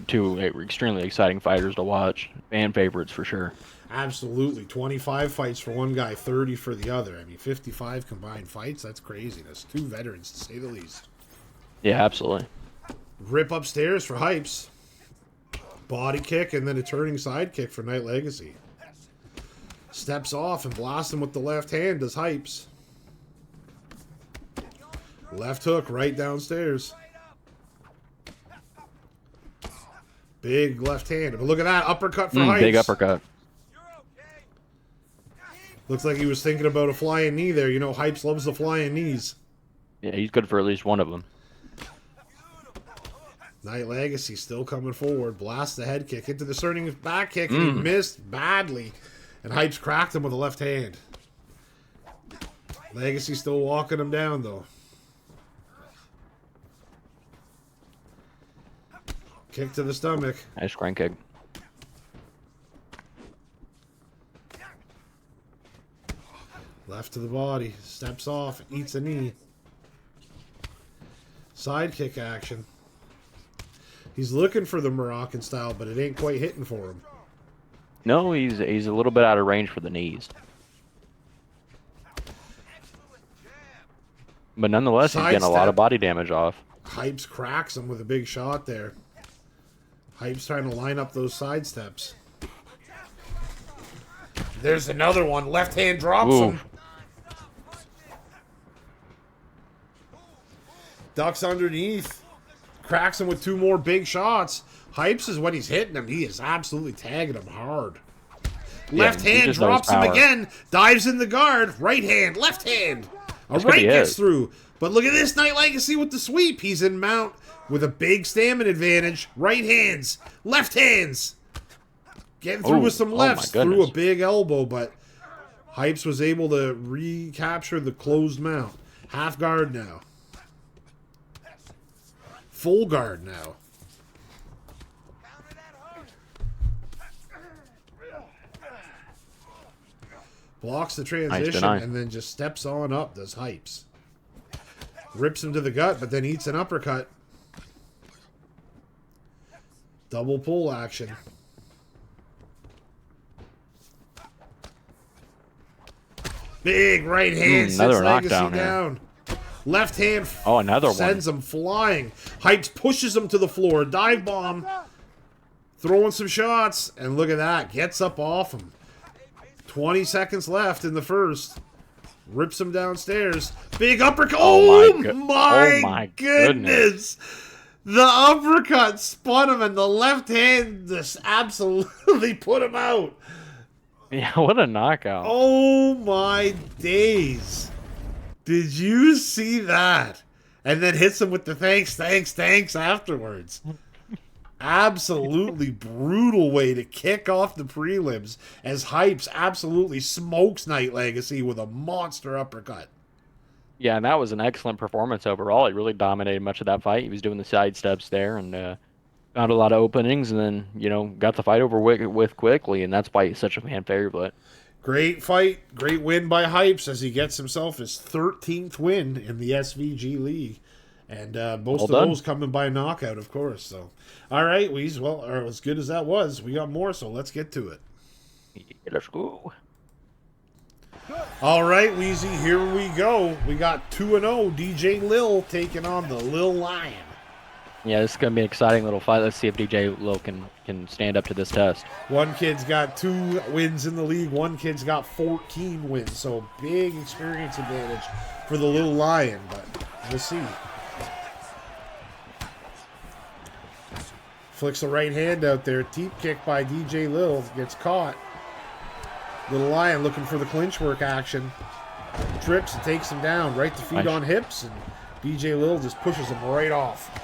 Speaker 3: extremely exciting fighters to watch. Fan favorites for sure.
Speaker 2: Absolutely. 25 fights for one guy, 30 for the other. I mean, 55 combined fights? That's craziness. Two veterans, to say the least.
Speaker 3: Yeah, absolutely.
Speaker 2: Rip upstairs for Hypes. Body kick and then a turning side kick for Night Legacy. Steps off and blasts him with the left hand does Hypes. Left hook right downstairs. Big left hand. But look at that uppercut for Hypes.
Speaker 3: Big uppercut.
Speaker 2: Looks like he was thinking about a flying knee there. You know, Hypes loves the flying knees.
Speaker 3: Yeah, he's good for at least one of them.
Speaker 2: Night Legacy still coming forward. Blasts the head kick into the turning back kick, and he missed badly. And Hypes cracked him with a left hand. Legacy still walking him down, though. Kick to the stomach.
Speaker 3: Nice ground kick.
Speaker 2: Left to the body. Steps off. Eats a knee. Side kick action. He's looking for the Moroccan style, but it ain't quite hitting for him.
Speaker 3: No, he's a little bit out of range for the knees. But nonetheless, he's getting a lot of body damage off.
Speaker 2: Hypes cracks him with a big shot there. Hypes trying to line up those side steps. There's another one. Left hand drops him. Ducks underneath. Cracks him with two more big shots. Hypes is when he's hitting him. He is absolutely tagging him hard. Left hand drops him again. Dives in the guard. Right hand. Left hand. A right gets through. But look at this Night Legacy with the sweep. He's in mount with a big stamina advantage. Right hands. Left hands. Getting through with some lefts. Through a big elbow, but Hypes was able to recapture the closed mount. Half guard now. Full guard now. Blocks the transition and then just steps on up, does Hypes. Rips him to the gut, but then eats an uppercut. Double pull action. Big right hand sends Legacy down. Left hand sends him flying. Hypes pushes him to the floor. Dive bomb. Throwing some shots. And look at that. Gets up off him. 20 seconds left in the first. Rips him downstairs. Big uppercut. Oh my goodness. The uppercut spun him and the left hand just absolutely put him out.
Speaker 3: Yeah, what a knockout.
Speaker 2: Oh my days. Did you see that? And then hits him with the thanks afterwards. Absolutely brutal way to kick off the prelims as Hypes absolutely smokes Night Legacy with a monster uppercut.
Speaker 3: Yeah, and that was an excellent performance overall. He really dominated much of that fight. He was doing the side steps there and found a lot of openings and then, got the fight over with quickly, and that's why he's such a fan favorite.
Speaker 2: Great fight. Great win by Hypes as he gets himself his 13th win in the SVG League. And most of those coming by knockout, of course. So, all right, Weez. Well, as good as that was, we got more, so let's get to it.
Speaker 3: Yeah, let's go.
Speaker 2: All right, Weezy, here we go. We got 2-0 DJ Lil taking on the Lil Lion.
Speaker 3: Yeah, this is going to be an exciting little fight. Let's see if DJ Lil can stand up to this test.
Speaker 2: One kid's got 2 wins in the league. One kid's got 14 wins. So big experience advantage for the Lil Lion, but we'll see. Flicks a right hand out there. Teep kick by DJ Lil. Gets caught. Little Lion looking for the clinch work action. Trips and takes him down. Right to feet on hips. And DJ Lil just pushes him right off.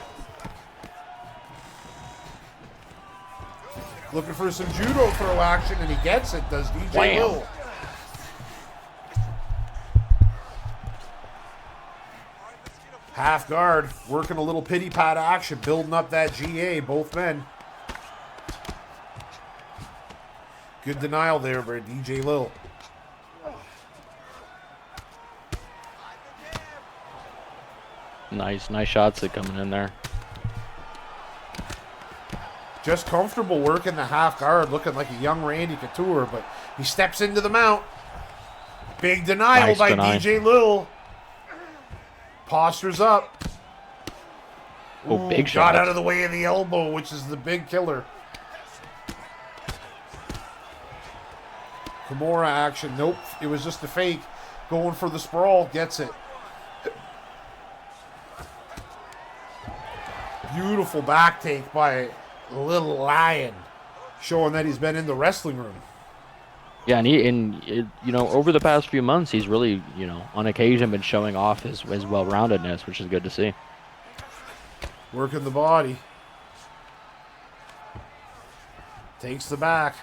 Speaker 2: Looking for some judo throw action, and he gets it, does DJ
Speaker 3: Wham.
Speaker 2: Lil. Half guard, working a little pity pat action, building up that GA, both men. Good denial there by DJ Lil.
Speaker 3: Nice shots that coming in there.
Speaker 2: Just comfortable working the half guard, looking like a young Randy Couture, but he steps into the mount. Big denial
Speaker 3: Nice
Speaker 2: by
Speaker 3: deny.
Speaker 2: DJ Lil. Postures up.
Speaker 3: Oh, big
Speaker 2: Got
Speaker 3: shot.
Speaker 2: out of the way of the elbow, which is the big killer. Kimura action. Nope, it was just a fake. Going for the sprawl. Gets it. Beautiful back take by Little Lion. Showing that he's been in the wrestling room.
Speaker 3: Yeah, and over the past few months, he's really, on occasion been showing off his well-roundedness, which is good to see.
Speaker 2: Working the body. Takes the back.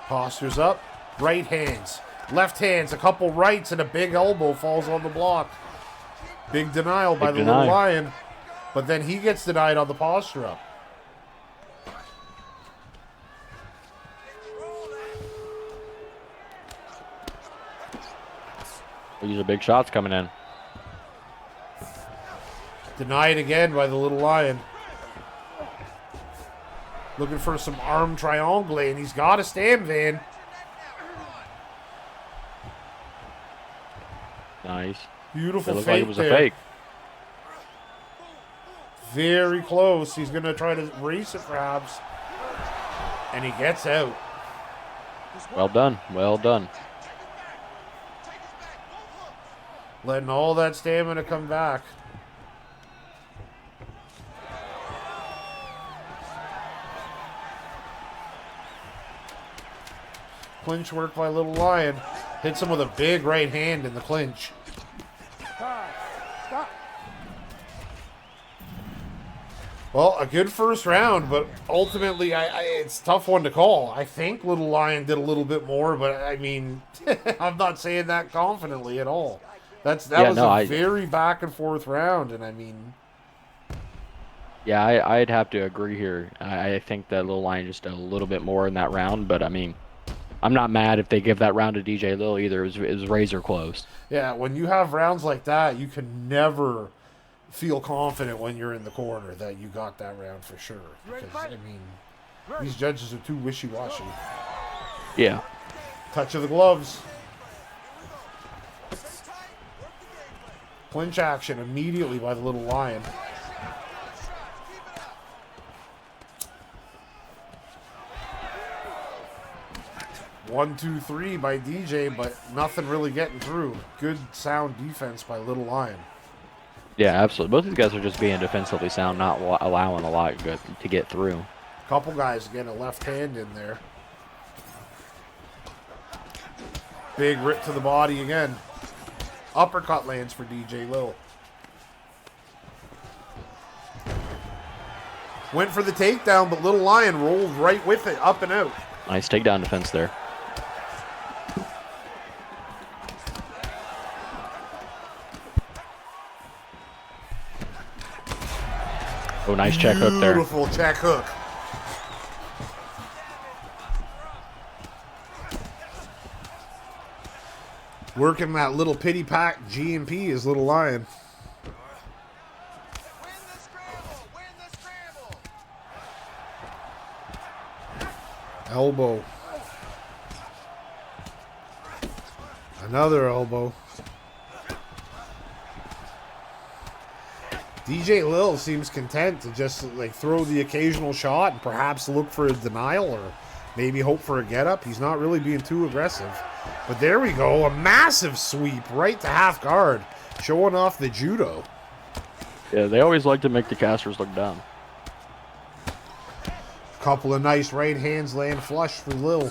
Speaker 2: Postures up. Right hands. Left hands. A couple rights and a big elbow falls on the block. Big denial by the Little Lion. But then he gets denied on the posture up.
Speaker 3: These are big shots coming in.
Speaker 2: Denied again by the Little Lion. Looking for some arm triangle, and he's got a stand van.
Speaker 3: Nice.
Speaker 2: Beautiful
Speaker 3: It looked
Speaker 2: fake
Speaker 3: like it was
Speaker 2: there.
Speaker 3: a fake.
Speaker 2: Very close. He's going to try to race it perhaps. And he gets out.
Speaker 3: Well done. Well done.
Speaker 2: Letting all that stamina come back. Clinch work by Little Lion. Hits him with a big right hand in the clinch.
Speaker 4: Stop.
Speaker 2: Well, a good first round, but ultimately, it's a tough one to call. I think Little Lion did a little bit more, but I mean, I'm not saying that confidently at all. That was a very back and forth round, and I mean,
Speaker 3: Yeah, I'd have to agree here. I think that Lil Lion just did a little bit more in that round, but I mean, I'm not mad if they give that round to DJ Lil either. It was razor close.
Speaker 2: yeah, when you have rounds like that, you can never feel confident when you're in the corner that you got that round for sure. Because, I mean, these judges are too wishy-washy.
Speaker 3: Yeah.
Speaker 2: Touch of the gloves. Clinch action immediately by the Little Lion. One, two, three by DJ, but nothing really getting through. Good sound defense by Little Lion.
Speaker 3: Yeah, absolutely. Both of these guys are just being defensively sound, not allowing a lot to get through.
Speaker 2: Couple guys getting a left hand in there. Big rip to the body again. Uppercut lands for DJ Lil. Went for the takedown, but Little Lion rolled right with it, up and out.
Speaker 3: Nice takedown defense there. Oh, nice check hook there.
Speaker 2: Beautiful check hook. Working that little pity pack G&P is Little Lion. Elbow. Another elbow. DJ Lil seems content to just like throw the occasional shot and perhaps look for a denial or maybe hope for a get up. He's not really being too aggressive. But there we go. A massive sweep right to half guard. Showing off the judo.
Speaker 3: Yeah, they always like to make the casters look dumb.
Speaker 2: Couple of nice right hands land flush for Lil.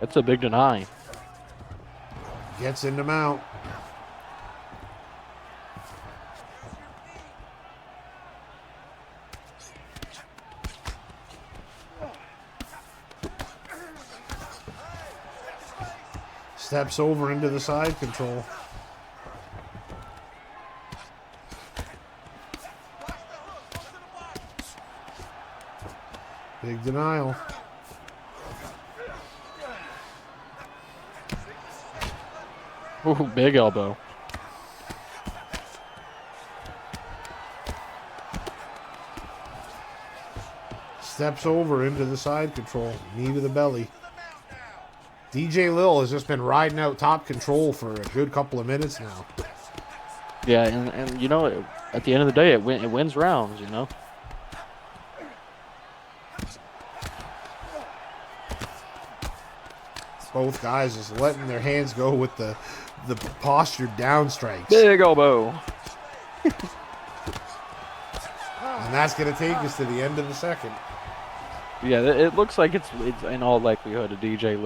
Speaker 3: That's a big deny.
Speaker 2: Gets into mount. Steps over into the side control. Big denial.
Speaker 3: Ooh, big elbow.
Speaker 2: Steps over into the side control. Knee to the belly. DJ Lil has just been riding out top control for a good couple of minutes now.
Speaker 3: Yeah, and you know, at the end of the day, it wins rounds, you know.
Speaker 2: Both guys just letting their hands go with the postured down strikes.
Speaker 3: Big elbow.
Speaker 2: And that's going to take us to the end of the second.
Speaker 3: Yeah, it looks like it's in all likelihood a DJ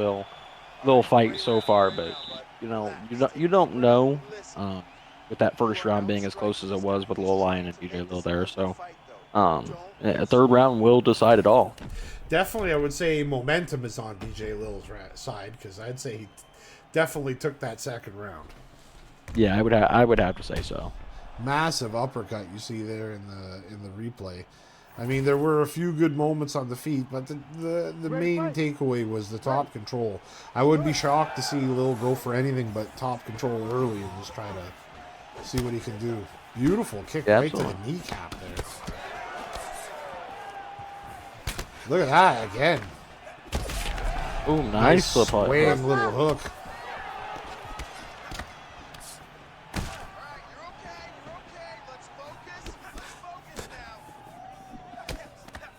Speaker 3: Lil fight so far, but you know, you don't know with that first round being as close as it was with Lil Lion and DJ Lil there. So a third round will decide it all.
Speaker 2: Definitely, I would say momentum is on DJ Lil's side, because I'd say he definitely took that second round.
Speaker 3: Yeah, I would have to say so.
Speaker 2: Massive uppercut you see there in the replay. I mean, there were a few good moments on the feet, but the main takeaway was the top control. I would be shocked to see Lil go for anything but top control early and just try to see what he can do. Beautiful kick right to the kneecap there. Look at that again.
Speaker 3: Ooh, nice flip hook.
Speaker 2: Swaying little hook.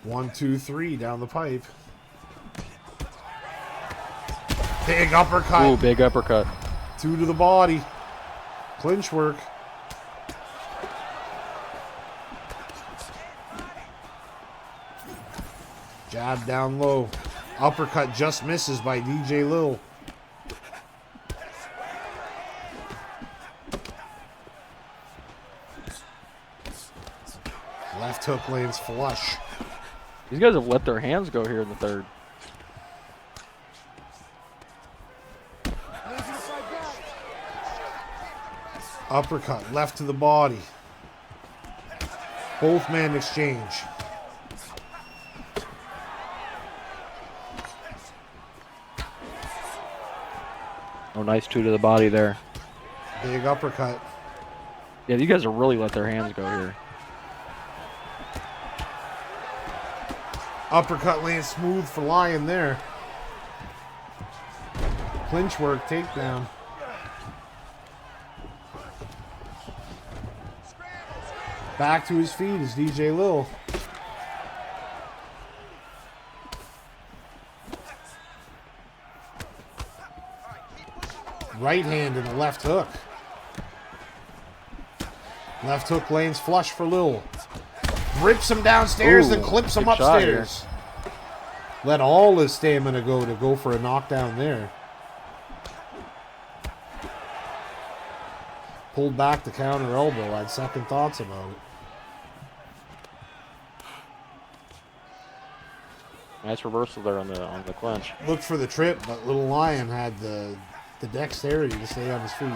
Speaker 2: One, two, three down the pipe. Big uppercut.
Speaker 3: Ooh, big uppercut.
Speaker 2: Two to the body. Clinch work. Jab down low. Uppercut just misses by DJ Lil. Left hook lands flush.
Speaker 3: These guys have let their hands go here in the third.
Speaker 2: Uppercut left to the body. Both men exchange.
Speaker 3: Oh, nice two to the body there.
Speaker 2: Big uppercut.
Speaker 3: Yeah, you guys have really let their hands go here.
Speaker 2: Uppercut lands smooth for Lion there. Clinch work, takedown. Back to his feet is DJ Lil. Right hand and a left hook. Left hook lands flush for Lil. Rips him downstairs and clips him upstairs. Let all his stamina go for a knockdown there. Pulled back the counter elbow. I had second thoughts about it.
Speaker 3: Nice reversal there on the clinch.
Speaker 2: Looked for the trip, but Little Lion had the dexterity to stay on his feet.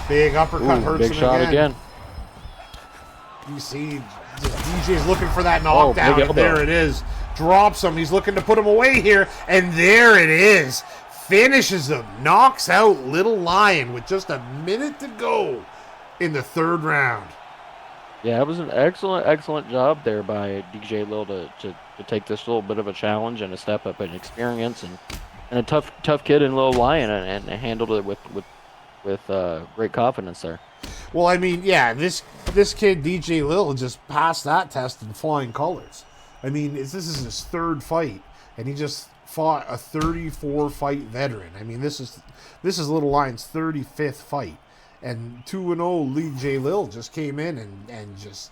Speaker 2: Big uppercut hurts
Speaker 3: big
Speaker 2: him
Speaker 3: shot again.
Speaker 2: You see, DJ's looking for that knockdown,
Speaker 3: big
Speaker 2: and there it is. Drops him. He's looking to put him away here, and there it is. Finishes him. Knocks out Little Lion with just a minute to go in the third round.
Speaker 3: Yeah, it was an excellent job there by DJ Lil to take this little bit of a challenge and a step up in experience and a tough kid in Little Lion and handled it with great confidence there.
Speaker 2: Well, I mean, yeah, this kid DJ Lil just passed that test in flying colors. I mean, this is his third fight, and he just fought a 34-fight veteran. I mean, this is Little Lion's 35th fight, and 2-0 DJ Lil just came in and just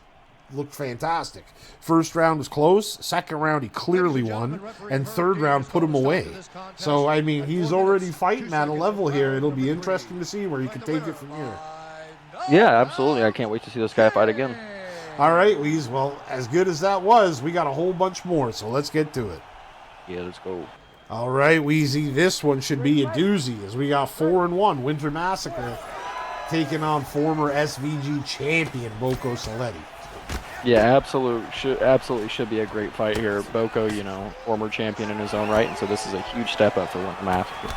Speaker 2: looked fantastic. First round was close. Second round, he clearly won. And third round put him away. So, I mean, he's already fighting at a level here. It'll be interesting to see where he can take it from here.
Speaker 3: Yeah, absolutely. I can't wait to see this guy fight again.
Speaker 2: All right, Weez. Well, as good as that was, we got a whole bunch more. So let's get to it.
Speaker 3: Yeah, let's go.
Speaker 2: All right, Weezy, this one should be a doozy as we got 4-1 Winter Massacre taking on former SVG champion Boko Saletti.
Speaker 3: Yeah, absolutely should be a great fight here. Boko, you know, former champion in his own right, and so this is a huge step up for Winter Massacre.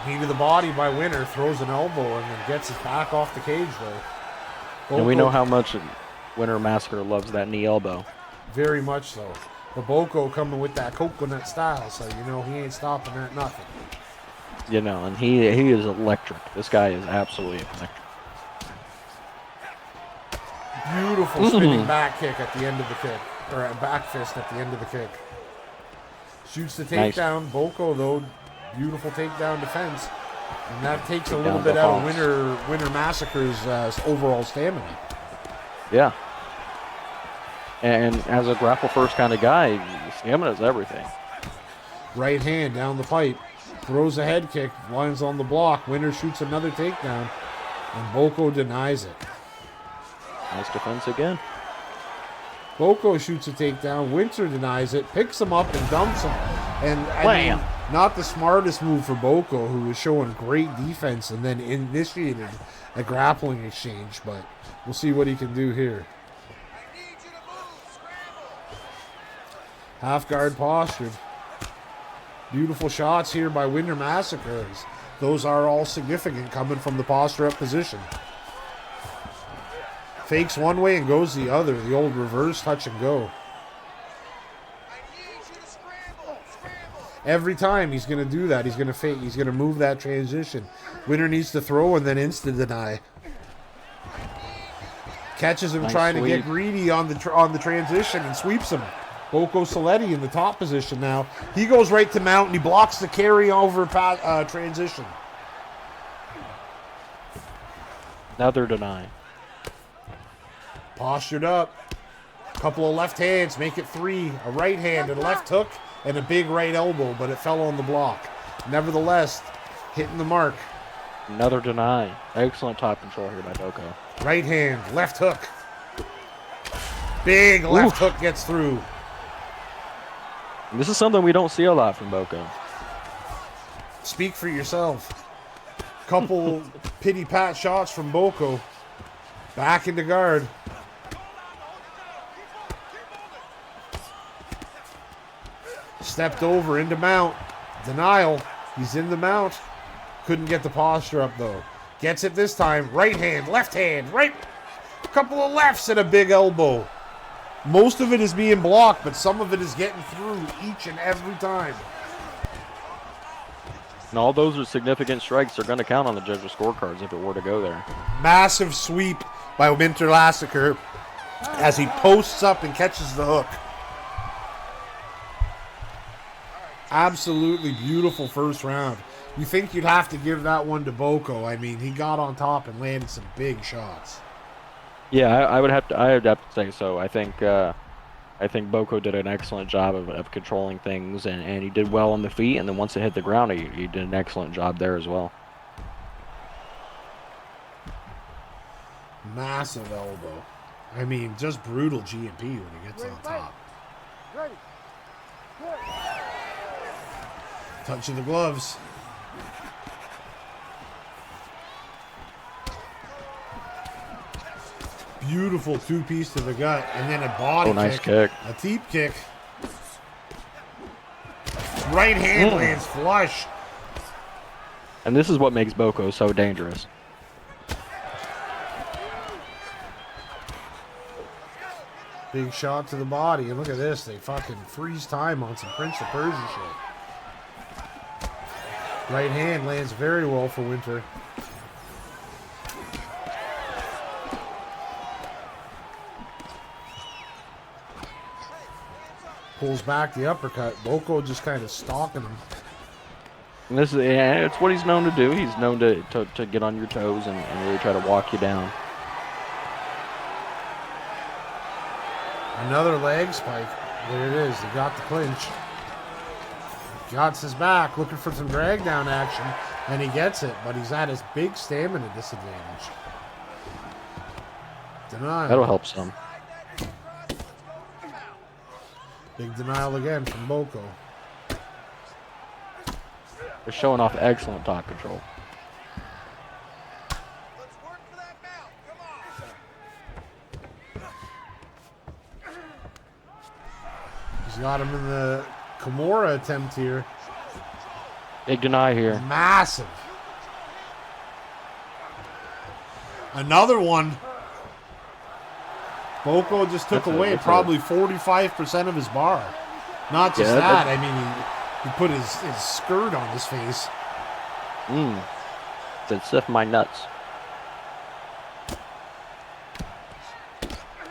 Speaker 2: Knee to the body by Winter, throws an elbow and then gets his back off the cage though. Boko,
Speaker 3: And we know how much Winter Massacre loves that knee elbow.
Speaker 2: very much so. But Boko coming with that coconut style, so you know he ain't stopping at nothing.
Speaker 3: You know, and he is electric. This guy is absolutely electric.
Speaker 2: Beautiful spinning back kick at the end of the kick, or a back fist at the end of the kick. Shoots the
Speaker 3: Nice.
Speaker 2: takedown. Boko though, beautiful takedown defense, and that takes a little
Speaker 3: Takedown
Speaker 2: bit out of
Speaker 3: defense.
Speaker 2: Winter Massacre's overall stamina.
Speaker 3: Yeah. And as a grapple first kind of guy, stamina is everything.
Speaker 2: Right hand down the pipe, throws a head kick, lands on the block. Winter shoots another takedown, and Boko denies it.
Speaker 3: Nice defense again.
Speaker 2: Boko shoots a takedown. Winter denies it, picks him up and dumps him. And I
Speaker 3: Wham!
Speaker 2: mean, not the smartest move for Boko, who was showing great defense and then initiated a grappling exchange. But we'll see what he can do here. Half guard postured. Beautiful shots here by Winter Massacres. Those are all significant coming from the posture up position. Fakes one way and goes the other. The old reverse touch and go. Every time he's going to do that, he's going to fake. He's going to move that transition. Winter needs to throw and then insta deny. Catches him
Speaker 3: Nice
Speaker 2: trying to get
Speaker 3: sweep.
Speaker 2: greedy on the transition and sweeps him. Boko Saletti in the top position now. He goes right to mount and he blocks the carry over transition.
Speaker 3: Another deny.
Speaker 2: Postured up. Couple of left hands, make it 3. A right hand and a left hook and a big right elbow, but it fell on the block. Nevertheless, hitting the mark.
Speaker 3: Another deny. Excellent top control here by Boko.
Speaker 2: Right hand, left hook. Big left hook gets through.
Speaker 3: And this is something we don't see a lot from Boko.
Speaker 2: Speak for yourself. Couple pity pat shots from Boko. Back into guard. Stepped over into mount. Denial. He's in the mount. Couldn't get the posture up though. Gets it this time. Right hand, right. A couple of lefts and a big elbow. Most of it is being blocked, but some of it is getting through each and every time.
Speaker 3: And all those are significant strikes. They're going to count on the judges' scorecards if it were to go there.
Speaker 2: Massive sweep by Winter Massacre as he posts up and catches the hook. Absolutely beautiful first round. You think you'd have to give that one to Boko. I mean, he got on top and landed some big shots.
Speaker 3: Yeah, I would have to say so. I think Boko did an excellent job of controlling things, and he did well on the feet, and then once it hit the ground, he did an excellent job there as well.
Speaker 2: Massive elbow. I mean, just brutal G&P when he gets on top.
Speaker 4: Ready. Good.
Speaker 2: Touch of the gloves. Beautiful two-piece to the gut, and then a body
Speaker 3: nice kick.
Speaker 2: A teep kick. Right hand lands flush.
Speaker 3: And this is what makes Boko so dangerous.
Speaker 2: Big shot to the body, and look at this. They fucking freeze time on some Prince of Persia shit. Right hand lands very well for Winter. Pulls back the uppercut. Boko just kind of stalking him.
Speaker 3: And this is it's what he's known to do. He's known to get on your toes and really try to walk you down.
Speaker 2: Another leg spike. There it is. They got the clinch. Gotts his back, looking for some drag down action, and he gets it, but he's at his big stamina disadvantage. Denial.
Speaker 3: That'll help some.
Speaker 2: Big denial again from Boko.
Speaker 3: They're showing off excellent top control.
Speaker 2: He's got him in the Kimura attempt here.
Speaker 3: Big deny here.
Speaker 2: Massive. Another one. Boko just took away probably 45% of his bar. Not just that. I mean, he put his skirt on his face.
Speaker 3: Said stuff my nuts.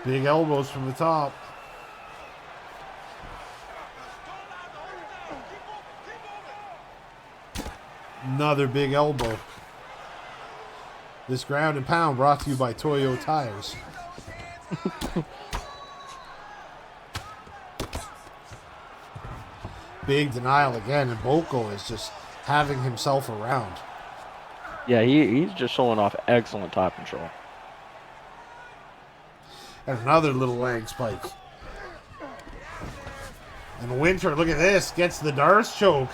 Speaker 2: Big elbows from the top. Another big elbow. This ground and pound brought to you by Toyo Tires. Big denial again, and Boko is just having himself around.
Speaker 3: Yeah, he's just showing off excellent top control.
Speaker 2: And another little leg spike. And Winter, look at this, gets the Darce choke.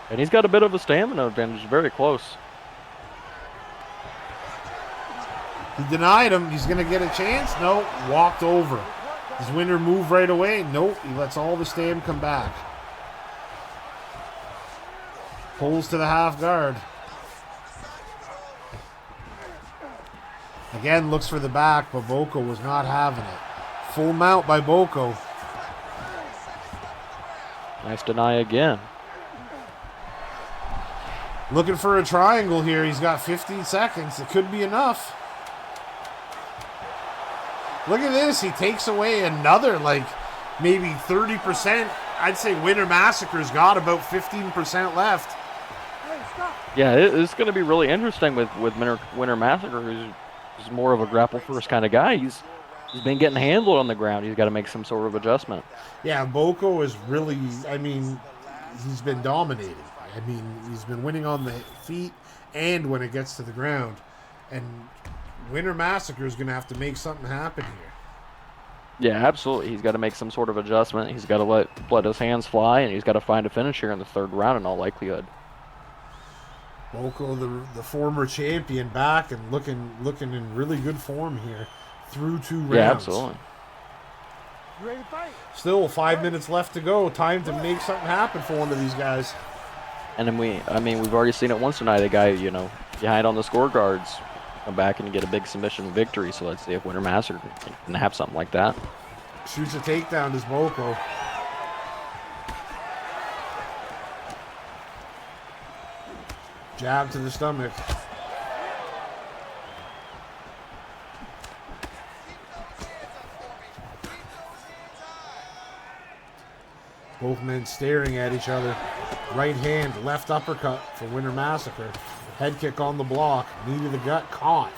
Speaker 3: And he's got a bit of a stamina advantage, very close.
Speaker 2: He denied him. He's going to get a chance. Nope. Walked over. Does Winter move right away? Nope. He lets all the stam come back. Pulls to the half guard. Again, looks for the back, but Boko was not having it. Full mount by Boko.
Speaker 3: Nice deny again.
Speaker 2: Looking for a triangle here. He's got 15 seconds. It could be enough. Look at this. He takes away another, like, maybe 30%. I'd say Winter Massacre's got about 15% left.
Speaker 3: Yeah, it's going to be really interesting with Winter Massacre, who's more of a grapple-first kind of guy. He's been getting handled on the ground. He's got to make some sort of adjustment.
Speaker 2: Yeah, Boko is really, I mean, he's been dominating. I mean, he's been winning on the feet and when it gets to the ground. And Winter Massacre is going to have to make something happen here.
Speaker 3: Yeah, absolutely. He's got to make some sort of adjustment. He's got to let his hands fly, and he's got to find a finish here in the third round in all likelihood.
Speaker 2: Boko, the former champion, back and looking in really good form here through 2 rounds.
Speaker 3: Yeah, absolutely.
Speaker 4: You ready to fight?
Speaker 2: Still 5 minutes left to go. Time to make something happen for one of these guys.
Speaker 3: And then we've already seen it once tonight. The guy, behind on the scorecards, come back and get a big submission victory. So let's see if Winter Massacre can have something like that.
Speaker 2: Shoots a takedown to Boko. Jab to the stomach. Both men staring at each other. Right hand, left uppercut for Winter Massacre. Head kick on the block. Knee to the gut, caught.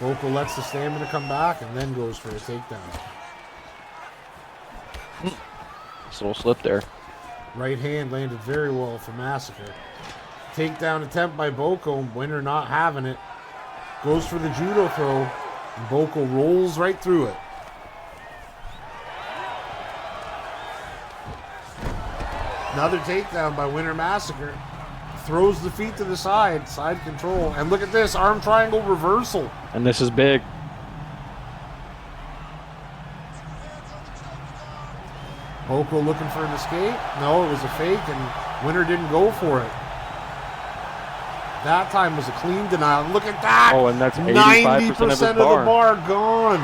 Speaker 2: Boko lets the stamina come back and then goes for a takedown.
Speaker 3: Just a little slip there.
Speaker 2: Right hand landed very well for Massacre. Takedown attempt by Boko. Winter not having it. Goes for the judo throw. And Boko rolls right through it. Another takedown by Winter Massacre. Throws the feet to the side. Side control. And look at this. Arm triangle reversal.
Speaker 3: And this is big.
Speaker 2: Boko looking for an escape. No, it was a fake, and Winter didn't go for it. That time was a clean denial. Look at that!
Speaker 3: Oh, and that's 85% of his
Speaker 2: the
Speaker 3: bar.
Speaker 2: bar gone.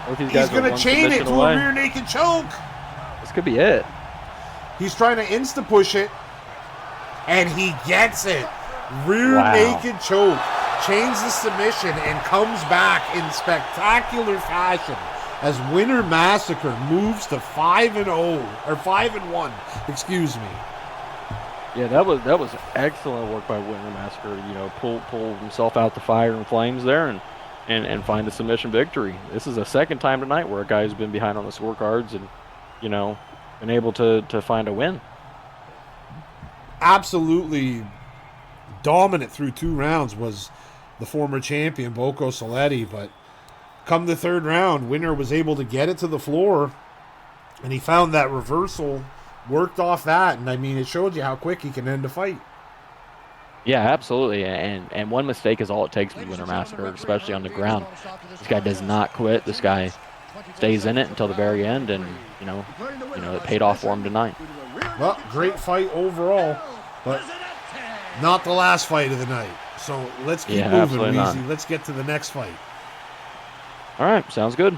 Speaker 3: Both these
Speaker 2: He's
Speaker 3: guys are
Speaker 2: going to
Speaker 3: one
Speaker 2: chain it
Speaker 3: submission
Speaker 2: to
Speaker 3: away.
Speaker 2: a rear naked choke.
Speaker 3: This could be it.
Speaker 2: He's trying to insta-push it, and he gets it. Rear naked choke. Chains the submission and comes back in spectacular fashion as Winter Massacre moves to 5-0, or 5-1, excuse me.
Speaker 3: Yeah, that was excellent work by Winter Massacre. You know, pull himself out the fire and flames there, and find a submission victory. This is the second time tonight where a guy's been behind on the scorecards and, you know, been able to find a win.
Speaker 2: Absolutely dominant through 2 rounds was the former champion Boko Saletti, but come the 3rd round, Winner was able to get it to the floor, and he found that reversal, worked off that, and I mean, it showed you how quick he can end a fight.
Speaker 3: Yeah, absolutely. And one mistake is all it takes with Winter Massacre, especially on the ground. This guy does not quit. This guy stays in it until the very end, and you know, it paid off for him tonight.
Speaker 2: Well, great fight overall, but not the last fight of the night. So let's keep moving, Weezy. Let's get to the next fight.
Speaker 3: All right, sounds good.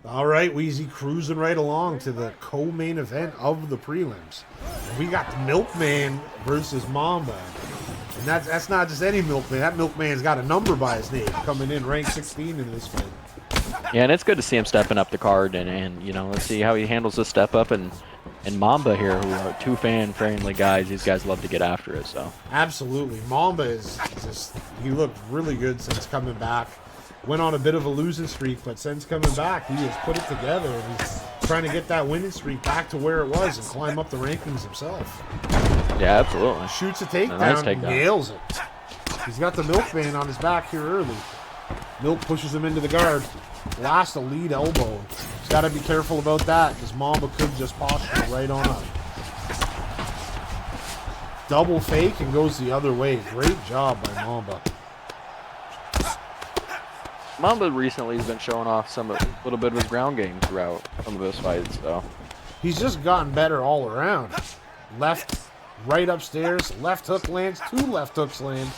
Speaker 2: All right, Weezy, cruising right along to the co-main event of the prelims. We got the Milkman versus Mamba. And that's not just any Milkman. That Milkman's got a number by his name, coming in ranked 16 in this fight.
Speaker 3: Yeah, and it's good to see him stepping up the card, and you know, let's see how he handles this step up, and Mamba here, who are 2 fan-friendly guys. These guys love to get after it, so.
Speaker 2: Absolutely. Mamba is just, he looked really good since coming back. Went on a bit of a losing streak, but since coming back, he has put it together, and he's trying to get that winning streak back to where it was and climb up the rankings himself.
Speaker 3: Yeah, absolutely.
Speaker 2: Shoots a takedown,
Speaker 3: nice takedown.
Speaker 2: nails it. He's got the Milkman on his back here early. Milk pushes him into the guard. Last a lead elbow. He's got to be careful about that, because Mamba could just posture right on up. Double fake and goes the other way. Great job by Mamba.
Speaker 3: Mamba recently has been showing off a little bit of his ground game throughout some of his fights, so.
Speaker 2: He's just gotten better all around. Left, right upstairs, left hook lands, 2 left hooks land.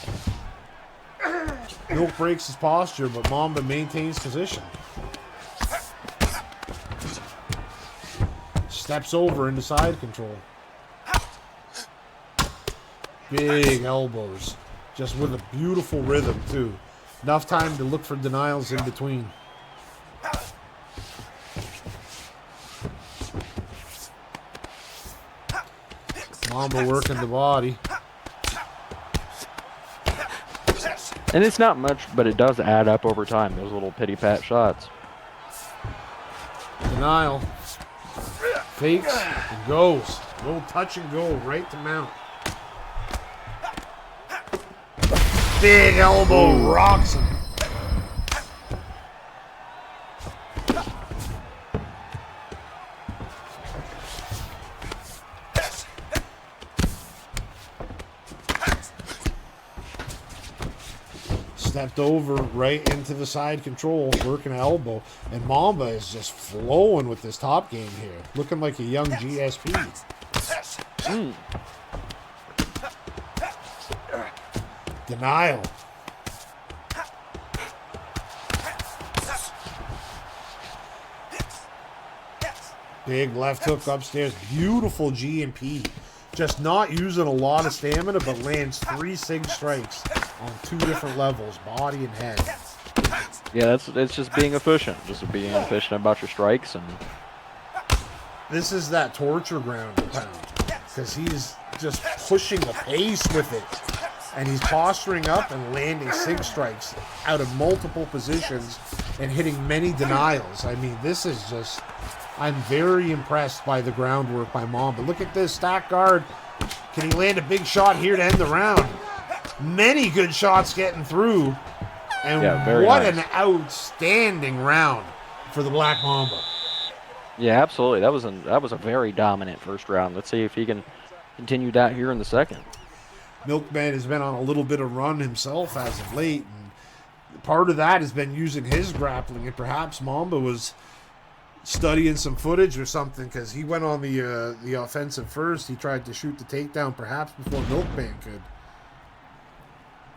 Speaker 2: Milk breaks his posture, but Mamba maintains position. Steps over into side control. Big elbows. Just with a beautiful rhythm, too. Enough time to look for denials in between. Mamba working the body.
Speaker 3: And it's not much, but it does add up over time, those little pity-pat shots.
Speaker 2: Denial. Fakes and goes. Little touch and go right to mount. Big elbow rocks him. Stepped over right into the side control, working an elbow. And Mamba is just flowing with this top game here. Looking like a young GSP. Denial. Big left hook upstairs. Beautiful G&P. Just not using a lot of stamina, but lands 3 sig strikes on 2 different levels, body and head.
Speaker 3: Yeah, it's just being efficient. Just being efficient about your strikes. And
Speaker 2: this is that torture ground pound. Because he's just pushing the pace with it. And he's posturing up and landing sig strikes out of multiple positions and hitting many denials. I mean, this is just... I'm very impressed by the groundwork by Mamba. Look at this stack guard. Can he land a big shot here to end the round? Many good shots getting through. And
Speaker 3: yeah,
Speaker 2: what
Speaker 3: nice.
Speaker 2: an outstanding round for the Black Mamba.
Speaker 3: Yeah, absolutely. That was a very dominant first round. Let's see if he can continue that here in the second.
Speaker 2: Milkman has been on a little bit of run himself as of late. And part of that has been using his grappling. And perhaps Mamba was studying some footage or something, because he went on the offensive first. He tried to shoot the takedown perhaps before Milkman could.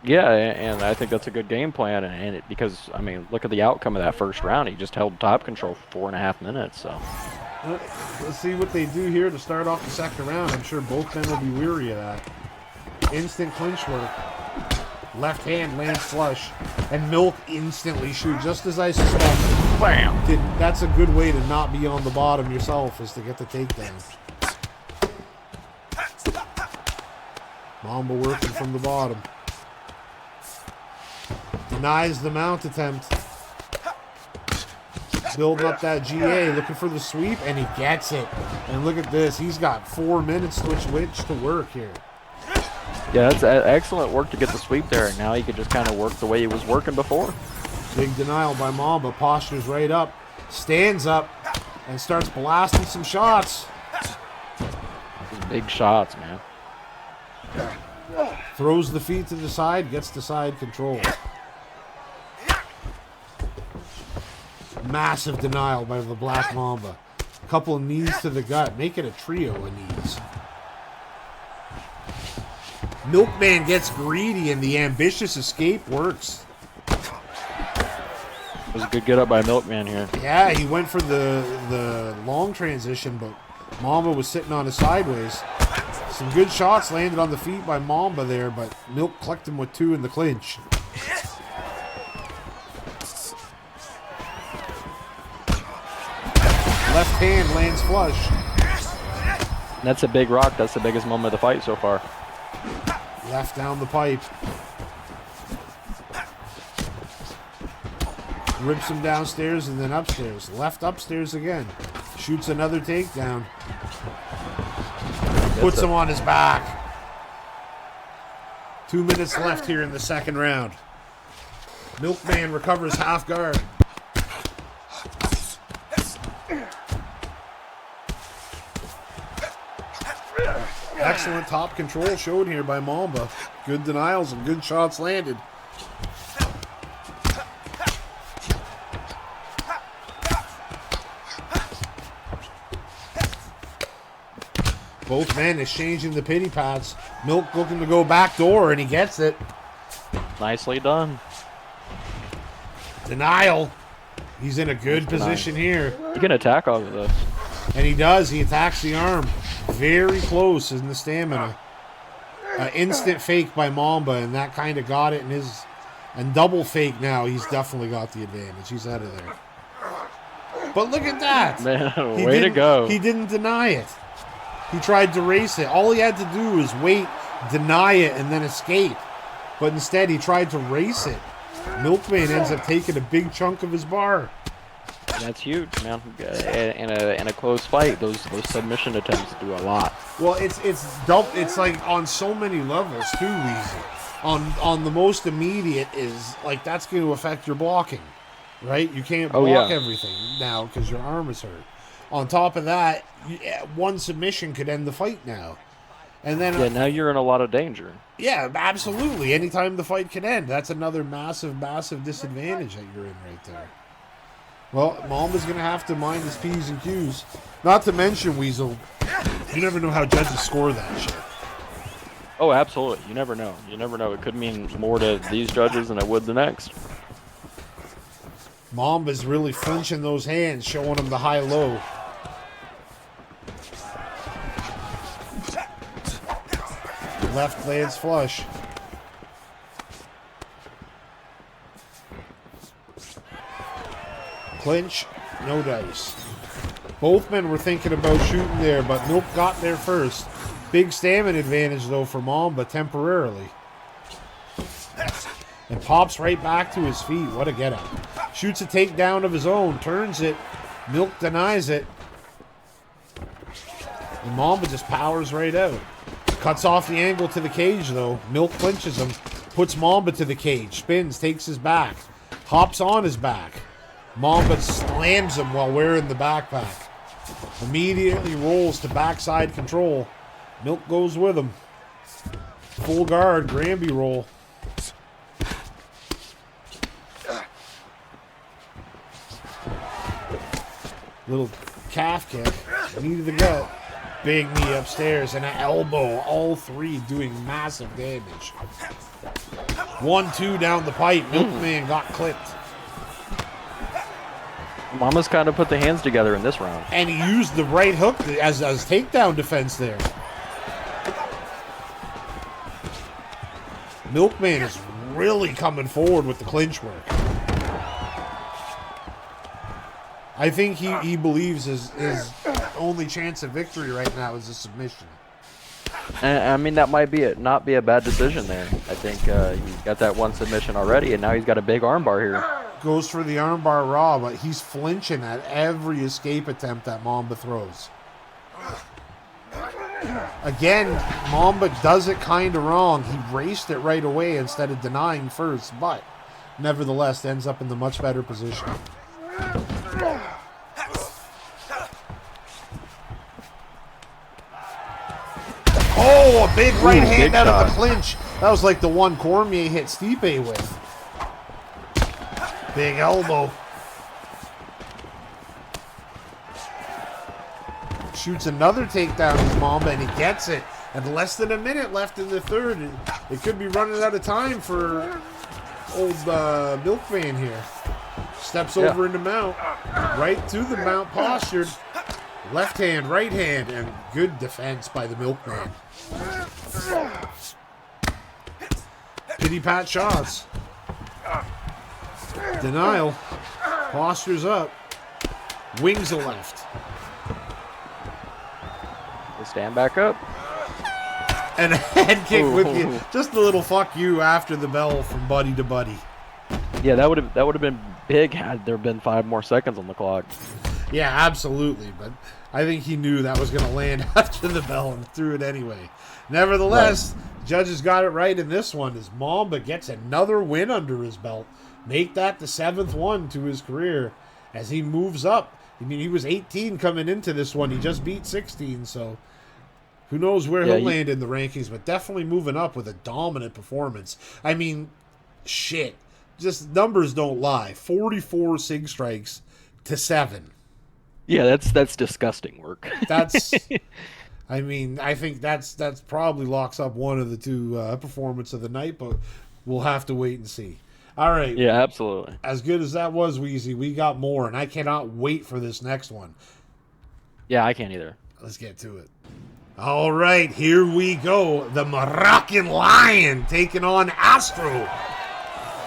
Speaker 3: Yeah, and I think that's a good game plan, and because I mean, look at the outcome of that first round. He just held top control for 4.5 minutes. So
Speaker 2: let's see what they do here to start off the second round. I'm sure both men will be weary of that. Instant clinch work. Left hand lands flush, and Milk instantly shoots, just as I suspected.
Speaker 3: Bam!
Speaker 2: That's a good way to not be on the bottom yourself, is to get the takedown. Mamba working from the bottom. Denies the mount attempt. Building up that GA, looking for the sweep, and he gets it. And look at this. He's got 4 minutes to work here.
Speaker 3: Yeah, that's excellent work to get the sweep there. And now he could just kind of work the way he was working before.
Speaker 2: Big denial by Mamba. Postures right up. Stands up and starts blasting some shots.
Speaker 3: Big shots, man.
Speaker 2: Throws the feet to the side, gets the side control. Massive denial by the Black Mamba. A couple of knees to the gut. Make it a trio of knees. Milkman gets greedy and the ambitious escape works.
Speaker 3: It was a good get up by Milkman here.
Speaker 2: Yeah, he went for the long transition, but Mamba was sitting on his sideways. Some good shots landed on the feet by Mamba there, but Milk clicked him with 2 in the clinch. Left hand lands flush.
Speaker 3: And that's a big rock. That's the biggest moment of the fight so far.
Speaker 2: Left down the pipe. Rips him downstairs and then upstairs. Left upstairs again. Shoots another takedown. Puts him on his back. 2 minutes left here in the second round. Milkman recovers half guard. Excellent top control showed here by Mamba. Good denials and good shots landed. Both men exchanging the pity pads. Milk looking to go back door, and he gets it.
Speaker 3: Nicely done.
Speaker 2: Denial. He's in a good position here.
Speaker 3: He can attack off of this.
Speaker 2: And he does. He attacks the arm. Very close in the stamina. Instant fake by Mamba, and that kind of got it in his... And double fake now. He's definitely got the advantage. He's out of there. But look at that.
Speaker 3: Man, way to go.
Speaker 2: He didn't deny it. He tried to race it. All he had to do was wait, deny it, and then escape. But instead, he tried to race it. Milkman ends up taking a big chunk of his bar.
Speaker 3: That's huge, man. In a close fight, those submission attempts do a lot.
Speaker 2: Well, it's like on so many levels too, Weezy. On the most immediate is like that's going to affect your blocking, right? You can't block everything now because your arm is hurt. On top of that, one submission could end the fight now. And then
Speaker 3: now you're in a lot of danger.
Speaker 2: Yeah, absolutely. Anytime the fight can end, that's another massive, massive disadvantage that you're in right there. Well, Mamba's going to have to mind his P's and Q's. Not to mention, Weasel, you never know how judges score that shit.
Speaker 3: Oh, absolutely. You never know. You never know. It could mean more to these judges than it would the next.
Speaker 2: Mamba's really flinching those hands, showing him the high-low. Left lands flush. Clinch, no dice. Both men were thinking about shooting there, but Milk got there first. Big stamina advantage, though, for Mamba temporarily. And pops right back to his feet. What a get-up. Shoots a takedown of his own, turns it. Milk denies it. And Mamba just powers right out. Cuts off the angle to the cage, though. Milk clinches him. Puts Mamba to the cage. Spins, takes his back. Hops on his back. Mamba slams him while wearing the backpack. Immediately rolls to backside control. Milk goes with him. Full guard, Granby roll. Little calf kick. Knee to the gut. Big knee upstairs and an elbow. All three doing massive damage. 1-2 down the pipe. Milkman got clipped.
Speaker 3: Mama's kind of put the hands together in this round.
Speaker 2: And he used the right hook as takedown defense there. Milkman is really coming forward with the clinch work. I think he believes his only chance of victory right now is a submission.
Speaker 3: And, I mean, that might be not be a bad decision there. I think he's got that one submission already, and now he's got a big armbar here.
Speaker 2: Goes for the armbar raw, but he's flinching at every escape attempt that Mamba throws. Again, Mamba does it kind of wrong. He raced it right away instead of denying first, but nevertheless ends up in the much better position. Oh, a big right hand out of the clinch. That was like the one Cormier hit Stipe with. Big elbow. Shoots another takedown as Mamba, and he gets it. And less than a minute left in the third. It could be running out of time for old Milkman here. Steps over into mount. Right to the mount, postured. Left hand, right hand, and good defense by the Milkman. Pity pat shots. Denial. Postures up. Wings a left.
Speaker 3: They stand back up.
Speaker 2: And a head kick with you. Just a little fuck you after the bell from buddy to buddy.
Speaker 3: Yeah, that would have been big had there been 5 more seconds on the clock.
Speaker 2: Yeah, absolutely. But I think he knew that was going to land after the bell and threw it anyway. Nevertheless, judges got it right in this one as Mamba gets another win under his belt. Make that the 7th one to his career as he moves up. I mean, he was 18 coming into this one. He just beat 16, so who knows where he'll land in the rankings, but definitely moving up with a dominant performance. I mean, shit. Just numbers don't lie. 44 SIG strikes to 7.
Speaker 3: Yeah, that's disgusting work.
Speaker 2: That's, I mean, I think that's probably locks up one of the 2 performance of the night, but we'll have to wait and see. All right.
Speaker 3: Yeah, absolutely.
Speaker 2: As good as that was, Weezy, we got more, and I cannot wait for this next one.
Speaker 3: Yeah, I can't either.
Speaker 2: Let's get to it. All right, here we go. The Moroccan Lion taking on Astro.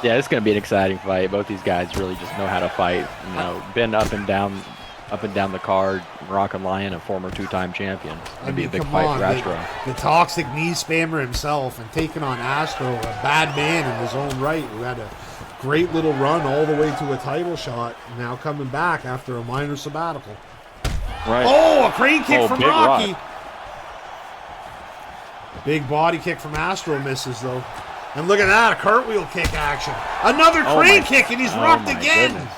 Speaker 3: Yeah, it's going to be an exciting fight. Both these guys really just know how to fight. You know, been up and down the card. Moroccan Lion, a former 2-time champion. It's going to be a big fight for Astro.
Speaker 2: The toxic knee spammer himself, and taking on Astro, a bad man in his own right, who had a great little run all the way to a title shot, now coming back after a minor sabbatical.
Speaker 3: Right.
Speaker 2: Oh, a crane kick from Rocky.
Speaker 3: Rock.
Speaker 2: Big body kick from Astro misses, though. And look at that, a cartwheel kick action. Another crane kick, and he's rocked again.
Speaker 3: Goodness.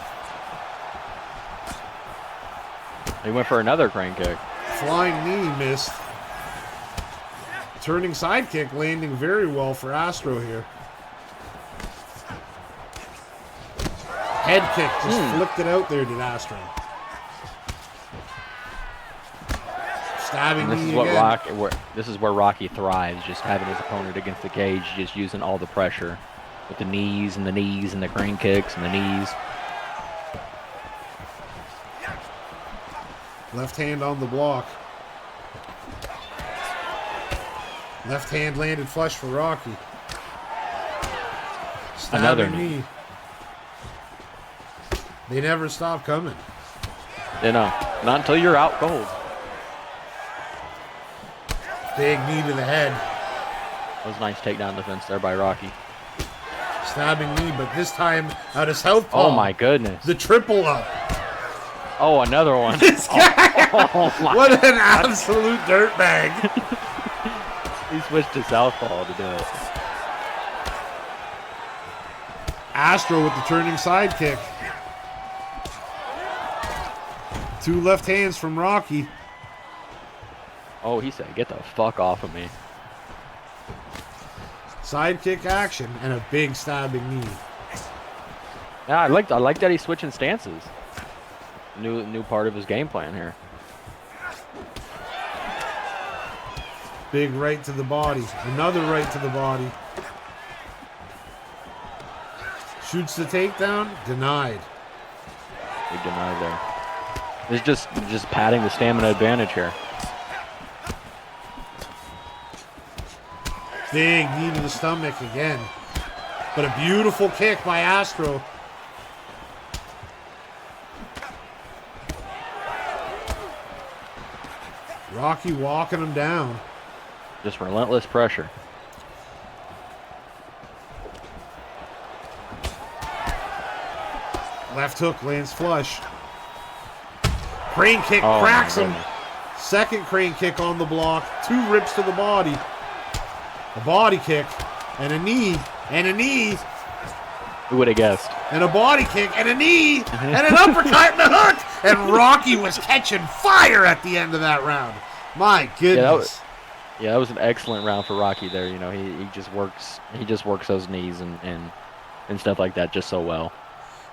Speaker 3: He went for another crane kick.
Speaker 2: Flying knee missed. Turning side kick landing very well for Astro here. Head kick just flicked it out there, did Astro. Stabbing knee again.
Speaker 3: This is where Rocky thrives, just having his opponent against the cage, just using all the pressure with the knees and the knees and the crane kicks and the knees.
Speaker 2: Left hand on the block. Left hand landed flush for Rocky.
Speaker 3: Another knee.
Speaker 2: They never stop coming.
Speaker 3: You know, not until you're out cold.
Speaker 2: Big knee to the head.
Speaker 3: That was a nice takedown defense there by Rocky.
Speaker 2: Stabbing knee, but this time out of southpaw.
Speaker 3: Oh my goodness.
Speaker 2: The triple up.
Speaker 3: Oh, another one.
Speaker 2: This guy.
Speaker 3: Oh my.
Speaker 2: What an absolute dirtbag.
Speaker 3: He switched to southpaw to do it.
Speaker 2: Astro with the turning side kick. 2 left hands from Rocky.
Speaker 3: Oh, he said, "Get the fuck off of me."
Speaker 2: Side kick action and a big stabbing knee.
Speaker 3: Yeah, I like that he's switching stances. New part of his game plan here.
Speaker 2: Big right to the body. Another right to the body. Shoots the takedown. Denied.
Speaker 3: Big denied there. It's just padding the stamina advantage here.
Speaker 2: Big knee to the stomach again. But a beautiful kick by Astro. Rocky walking him down.
Speaker 3: Just relentless pressure.
Speaker 2: Left hook lands flush. Crane kick
Speaker 3: Oh,
Speaker 2: cracks
Speaker 3: my
Speaker 2: him.
Speaker 3: goodness.
Speaker 2: Second crane kick on the block. 2 rips to the body. A body kick and a knee and a knee
Speaker 3: Who would have guessed?
Speaker 2: and a body kick and a knee and an uppercut and a hook. And Rocky was catching fire at the end of that round. My goodness.
Speaker 3: Yeah, that was an excellent round for Rocky there. You know, he just works those knees and stuff like that just so well.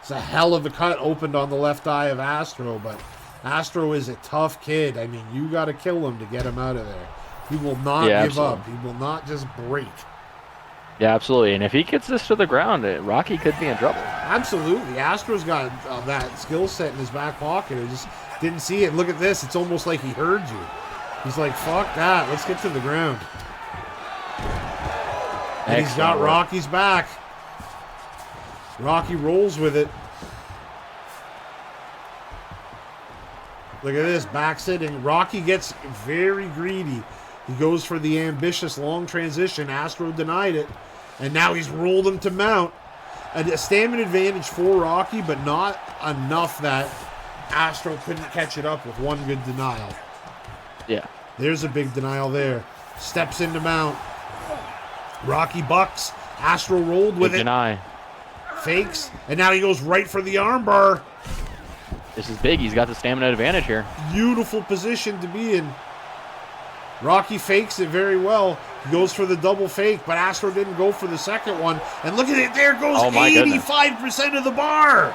Speaker 2: It's a hell of a cut opened on the left eye of Astro, but Astro is a tough kid. I mean, you got to kill him to get him out of there. He will not give up. He will not just break.
Speaker 3: Yeah, absolutely. And if he gets this to the ground, Rocky could be in trouble.
Speaker 2: Absolutely. Astro's got that skill set in his back pocket. I just didn't see it. Look at this. It's almost like he heard you. He's like, fuck that. Let's get to the ground. And he's got Rocky's back. Rocky rolls with it. Look at this, back sitting. Rocky gets very greedy. He goes for the ambitious long transition. Astro denied it. And now he's rolled him to mount. A stamina advantage for Rocky, but not enough that Astro couldn't catch it up with one good denial.
Speaker 3: Yeah.
Speaker 2: There's a big denial there. Steps into mount. Rocky bucks. Astro rolled with it.
Speaker 3: Deny.
Speaker 2: Fakes. And now he goes right for the armbar.
Speaker 3: This is big. He's got the stamina advantage here.
Speaker 2: Beautiful position to be in. Rocky fakes it very well. He goes for the double fake, but Astro didn't go for the second one. And look at it. There goes 85% of the bar.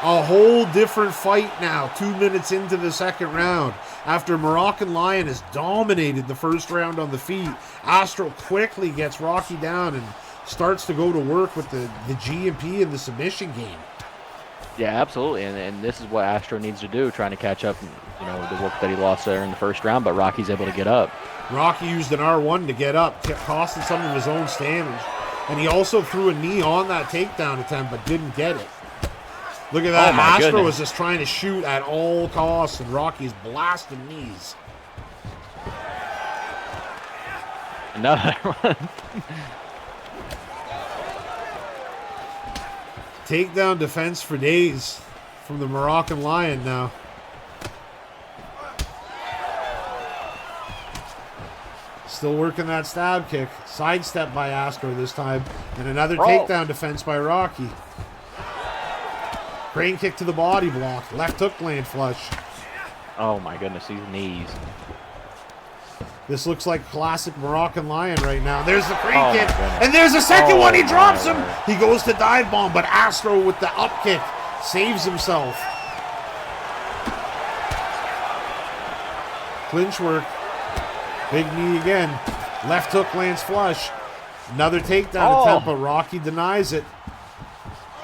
Speaker 2: A whole different fight now, 2 minutes into the second round. After Moroccan Lion has dominated the first round on the feet, Astro quickly gets Rocky down and starts to go to work with the G&P and the submission game.
Speaker 3: Yeah, absolutely. And this is what Astro needs to do, trying to catch up, you know, the work that he lost there in the first round, but Rocky's able to get up.
Speaker 2: Rocky used an R1 to get up, costing some of his own stamina. And he also threw a knee on that takedown attempt, but didn't get it. Look at that. Astro was just trying to shoot at all costs, and Rocky's blasting knees.
Speaker 3: Another one.
Speaker 2: Takedown defense for days from the Moroccan Lion now. Still working that stab kick. Sidestep by Astro this time. And another takedown defense by Rocky. Crane kick to the body block. Left hook land flush.
Speaker 3: Oh my goodness, these knees.
Speaker 2: This looks like classic Moroccan Lion right now. There's the crane kick. And there's a second one. He drops him. He goes to dive bomb, but Astro with the up kick saves himself. Clinch work. Big knee again. Left hook lands flush. Another takedown attempt, but Rocky denies it.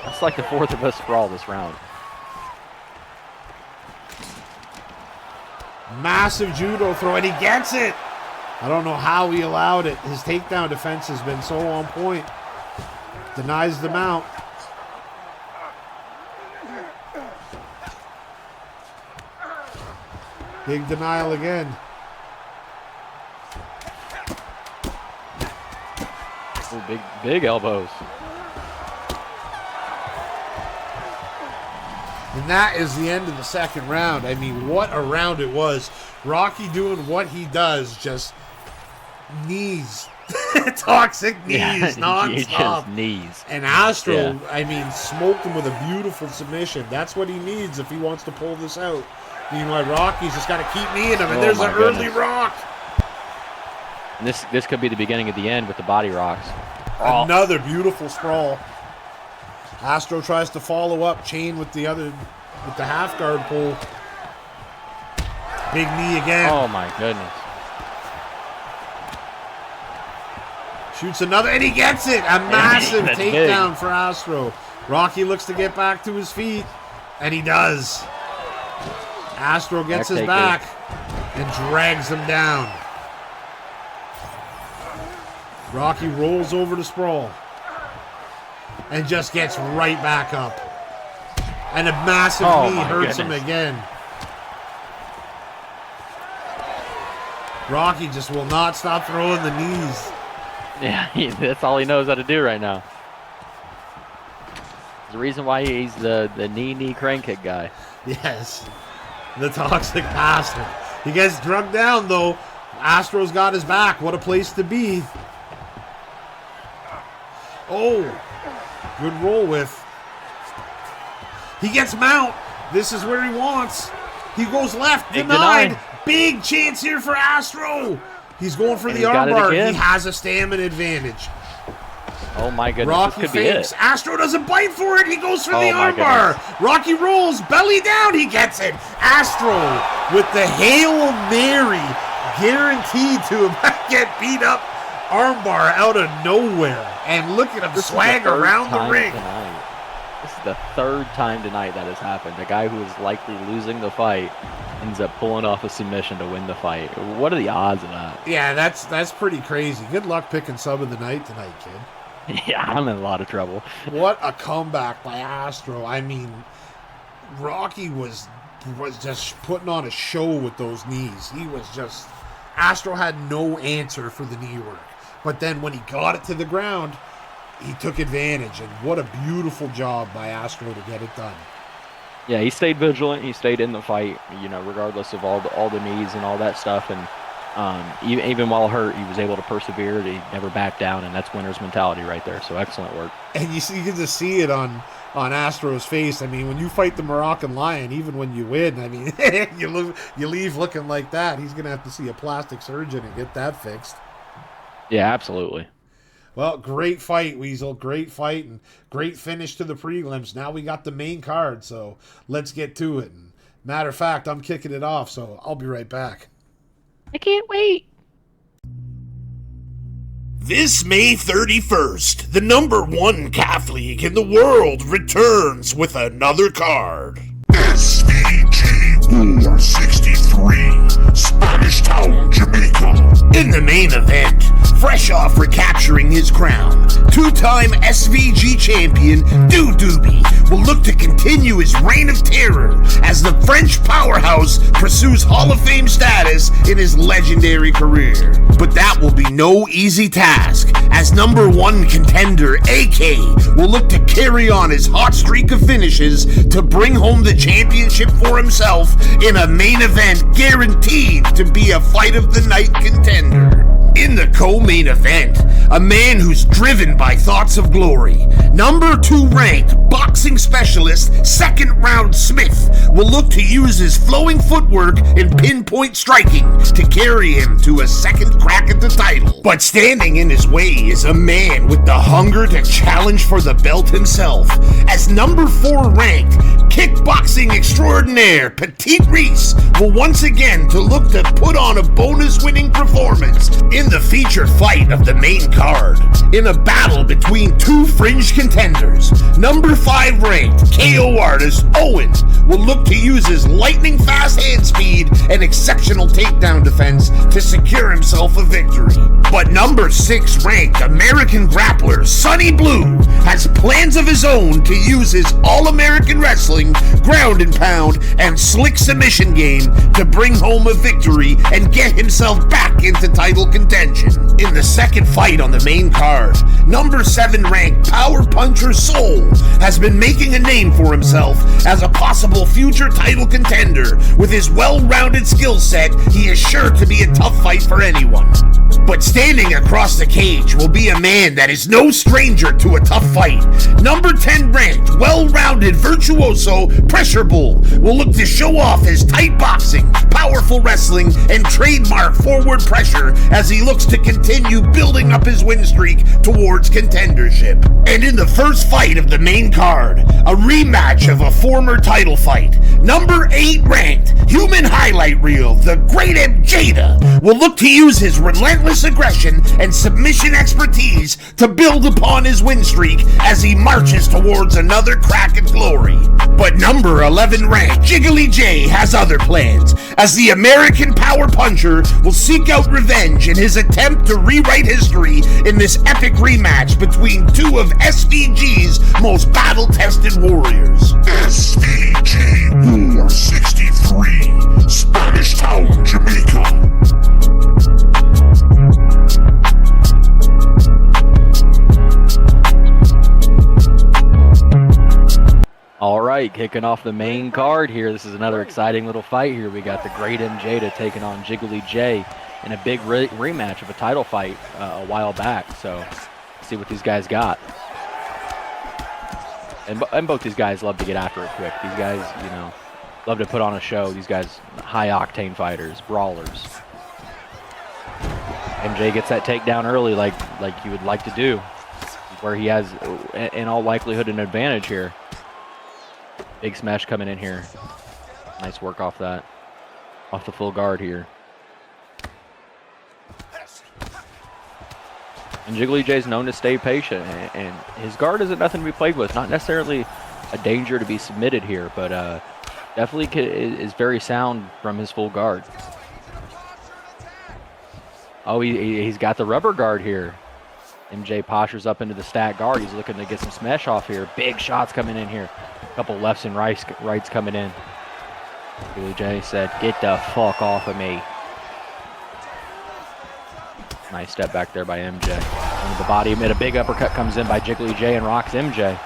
Speaker 3: That's like the fourth of us sprawl this round.
Speaker 2: Massive judo throw, and he gets it. I don't know how he allowed it. His takedown defense has been so on point. Denies the mount. Big denial again.
Speaker 3: Ooh, big elbows.
Speaker 2: And that is the end of the second round. I mean, what a round it was. Rocky doing what he does, just knees. Toxic knees, nonstop.
Speaker 3: Just knees.
Speaker 2: And Astro, I mean, smoked him with a beautiful submission. That's what he needs if he wants to pull this out. Meanwhile, Rocky's just got to keep kneeing him, and there's an early rock.
Speaker 3: And this could be the beginning of the end with the body rocks.
Speaker 2: Another beautiful sprawl. Astro tries to follow up, chain with the half guard pull. Big knee again.
Speaker 3: Oh my goodness.
Speaker 2: Shoots another, and he gets it. A massive takedown for Astro. Rocky looks to get back to his feet, and he does. Astro gets his back and drags him down. Rocky rolls over to sprawl and just gets right back up. And a massive knee hurts him again. Rocky just will not stop throwing the knees.
Speaker 3: Yeah, that's all he knows how to do right now. There's a reason why he's the knee crank kick guy.
Speaker 2: Yes, the toxic bastard. He gets drugged down, though. Astro's got his back. What a place to be. Oh, good roll with. He gets mount. This is where he wants. He goes left, denied. Big chance here for Astro. He's going for the armbar. He has a stamina advantage.
Speaker 3: Oh my goodness,
Speaker 2: Rocky
Speaker 3: this could be
Speaker 2: fakes.
Speaker 3: it.
Speaker 2: Astro doesn't bite for it. He goes for the armbar. Rocky rolls, belly down. He gets it. Astro with the Hail Mary, guaranteed to get beat up armbar out of nowhere. And look at him swag around the ring.
Speaker 3: Tonight. This is the third time tonight that has happened. A guy who is likely losing the fight ends up pulling off a submission to win the fight. What are the odds of that?
Speaker 2: Yeah, that's pretty crazy. Good luck picking sub of the night tonight, kid.
Speaker 3: Yeah, I'm in a lot of trouble.
Speaker 2: What a comeback by Astro. I mean, Rocky was just putting on a show with those knees. He was just... Astro had no answer for the knee work. But then when he got it to the ground, he took advantage. And what a beautiful job by Astro to get it done.
Speaker 3: Yeah, he stayed vigilant. He stayed in the fight, you know, regardless of all the knees and all that stuff. And even while hurt, he was able to persevere. He never backed down, and that's winner's mentality right there. So excellent work.
Speaker 2: And you get to see it on Astro's face. I mean, when you fight the Moroccan Lion, even when you win, I mean, you leave looking like that. He's going to have to see a plastic surgeon and get that fixed.
Speaker 3: Yeah, absolutely.
Speaker 2: Well, great fight, Weasel. Great fight and great finish to the prelims. Now we got the main card, so let's get to it. And matter of fact, I'm kicking it off, so I'll be right back.
Speaker 3: I can't wait.
Speaker 5: This May 31st, the #1 calf league in the world returns with another card. SVG WAR 63, Spanish Town, Jamaica. In the main event, fresh off recapturing his crown, two-time SVG champion Doobie will look to continue his reign of terror as the French powerhouse pursues Hall of Fame status in his legendary career. But that will be no easy task, as #1 contender AK will look to carry on his hot streak of finishes to bring home the championship for himself in a main event guaranteed to be a fight of the night contender. In the co-main event, a man who's driven by thoughts of glory, #2 ranked boxing specialist Second Round Smith will look to use his flowing footwork and pinpoint striking to carry him to a second crack at the title. But standing in his way is a man with the hunger to challenge for the belt himself, as #4 ranked kickboxing extraordinaire Petite Reese will once again to look to put on a bonus-winning performance in the feature fight of the main card, in a battle between two fringe contenders. #5 ranked KO artist Owen will look to use his lightning fast hand speed and exceptional takedown defense to secure himself a victory. But #6 ranked American grappler Sonny Blue has plans of his own to use his all-American wrestling, ground and pound, and slick submission game to bring home a victory and get himself back into title contention. In the second fight on the main card, #7 ranked power puncher Soul has been making a name for himself as a possible future title contender. With his well-rounded skill set, he is sure to be a tough fight for anyone. But standing across the cage will be a man that is no stranger to a tough fight. #10 ranked, well-rounded virtuoso Pressure Bull will look to show off his tight boxing, powerful wrestling, and trademark forward pressure as he looks to continue building up his win streak towards contendership. And in the first fight of the main card, a rematch of a former title fight, #8 ranked human highlight reel, the Great Jada will look to use his relentless aggression and submission expertise to build upon his win streak as he marches towards another crack at glory. But #11 ranked Jiggly J has other plans, as the American power puncher will seek out revenge in his attempt to rewrite history in this epic rematch between two of SVG's most battle-tested warriors. SVG WAR 63, Spanish Town, Jamaica.
Speaker 3: kicking off the main card here. This is another exciting little fight here. We got the great MJ taking on Jiggly J in a big rematch of a title fight a while back. So let's see what these guys got. And both these guys love to get after it quick. These guys, you know, love to put on a show. These guys, high-octane fighters, brawlers. MJ gets that takedown early like you would like to do, where he has, in all likelihood, an advantage here. Big smash coming in here. Nice work off that. Off the full guard here. And Jiggly J's known to stay patient, and his guard isn't nothing to be played with. Not necessarily a danger to be submitted here, but definitely is very sound from his full guard. Oh, he's got the rubber guard here. MJ postures up into the stack guard. He's looking to get some smash off here. Big shots coming in here. A couple lefts and rights coming in. Jiggly J said, "Get the fuck off of me." Nice step back there by MJ. Into the body, a big uppercut comes in by Jiggly J and rocks MJ.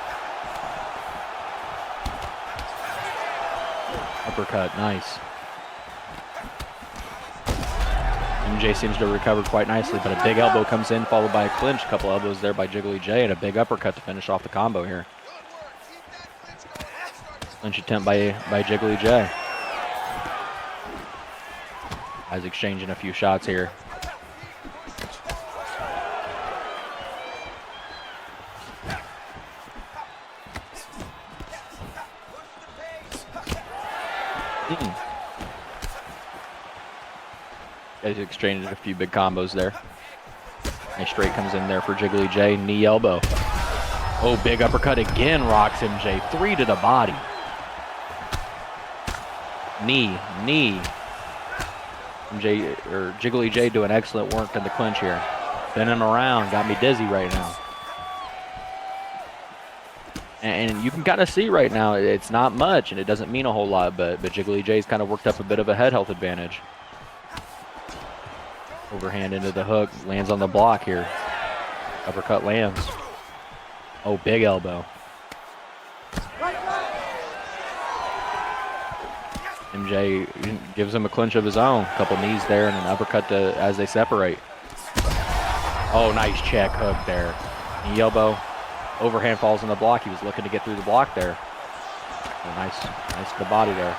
Speaker 3: Uppercut, nice. MJ seems to recover quite nicely, but a big elbow comes in, followed by a clinch. A couple elbows there by Jiggly J, and a big uppercut to finish off the combo here. Clinch attempt by Jiggly J. Guys exchanging a few shots here. Guys exchanged a few big combos there. Nice straight comes in there for Jiggly J. Knee elbow. Oh, big uppercut again rocks MJ. 3 to the body. Knee. Jiggly J doing excellent work in the clinch here. Spinning him around. Got me dizzy right now. And you can kind of see right now it's not much and it doesn't mean a whole lot, but Jiggly J's kind of worked up a bit of a head health advantage. Overhand into the hook, lands on the block here. Uppercut lands. Oh, big elbow. MJ gives him a clinch of his own. Couple knees there and an uppercut as they separate. Oh, nice check hook there. Knee elbow. Overhand falls on the block. He was looking to get through the block there. Oh, nice to the body there.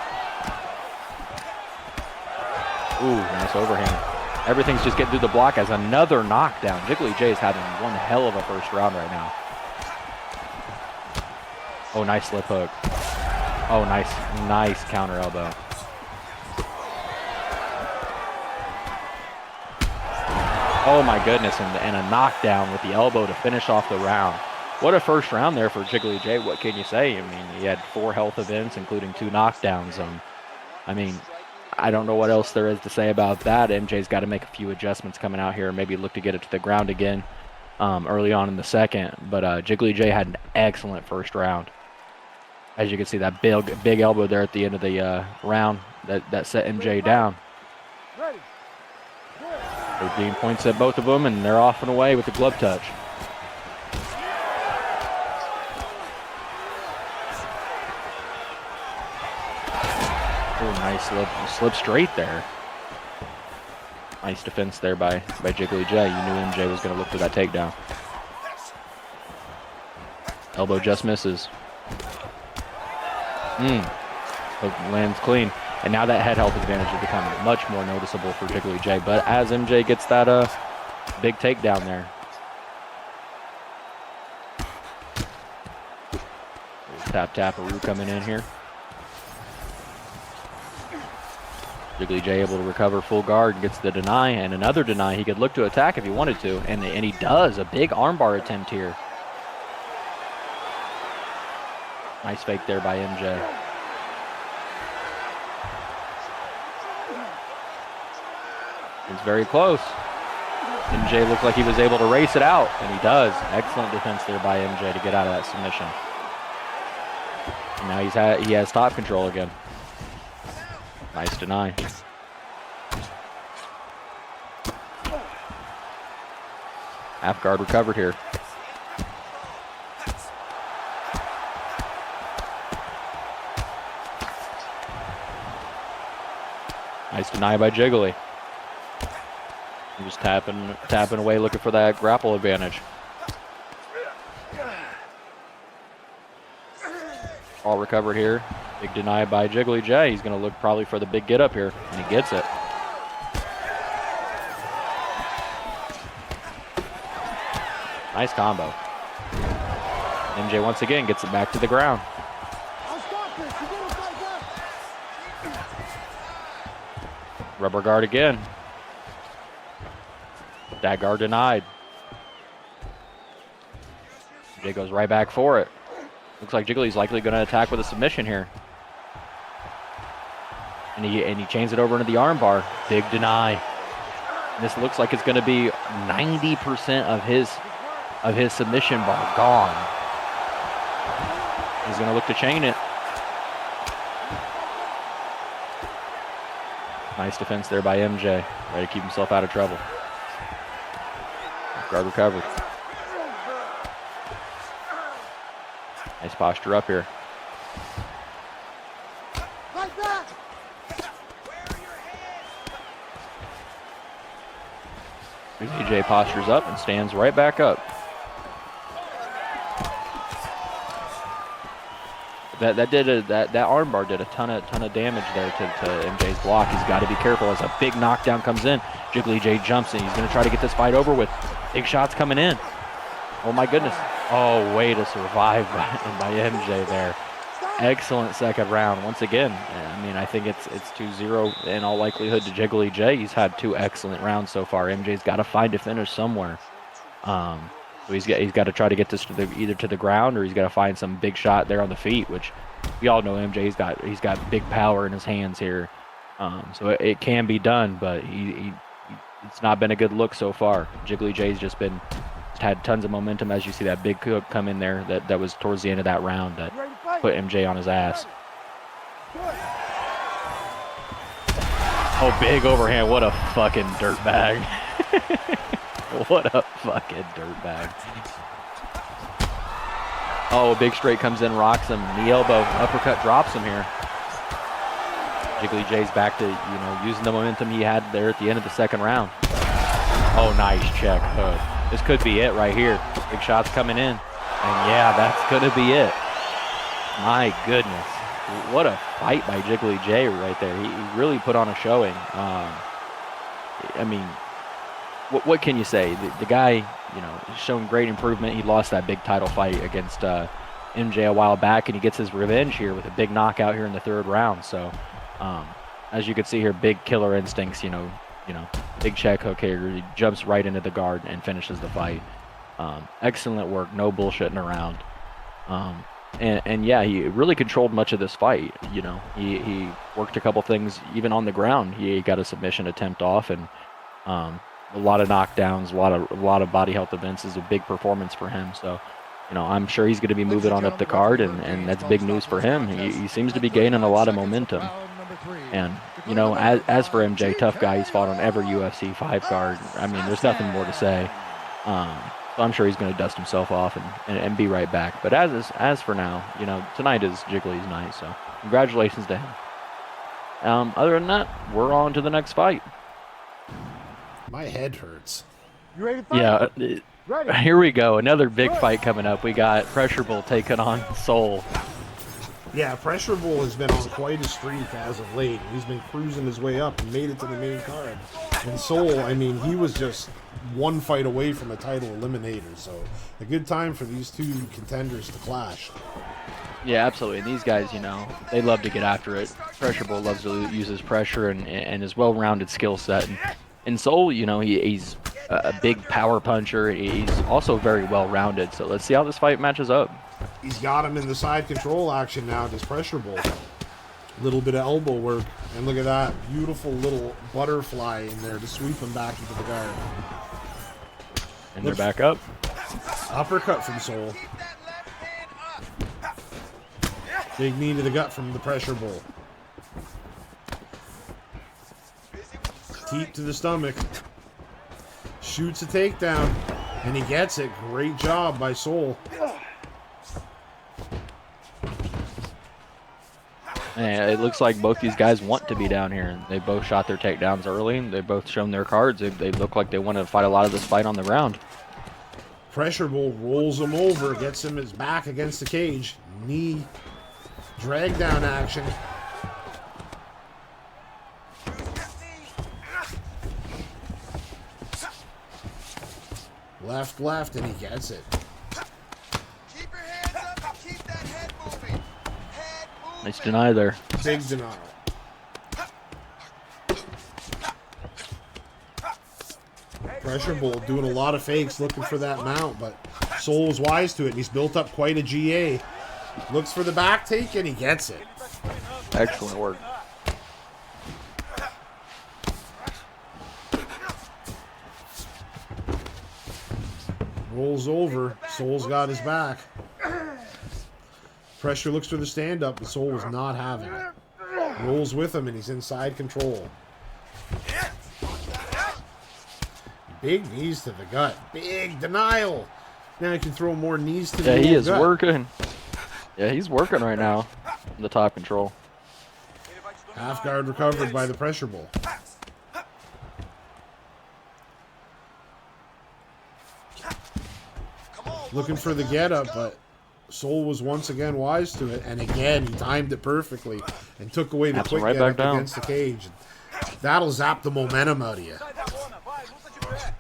Speaker 3: Ooh, nice overhand. Everything's just getting through the block as another knockdown. Jiggly J is having one hell of a first round right now. Oh, nice slip hook. Oh, nice counter elbow. Oh my goodness, and a knockdown with the elbow to finish off the round. What a first round there for Jiggly J. What can you say? I mean, he had 4 health events, including 2 knockdowns. I mean, I don't know what else there is to say about that. MJ's got to make a few adjustments coming out here, maybe look to get it to the ground again early on in the second. But Jiggly J had an excellent first round. As you can see, that big elbow there at the end of the round that set MJ down. 13 points at both of them, and they're off and away with the glove touch. Oh, nice slip straight there. Nice defense there by Jiggly J. You knew MJ was going to look for that takedown. Elbow just misses. Hook lands clean. And now that head health advantage is becoming much more noticeable for Jiggly J. But as MJ gets that big takedown there. Tap-tap-a-roo coming in here. Jiggly J able to recover full guard and gets the deny, and another deny. He could look to attack if he wanted to, and he does. A big armbar attempt here. Nice fake there by MJ. It's very close. MJ looked like he was able to race it out, and he does. Excellent defense there by MJ to get out of that submission. And now he has top control again. Nice deny. Half guard recovered here. Nice deny by Jiggly. Just tapping away, looking for that grapple advantage. All recovered here. Big deny by Jiggly J. He's going to look probably for the big get up here, and he gets it. Nice combo. MJ once again gets it back to the ground.
Speaker 4: I'll stop this. You get it back up.
Speaker 3: Rubber guard again. That guard denied. Jay goes right back for it. Looks like Jiggly's likely going to attack with a submission here. And he chains it over into the armbar. Big deny. And this looks like it's going to be 90% of his submission bar gone. He's going to look to chain it. Nice defense there by MJ. Ready to keep himself out of trouble. Guard recovered. Nice posture up here.
Speaker 4: Like that.
Speaker 3: DJ postures up and stands right back up. That armbar did a ton of damage there to MJ's block. He's got to be careful as a big knockdown comes in. Jiggly J jumps in. He's going to try to get this fight over with. Big shots coming in. Oh my goodness. Oh, way to survive by MJ there. Excellent second round once again. I mean, I think it's 2-0 in all likelihood to Jiggly J. He's had 2 excellent rounds so far. MJ's got to find a finish somewhere. So he's got to try to get this to either to the ground or he's got to find some big shot there on the feet, which we all know MJ. He's got big power in his hands here. So it can be done, but it's not been a good look so far. Jiggly J's just had tons of momentum as you see that big hook come in there that was towards the end of that round that put MJ on his ass. Oh, big overhand. What a fucking dirtbag. What a fucking dirtbag. Oh, a big straight comes in, rocks him. Knee elbow, uppercut drops him here. Jiggly J's back to, using the momentum he had there at the end of the second round. Oh, nice check hook. This could be it right here. Big shots coming in. And yeah, that's going to be it. My goodness. What a fight by Jiggly J right there. He really put on a showing. I mean, what can you say? The guy, has shown great improvement. He lost that big title fight against MJ a while back, and he gets his revenge here with a big knockout here in the third round. So, as you can see here, big killer instincts, big check hook here. He jumps right into the guard and finishes the fight. Excellent work, no bullshitting around. And yeah, he really controlled much of this fight. He worked a couple things even on the ground. He got a submission attempt off, and a lot of knockdowns, a lot of body health events is a big performance for him. So, I'm sure he's going to be moving on up the card, and that's big news for him. He seems to be gaining a lot of momentum. And, as for MJ, tough guy, he's fought on every UFC 5 card. I mean, there's nothing more to say. So I'm sure he's going to dust himself off and be right back. But as for now, tonight is Jiggly's night, so congratulations to him. Other than that, we're on to the next fight.
Speaker 2: My head hurts.
Speaker 4: You ready to fight?
Speaker 3: Yeah,
Speaker 4: Ready.
Speaker 3: here we go. Another big fight coming up. We got Pressure Bull taking on Soul.
Speaker 2: Yeah, Pressure Bull has been on quite a streak as of late. He's been cruising his way up and made it to the main card. And Soul, I mean, he was just one fight away from a title eliminator. So a good time for these two contenders to clash.
Speaker 3: Yeah, absolutely. And these guys, they love to get after it. Pressure Bull loves to use his pressure and his well-rounded skill set. And Soul, he's a big power puncher. He's also very well-rounded. So let's see how this fight matches up.
Speaker 2: He's got him in the side control action now, this Pressure Bull. A little bit of elbow work. And look at that beautiful little butterfly in there to sweep him back into the guard.
Speaker 3: And they're back up.
Speaker 2: Uppercut from Soul. Big knee to the gut from the Pressure Bull. Teep to the stomach. Shoots a takedown. And he gets it. Great job by Soul.
Speaker 3: And it looks like both these guys want to be down here. They both shot their takedowns early. They both shown their cards. They look like they want to fight a lot of this fight on the ground.
Speaker 2: Pressure Bull rolls him over, gets him his back against the cage. Knee drag down action. Left, left, and he gets it.
Speaker 6: Keep your hands up and keep that head moving. Head moving.
Speaker 3: Nice deny there.
Speaker 2: Big denial. Pressure Bull doing a lot of fakes, looking for that mount, but Soul was wise to it, and he's built up quite a GA. Looks for the back take, and he gets it.
Speaker 3: Excellent work.
Speaker 2: Rolls over. Soul's got his back. Pressure looks for the stand-up, but Soul was not having it. Rolls with him, and he's inside control. Big knees to the gut. Big denial. Now he can throw more knees to the
Speaker 3: Yeah, he is
Speaker 2: gut.
Speaker 3: working. Yeah, he's working right now. The top control.
Speaker 2: Half guard recovered by the Pressure Bull. Looking for the get up, but Soul was once again wise to it, and again he timed it perfectly and took away the
Speaker 3: Taps him
Speaker 2: quick
Speaker 3: right
Speaker 2: get
Speaker 3: back
Speaker 2: up
Speaker 3: down.
Speaker 2: against the cage. That'll zap the momentum out of you.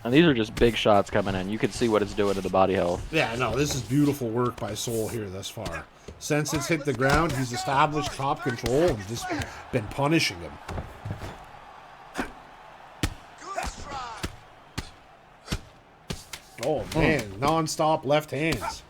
Speaker 3: And these are just big shots coming in. You can see what it's doing to the body health.
Speaker 2: Yeah, no, this is beautiful work by Soul here thus far. Since it's hit the ground, he's established top control and just been punishing him.
Speaker 6: Good strike.
Speaker 2: Oh man, non-stop left hands.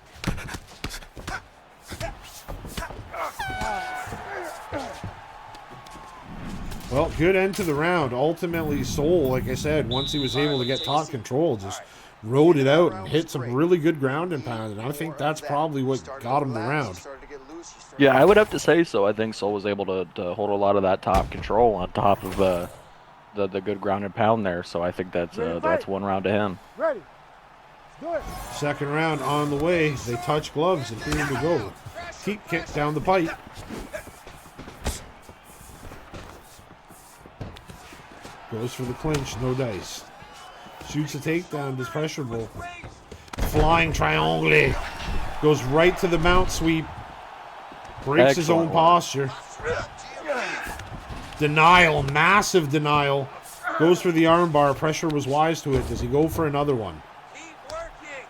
Speaker 2: Well, good end to the round. Ultimately, Soul, like I said, once he was able to get top control, just rode it out and hit some really good ground and pound. And I think that's probably what got him the round.
Speaker 3: Yeah, I would have to say so. I think Soul was able to hold a lot of that top control on top of the good ground and pound there. So I think that's one round to him.
Speaker 4: Ready. Do it.
Speaker 2: Second round on the way. They touch gloves and here we go. Keep kick down the pipe. Goes for the clinch, no dice. Shoots a takedown, does Pressure Bull. Flying triangle. Goes right to the mount sweep. Breaks his own
Speaker 3: Excellent.
Speaker 2: posture. Denial, massive denial. Goes for the armbar. Pressure was wise to it. Does he go for another one?
Speaker 6: Keep working.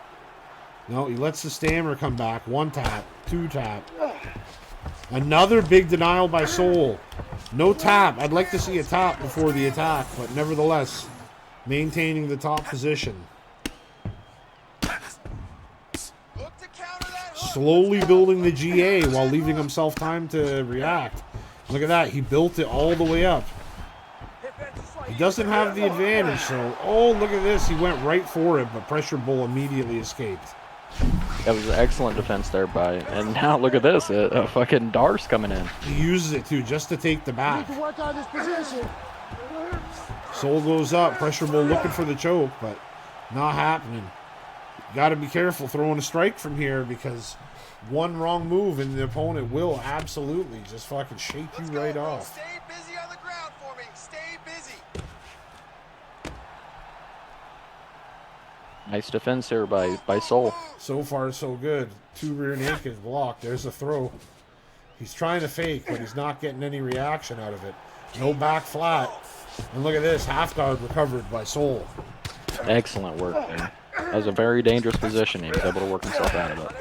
Speaker 2: No, he lets the stammer come back. One tap, two tap. Another big denial by Soul. No tap. I'd like to see a tap before the attack, but nevertheless, maintaining the top position.
Speaker 6: Look to counter that hook.
Speaker 2: Slowly building the GA while leaving himself time to react. Look at that. He built it all the way up. He doesn't have the advantage, so... Oh, look at this. He went right for it, but Pressure Bull immediately escaped.
Speaker 3: That was an excellent defense there by. And now look at this. A fucking Darce coming in.
Speaker 2: He uses it, too, just to take the
Speaker 4: Need
Speaker 2: back.
Speaker 4: to work on this position.
Speaker 2: Soul goes up. Pressure Bull looking for the choke, but not happening. Got to be careful throwing a strike from here because one wrong move and the opponent will absolutely just fucking shake you
Speaker 6: Let's go,
Speaker 2: right
Speaker 6: bro.
Speaker 2: off.
Speaker 6: Stay busy on the ground for me. Stay busy.
Speaker 3: Nice defense here by Soul.
Speaker 2: So far, so good. Two rear naked block. There's a throw. He's trying to fake, but he's not getting any reaction out of it. No back flat. And look at this. Half guard recovered by Soul.
Speaker 3: Excellent work there. That was a very dangerous position. He was able to work himself out of it.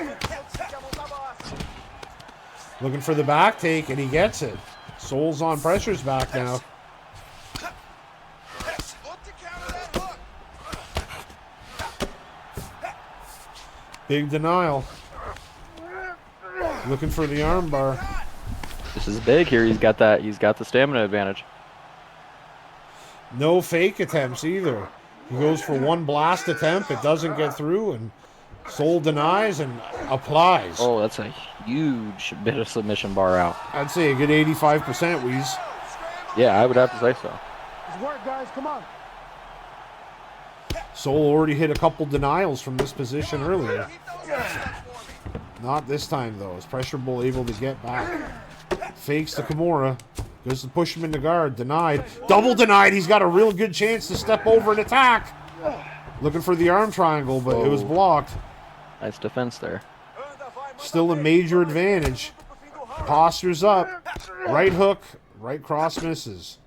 Speaker 2: Looking for the back take, and he gets it. Soul's on Pressure's back now.
Speaker 6: Look to counter that hook.
Speaker 2: Big denial. Looking for the armbar.
Speaker 3: This is big here. He's got the stamina advantage.
Speaker 2: No fake attempts either. He goes for one blast attempt. It doesn't get through, and Soul denies and applies.
Speaker 3: Oh, that's a huge bit of submission bar out.
Speaker 2: I'd say a good 85%, Wheeze.
Speaker 3: Yeah, I would have to say so.
Speaker 4: It's work, guys. Come on.
Speaker 2: Soul already hit a couple denials from this position earlier.
Speaker 6: Keep those hands up for me.
Speaker 2: Not this time, though. Is Pressure Bull able to get back? fakes to Kimura. Goes to push him into guard. Denied. Double denied. He's got a real good chance to step over and attack. Looking for the arm triangle, but it was blocked.
Speaker 3: Nice defense there.
Speaker 2: Still a major advantage. Postures up. Right hook. Right cross misses.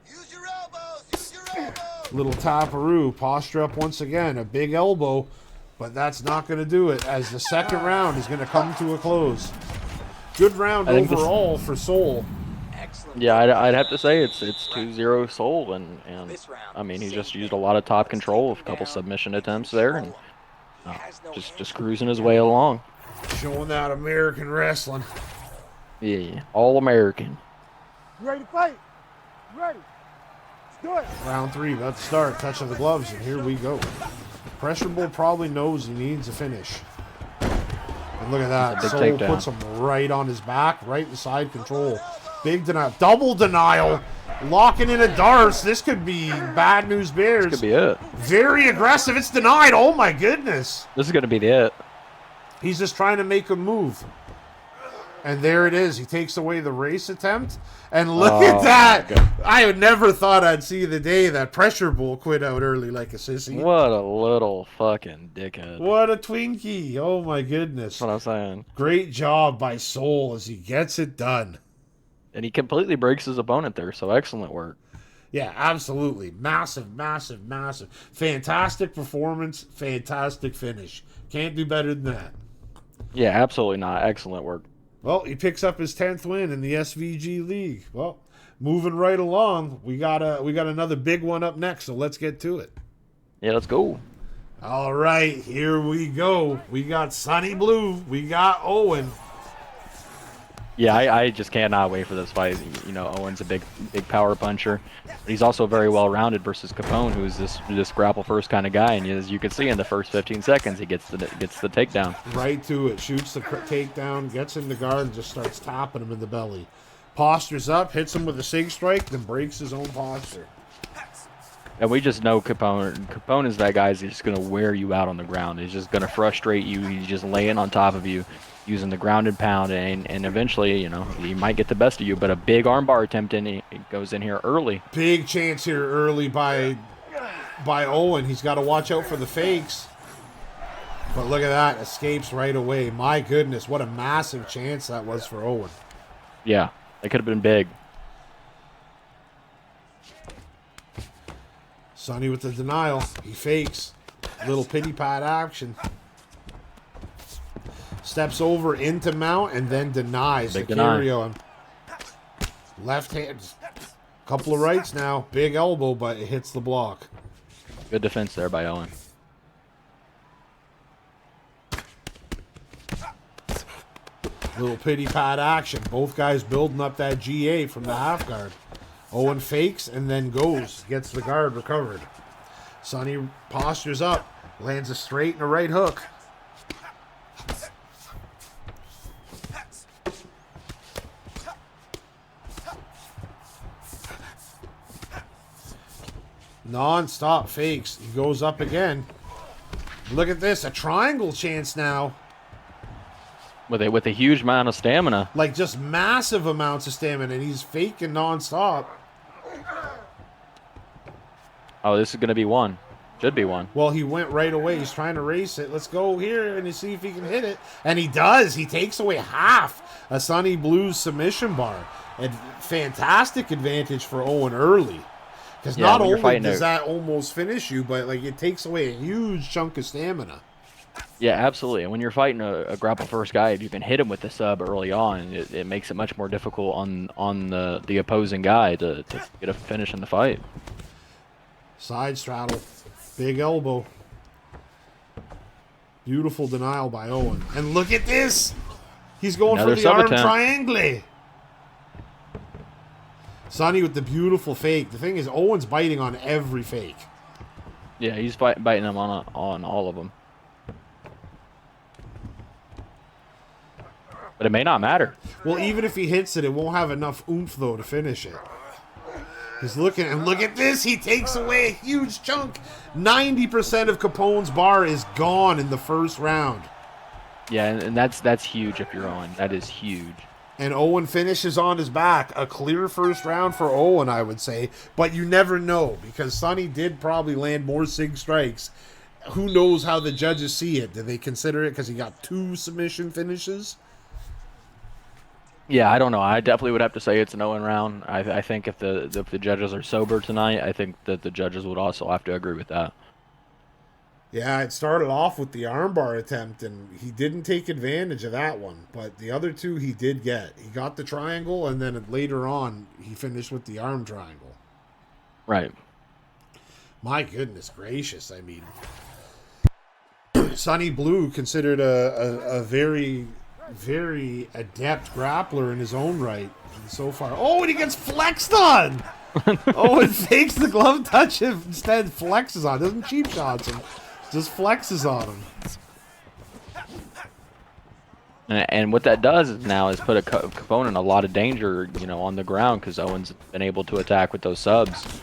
Speaker 6: Use your elbows. Use your elbows.
Speaker 2: Little taparoo. Posture up once again. A big elbow. But that's not going to do it, as the second round is going to come to a close. Good round overall for Soul.
Speaker 3: Yeah, I'd have to say it's 2-0 Soul, and I mean, he just used a lot of top control, a couple submission attempts there, and just cruising his way along.
Speaker 2: Showing that American wrestling.
Speaker 3: Yeah, all American.
Speaker 4: You ready to fight? You ready? Let's do it.
Speaker 2: Round 3 about to start. Touch of the gloves, and here we go. Pressure Bull probably knows he needs a finish. And look at that.
Speaker 3: Big
Speaker 2: Soul
Speaker 3: takedown.
Speaker 2: puts him right on his back, right inside control. Big denial. Double denial. Locking in a Darce. This could be bad news bears.
Speaker 3: This could be it.
Speaker 2: Very aggressive. It's denied. Oh my goodness.
Speaker 3: This is going to be the it.
Speaker 2: He's just trying to make a move. And there it is. He takes away the race attempt. And look at that.
Speaker 3: God.
Speaker 2: I had never thought I'd see the day that Pressure Bull quit out early like a sissy.
Speaker 3: What a little fucking dickhead.
Speaker 2: What a Twinkie. Oh my goodness.
Speaker 3: That's what I'm saying.
Speaker 2: Great job by Soul as he gets it done.
Speaker 3: And he completely breaks his opponent there, so excellent work.
Speaker 2: Yeah, absolutely. Massive, massive, massive. Fantastic performance. Fantastic finish. Can't do better than that.
Speaker 3: Yeah, absolutely not. Excellent work.
Speaker 2: Well, he picks up his 10th win in the SVG League. Well, moving right along, we got another big one up next, so let's get to it.
Speaker 3: Yeah, let's go.
Speaker 2: All right, here we go. We got Sonny Blue. We got Owen.
Speaker 3: Yeah, I just cannot wait for this fight. You know, Owen's a big power puncher, but he's also very well rounded versus Capone, who's this grapple first kind of guy. And as you can see in the first 15 seconds, he gets the takedown.
Speaker 2: Right to it, shoots the takedown, gets in the guard, and just starts tapping him in the belly. Postures up, hits him with a sig strike, then breaks his own posture.
Speaker 3: And we just know Capone. Capone is that guy who's just going to wear you out on the ground. He's just going to frustrate you. He's just laying on top of you, using the ground and pound, and eventually, you know, he might get the best of you. But a big armbar attempt, and he goes in here early.
Speaker 2: Big chance here early by Owen. He's got to watch out for the fakes. But look at that, escapes right away. My goodness, what a massive chance that was for Owen.
Speaker 3: Yeah, that could have been big.
Speaker 2: Sonny with the denial. He fakes. Little pity pat action. Steps over into mount and then denies
Speaker 3: Big
Speaker 2: the
Speaker 3: deny.
Speaker 2: carry on. Left hand. Couple of rights now. Big elbow, but it hits the block.
Speaker 3: Good defense there by Owen.
Speaker 2: Little pity pat action. Both guys building up that GA from the half guard. Owen fakes and then goes. Gets the guard recovered. Sonny postures up. Lands a straight and a right hook. Non-stop fakes. He goes up again. Look at this. A triangle chance now.
Speaker 3: With a huge amount of stamina.
Speaker 2: Like just massive amounts of stamina. And he's faking non-stop.
Speaker 3: Oh, this is going to be one. Should be one.
Speaker 2: Well, he went right away. He's trying to race it. Let's go here and see if he can hit it. And he does. He takes away half a Sonny Blues submission bar. And fantastic advantage for Owen early. Because not only does that almost finish you, but like it takes away a huge chunk of stamina.
Speaker 3: Yeah, absolutely. And when you're fighting a grapple first guy, if you can hit him with the sub early on, it makes it much more difficult on the opposing guy to get a finish in the fight.
Speaker 2: Side straddle. Big elbow. Beautiful denial by Owen. And look at this. He's going
Speaker 3: Another
Speaker 2: for the arm
Speaker 3: attempt.
Speaker 2: triangle. Sonny with the beautiful fake. The thing is, Owen's biting on every fake.
Speaker 3: Yeah, he's biting him on all of them. But it may not matter.
Speaker 2: Well, even if he hits it, it won't have enough oomph, though, to finish it. He's looking, and look at this. He takes away a huge chunk. 90% of Capone's bar is gone in the first round.
Speaker 3: Yeah, and that's huge if you're Owen. That is huge.
Speaker 2: And Owen finishes on his back. A clear first round for Owen, I would say. But you never know, because Sonny did probably land more SIG strikes. Who knows how the judges see it? Do they consider it because he got 2 submission finishes?
Speaker 3: Yeah, I don't know. I definitely would have to say it's an Owen round. I think if the judges are sober tonight, I think that the judges would also have to agree with that.
Speaker 2: Yeah, it started off with the armbar attempt, and he didn't take advantage of that one. But the other 2 he did get. He got the triangle, and then later on, he finished with the arm triangle.
Speaker 3: Right.
Speaker 2: My goodness gracious, I mean. Sonny Blue considered a very, very adept grappler in his own right so far. Oh, and he gets flexed on! Oh, it fakes the glove touch him, instead flexes on. Doesn't cheap shots him. Just flexes on him.
Speaker 3: And what that does now is put a Capone in a lot of danger, on the ground, because Owen's been able to attack with those subs.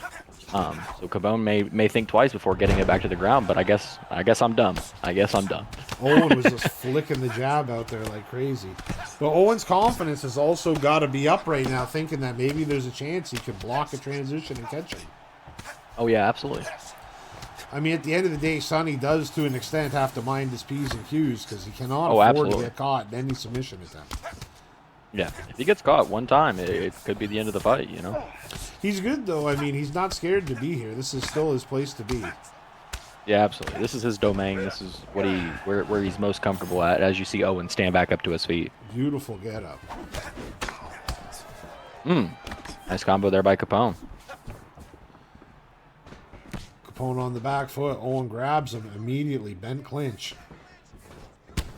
Speaker 3: So Capone may think twice before getting it back to the ground, but I guess I'm dumb.
Speaker 2: Owen was just flicking the jab out there like crazy. But Owen's confidence has also got to be up right now, thinking that maybe there's a chance he could block a transition and catch him.
Speaker 3: Oh yeah, absolutely.
Speaker 2: I mean, at the end of the day, Sonny does, to an extent, have to mind his P's and Q's because he cannot afford to get caught in any submission attempt.
Speaker 3: Yeah, if he gets caught one time, it could be the end of the fight,
Speaker 2: He's good, though. I mean, he's not scared to be here. This is still his place to be.
Speaker 3: Yeah, absolutely. This is his domain. This is what where he's most comfortable at, as you see Owen stand back up to his feet.
Speaker 2: Beautiful get-up.
Speaker 3: Nice combo there by Capone.
Speaker 2: Capone on the back foot. Owen grabs him immediately. Bent clinch.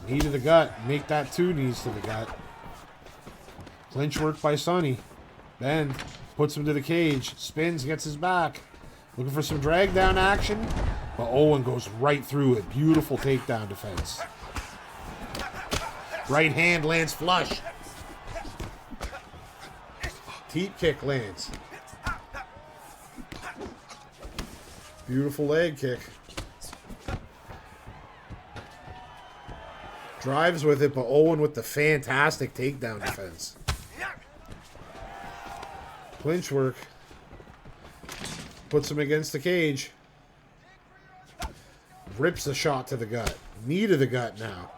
Speaker 2: Knee to the gut. Make that 2 knees to the gut. Clinch work by Sonny. Bend. Puts him to the cage. Spins. Gets his back. Looking for some drag down action. But Owen goes right through it. Beautiful takedown defense. Right hand lands flush. Teep kick lands. Beautiful leg kick. Drives with it, but Owen with the fantastic takedown defense. Clinch work. Puts him against the cage. Rips a shot to the gut. Knee to the gut now.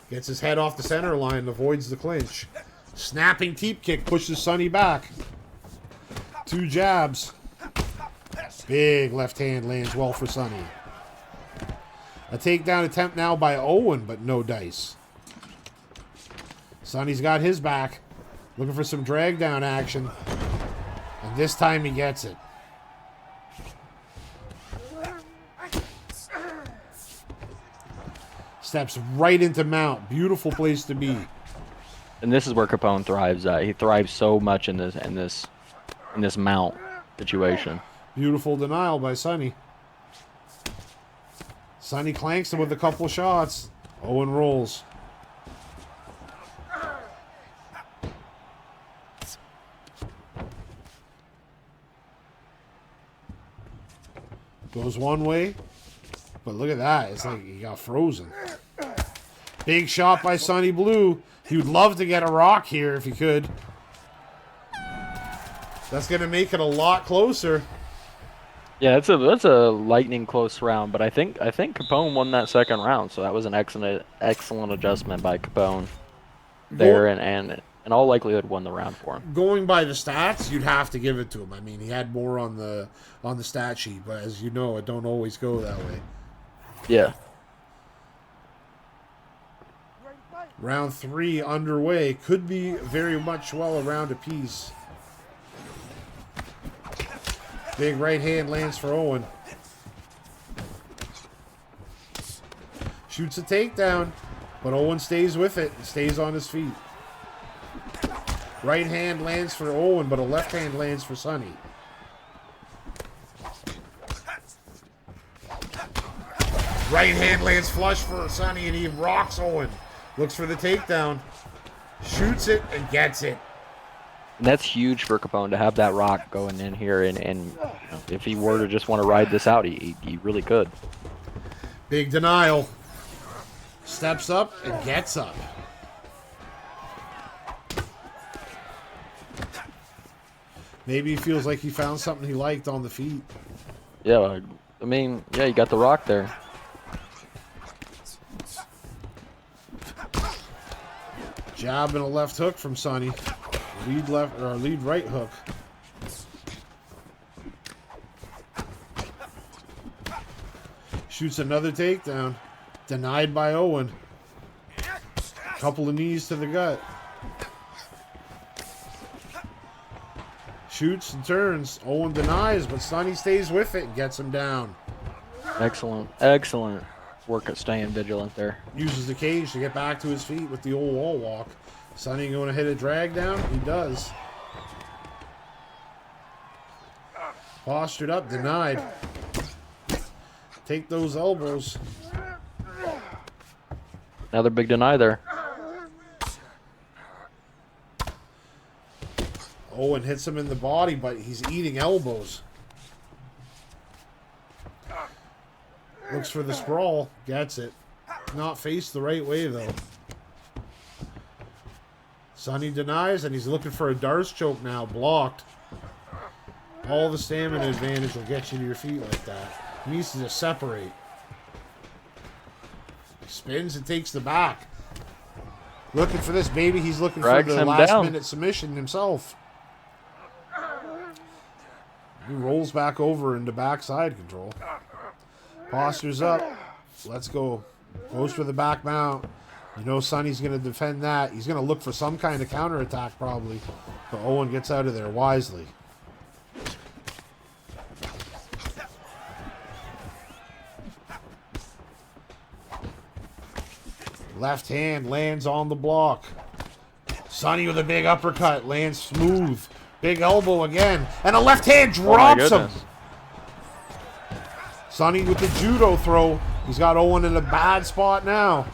Speaker 2: Gets his head off the center line, avoids the clinch. Snapping teep kick pushes Sonny back. 2 jabs. Big left hand lands well for Sonny. A takedown attempt now by Owen, but no dice. Sonny's got his back. Looking for some drag down action. And this time he gets it. Steps right into mount. Beautiful place to be.
Speaker 3: And this is where Capone thrives at. He thrives so much in this mount situation.
Speaker 2: Beautiful denial by Sonny. Sonny clanks him with a couple shots. Owen rolls. Goes one way. But look at that. It's like he got frozen. Big shot by Sonny Blue. He would love to get a rock here if he could. That's going to make it a lot closer.
Speaker 3: Yeah, that's a lightning close round, but I think Capone won that second round, so that was an excellent adjustment by Capone there, and in all likelihood won the round for him.
Speaker 2: Going by the stats, you'd have to give it to him. I mean, he had more on the stat sheet, but as you know, it don't always go that way.
Speaker 3: Yeah.
Speaker 2: Round 3 underway. Could be very much well a round apiece. Big right hand lands for Owen. Shoots a takedown, but Owen stays with it and stays on his feet. Right hand lands for Owen, but a left hand lands for Sonny. Right hand lands flush for Sonny, and he rocks Owen. Looks for the takedown. Shoots it and gets it.
Speaker 3: And that's huge for Capone to have that rock going in here, and if he were to just want to ride this out, he really could.
Speaker 2: Big denial. Steps up and gets up. Maybe he feels like he found something he liked on the feet.
Speaker 3: Yeah, I mean, yeah, you got the rock there.
Speaker 2: Jab and a left hook from Sonny. Lead left or lead right hook. Shoots another takedown. Denied by Owen. Couple of knees to the gut. Shoots and turns. Owen denies, but Sonny stays with it and gets him down.
Speaker 3: Excellent, excellent work at staying vigilant there.
Speaker 2: Uses the cage to get back to his feet with the old wall walk. Sonny going to hit a drag down? He does. Postured up, denied. Take those elbows.
Speaker 3: Another big deny there.
Speaker 2: Owen hits him in the body, but he's eating elbows. Looks for the sprawl. Gets it. Not faced the right way, though. Sonny denies, and he's looking for a Darce choke now. Blocked. All the stamina advantage will get you to your feet like that. He needs to just separate. He spins and takes the back. Looking for this, baby. He's looking
Speaker 3: Drags
Speaker 2: for the
Speaker 3: him
Speaker 2: last
Speaker 3: down.
Speaker 2: minute submission himself. He rolls back over into backside control. Postures up. Let's go. Goes for the back mount. You know Sonny's going to defend that. He's going to look for some kind of counterattack probably. But Owen gets out of there wisely. Left hand lands on the block. Sonny with a big uppercut. Lands smooth. Big elbow again. And a left hand drops him. Sonny with the judo throw. He's got Owen in a bad spot now.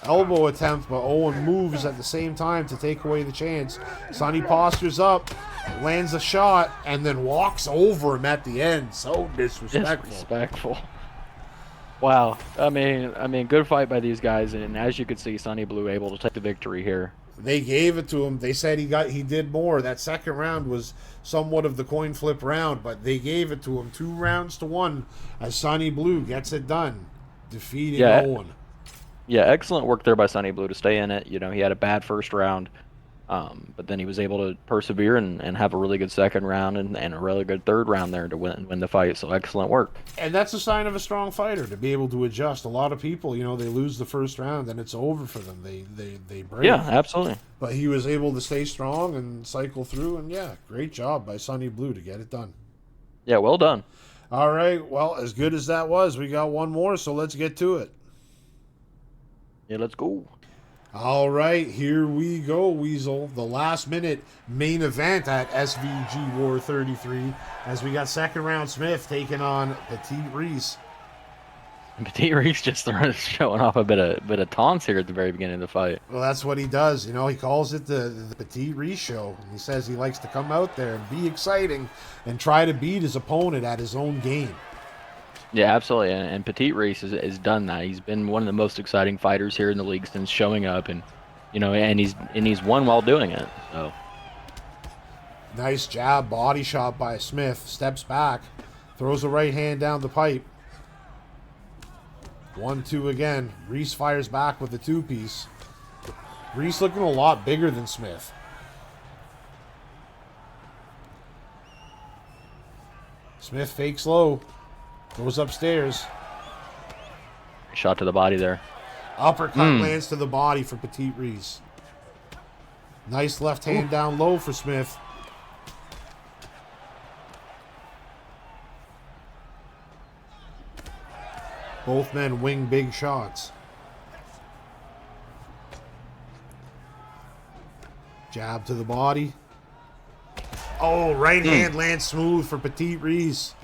Speaker 2: Elbow attempt, but Owen moves at the same time to take away the chance. Sonny postures up, lands a shot, and then walks over him at the end. So disrespectful.
Speaker 3: Disrespectful. Wow. I mean, good fight by these guys, and as you could see, Sonny Blue able to take the victory here.
Speaker 2: They gave it to him. They said he did more. That second round was somewhat of the coin flip round, but they gave it to him 2-1 as Sonny Blue gets it done, defeating Owen.
Speaker 3: Yeah, excellent work there by Sonny Blue to stay in it. You know, he had a bad first round, but then he was able to persevere and have a really good second round and a really good third round there to win the fight. So excellent work.
Speaker 2: And that's a sign of a strong fighter, to be able to adjust. A lot of people, you know, they lose the first round and it's over for them. They break.
Speaker 3: Yeah, absolutely.
Speaker 2: But he was able to stay strong and cycle through, and yeah, great job by Sonny Blue to get it done.
Speaker 3: Yeah, well done.
Speaker 2: All right, well, as good as that was, we got one more, so let's get to it.
Speaker 3: Yeah, let's go.
Speaker 2: All right, here we go, Weasel. The last-minute main event at SVG WAR 33, as we got second round Smith taking on Petite Reese.
Speaker 3: And Petite Reese just showing off a bit of taunts here at the very beginning of the fight.
Speaker 2: Well, that's what he does. You know, he calls it the Petite Reese show. He says he likes to come out there and be exciting and try to beat his opponent at his own game.
Speaker 3: Yeah, absolutely. And Petite Reese has done that. He's been one of the most exciting fighters here in the league since showing up, and you know, and he's won while doing it. So
Speaker 2: nice jab, body shot by Smith. Steps back, throws a right hand down the pipe. 1-2 again. Reese fires back with the two-piece. Reese looking a lot bigger than Smith. Smith fakes low. Goes upstairs.
Speaker 3: shot to the body there.
Speaker 2: Uppercut lands to the body for Petite Reese. Nice left hand down low for Smith. Both men wing big shots. Jab to the body. Oh, right hand lands smooth for Petite Reese.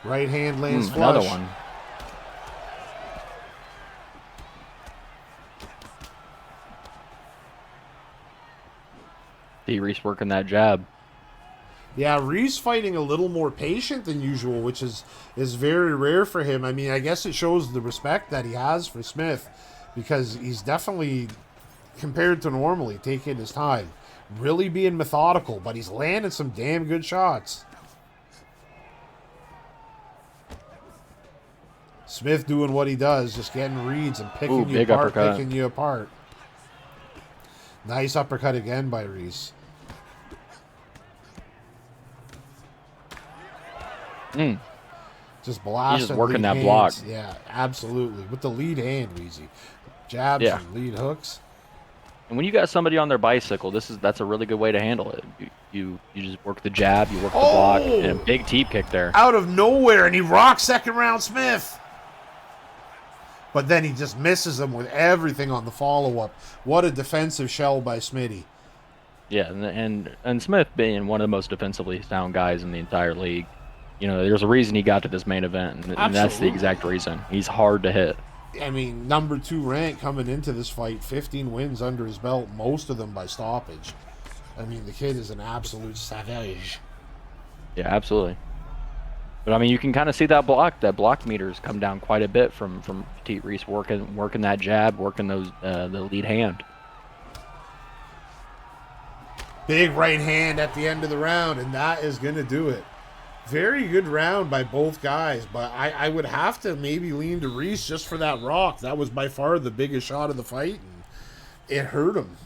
Speaker 2: Right hand lands flush.
Speaker 3: Another one. Petite Reese working that jab.
Speaker 2: Yeah, Reese fighting a little more patient than usual, which is very rare for him. I mean, I guess it shows the respect that he has for Smith, because he's definitely, compared to normally, taking his time. Really being methodical, but he's landing some damn good shots. Smith doing what he does, just getting reads and picking you apart,
Speaker 3: uppercut.
Speaker 2: picking you apart. Nice uppercut again by Reese. Just blasting.
Speaker 3: He's just working
Speaker 2: lead
Speaker 3: that
Speaker 2: hands.
Speaker 3: block.
Speaker 2: Yeah, absolutely. With the lead hand, Weezy. Jabs
Speaker 3: Yeah.
Speaker 2: and lead hooks.
Speaker 3: And when you got somebody on their bicycle, that's a really good way to handle it. You just work the jab, you work the block, and a big teep kick there.
Speaker 2: Out of nowhere, and he rocks second round Smith. But then he just misses him with everything on the follow-up. What a defensive shell by Smitty.
Speaker 3: Yeah, and Smith being one of the most defensively sound guys in the entire league, you know, there's a reason he got to this main event, and that's the exact reason. He's hard to hit.
Speaker 2: I mean, number 2 rank coming into this fight, 15 wins under his belt, most of them by stoppage. I mean, the kid is an absolute savage.
Speaker 3: Yeah, absolutely. But I mean, you can kind of see that block meters come down quite a bit from Petite Reese working that jab, working those the lead hand.
Speaker 2: Big right hand at the end of the round, and that is going to do it. Very good round by both guys, but I would have to maybe lean to Reese just for that rock. That was by far the biggest shot of the fight, and it hurt him.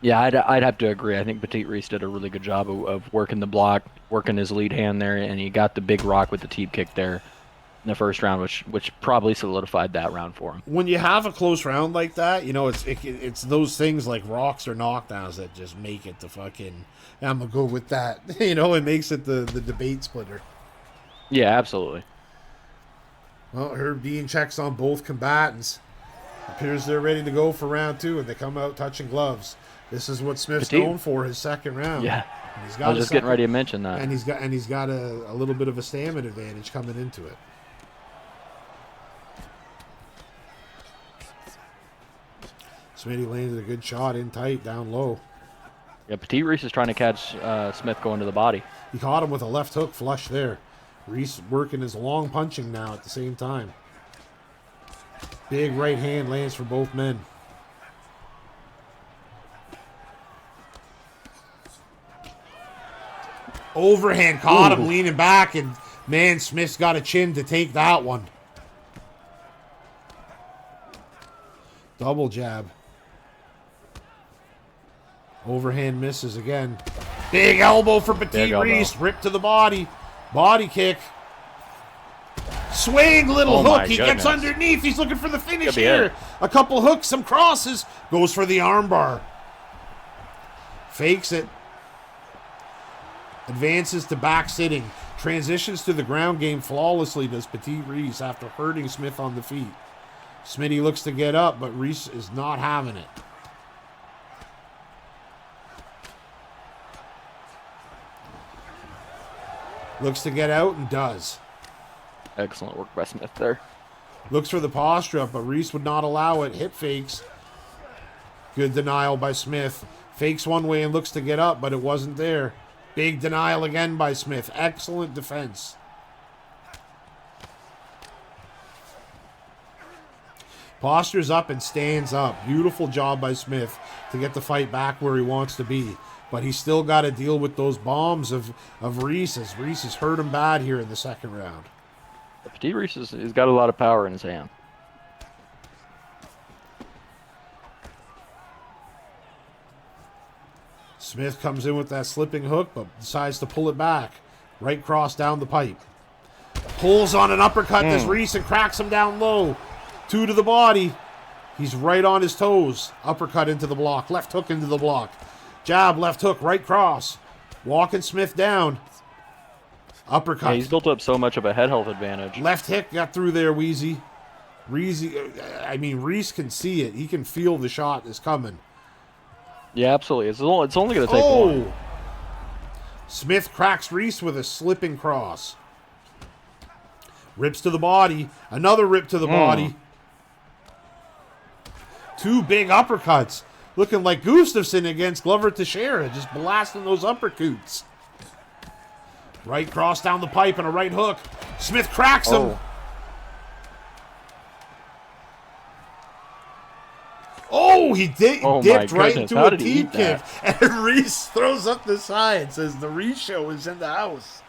Speaker 3: Yeah, I'd have to agree. I think Petite Reese did a really good job of working the block, working his lead hand there, and he got the big rock with the teep kick there in the first round, which probably solidified that round for him.
Speaker 2: When you have a close round like that, you know, it's those things like rocks or knockdowns that just make it the fucking, I'm going to go with that. You know, it makes it the debate splitter.
Speaker 3: Yeah, absolutely.
Speaker 2: Well, Herb Dean checks on both combatants. Appears they're ready to go for round 2, and they come out touching gloves. This is what Smith's known for, his second round.
Speaker 3: Yeah,
Speaker 2: And he's
Speaker 3: I was just getting ready to mention that.
Speaker 2: And he's got a little bit of a stamina advantage coming into it. Smitty landed a good shot in tight, down low.
Speaker 3: Yeah, Petite Reese is trying to catch Smith going to the body.
Speaker 2: He caught him with a left hook flush there. Reese working his long punching now at the same time. Big right hand lands for both men. Overhand caught him leaning back, and man, Smith's got a chin to take that one. Double jab. Overhand misses again. Big elbow for Petite Reese. Ripped to the body. Body kick. Swing, little hook. He gets underneath. He's looking for the finish here. A couple hooks, some crosses. Goes for the armbar. Fakes it. Advances to back sitting. Transitions to the ground game flawlessly, does Petite Reese after hurting Smith on the feet. Smitty looks to get up, but Reese is not having it. Looks to get out and does.
Speaker 3: Excellent work by Smith there.
Speaker 2: Looks for the posture up, but Reese would not allow it. Hip fakes. Good denial by Smith. Fakes one way and looks to get up, but it wasn't there. Big denial again by Smith. Excellent defense. Postures up and stands up. Beautiful job by Smith to get the fight back where he wants to be. But he's still got to deal with those bombs of Reese's. Reese has hurt him bad here in the second round.
Speaker 3: Petite Reese has got a lot of power in his hand.
Speaker 2: Smith comes in with that slipping hook, but decides to pull it back. Right cross down the pipe. Pulls on an uppercut as Reese and cracks him down low. 2 to the body. He's right on his toes. Uppercut into the block. Left hook into the block. Jab, left hook, right cross. Walking Smith down. Uppercut.
Speaker 3: Yeah, he's built up so much of a head health advantage.
Speaker 2: Left hip got through there, Wheezy. Reese can see it. He can feel the shot is coming.
Speaker 3: Yeah, absolutely. It's only going to take one.
Speaker 2: Smith cracks Reese with a slipping cross. Rips to the body. Another rip to the body. 2 big uppercuts. Looking like Gustafsson against Glover Teixeira. Just blasting those uppercuts. Right cross down the pipe and a right hook. Smith cracks him. Oh, he dipped right into a teep kick. And Reese throws up the sign, says the Reese show is in the house.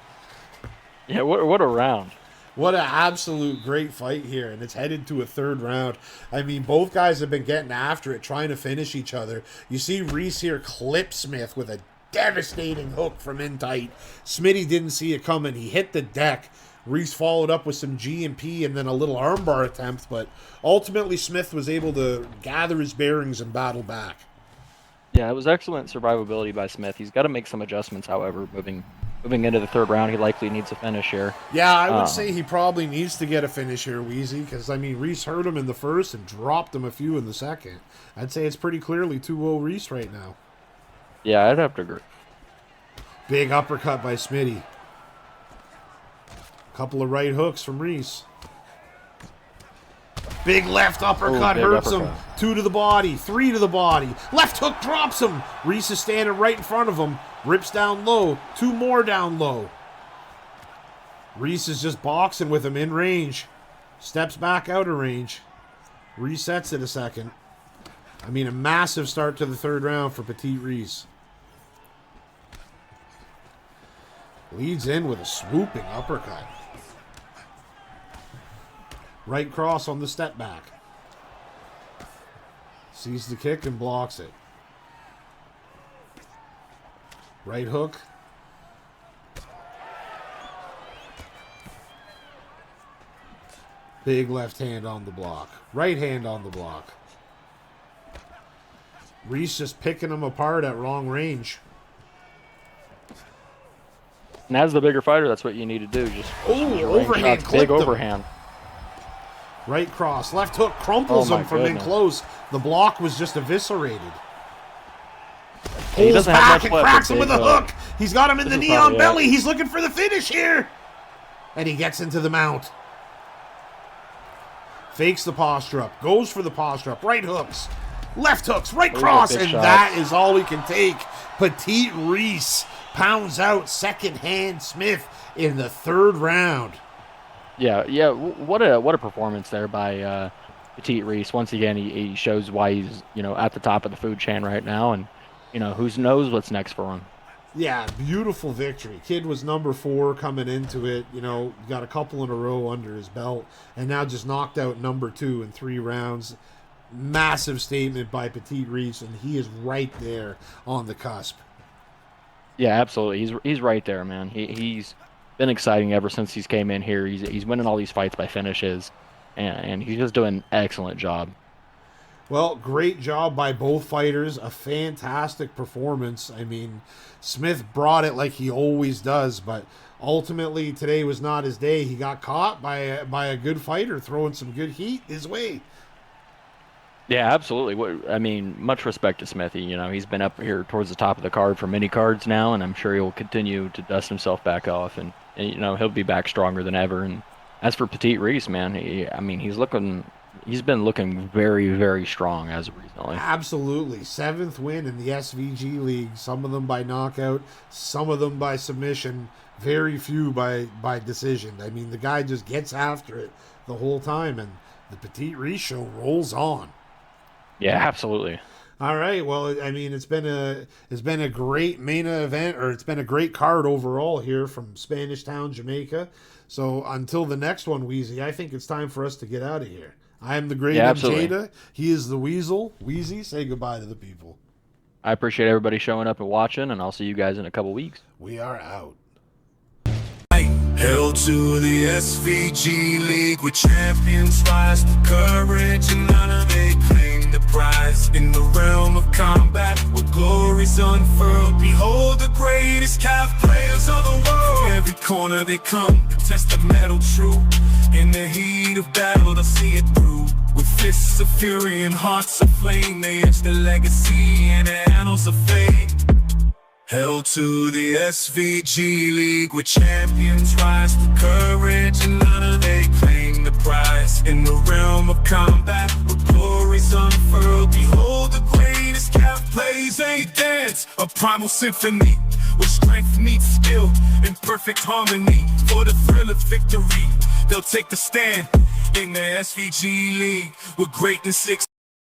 Speaker 3: Yeah, what a round.
Speaker 2: What an absolute great fight here, and it's headed to a third round. I mean, both guys have been getting after it, trying to finish each other. You see Reese here clip Smith with a devastating hook from in tight. Smitty didn't see it coming. He hit the deck. Reese followed up with some G&P and then a little armbar attempt, but ultimately Smith was able to gather his bearings and battle back.
Speaker 3: Yeah, it was excellent survivability by Smith. He's got to make some adjustments, however, moving into the third round. He likely needs a finish here.
Speaker 2: Yeah, I would say he probably needs to get a finish here, Wheezy, because, I mean, Reese hurt him in the first and dropped him a few in the second. I'd say it's pretty clearly 2-0 Reese right now.
Speaker 3: Yeah, I'd have to agree.
Speaker 2: Big uppercut by Smitty. Couple of right hooks from Reese. Big left uppercut hurts him. 2 to the body, 3 to the body. Left hook drops him. Reese is standing right in front of him. Rips down low. 2 more down low. Reese is just boxing with him in range. Steps back out of range. Resets it a second. I mean, a massive start to the third round for Petite Reese. Leads in with a swooping uppercut. Right cross on the step back. Sees the kick and blocks it. Right hook. Big left hand on the block. Right hand on the block. Reese just picking him apart at wrong range.
Speaker 3: And as the bigger fighter, that's what you need to do. Just
Speaker 2: overhand
Speaker 3: shots, big overhand.
Speaker 2: Right cross, left hook crumples him from in close. The block was just eviscerated. Pulls back and cracks him with a hook. He's got him in the knee on belly. He's looking for the finish here. And he gets into the mount. Fakes the posture up. Goes for the posture up. Right hooks. Left hooks. Right cross. And that is all he can take. Petite Reese pounds out second-hand Smith in the third round.
Speaker 3: Yeah. What a performance there by Petite Reese. Once again, he shows why he's at the top of the food chain right now, and who knows what's next for him.
Speaker 2: Yeah, beautiful victory. Kid was number 4 coming into it. Got a couple in a row under his belt, and now just knocked out number 2 in 3 rounds. Massive statement by Petite Reese, and he is right there on the cusp.
Speaker 3: Yeah, absolutely. He's right there, man. He's been exciting ever since he's came in here. He's winning all these fights by finishes, and he's just doing an excellent job.
Speaker 2: Well, great job by both fighters. A fantastic performance. I mean, Smith brought it like he always does, but ultimately today was not his day. He got caught by a good fighter throwing some good heat his way.
Speaker 3: Yeah, absolutely. I mean, much respect to Smithy. He's been up here towards the top of the card for many cards now, and I'm sure he'll continue to dust himself back off, and he'll be back stronger than ever. And as for Petite Reese, man, he's been looking very, very strong as of recently.
Speaker 2: Absolutely. 7th win in the SVG League. Some of them by knockout, some of them by submission, very few by decision. I mean, the guy just gets after it the whole time, and the Petite Reese show rolls on.
Speaker 3: Yeah, absolutely.
Speaker 2: All right. Well, I mean, it's been a great main event, or it's been a great card overall here from Spanish Town, Jamaica. So until the next one, Wheezy, I think it's time for us to get out of here. I am the great Jada. He is the Weasel. Wheezy, say goodbye to the people.
Speaker 3: I appreciate everybody showing up and watching, and I'll see you guys in a couple weeks.
Speaker 2: We are out.
Speaker 1: Held to the SVG League with champions, rise to courage and honor. They claim the prize in the realm of combat with glories unfurled. Behold the greatest calf players of the world. Every corner they come, test the metal true. In the heat of battle, they'll see it through. With fists of fury and hearts of flame, they etch the legacy in the annals of fame. Held to the SVG League with champions, rise to courage and honor. They claim the prize in the realm of combat with glories unfurled. Behold the greatest calf plays a dance, a primal symphony where strength meets skill in perfect harmony. For the thrill of victory, they'll take the stand in the SVG League with greatness.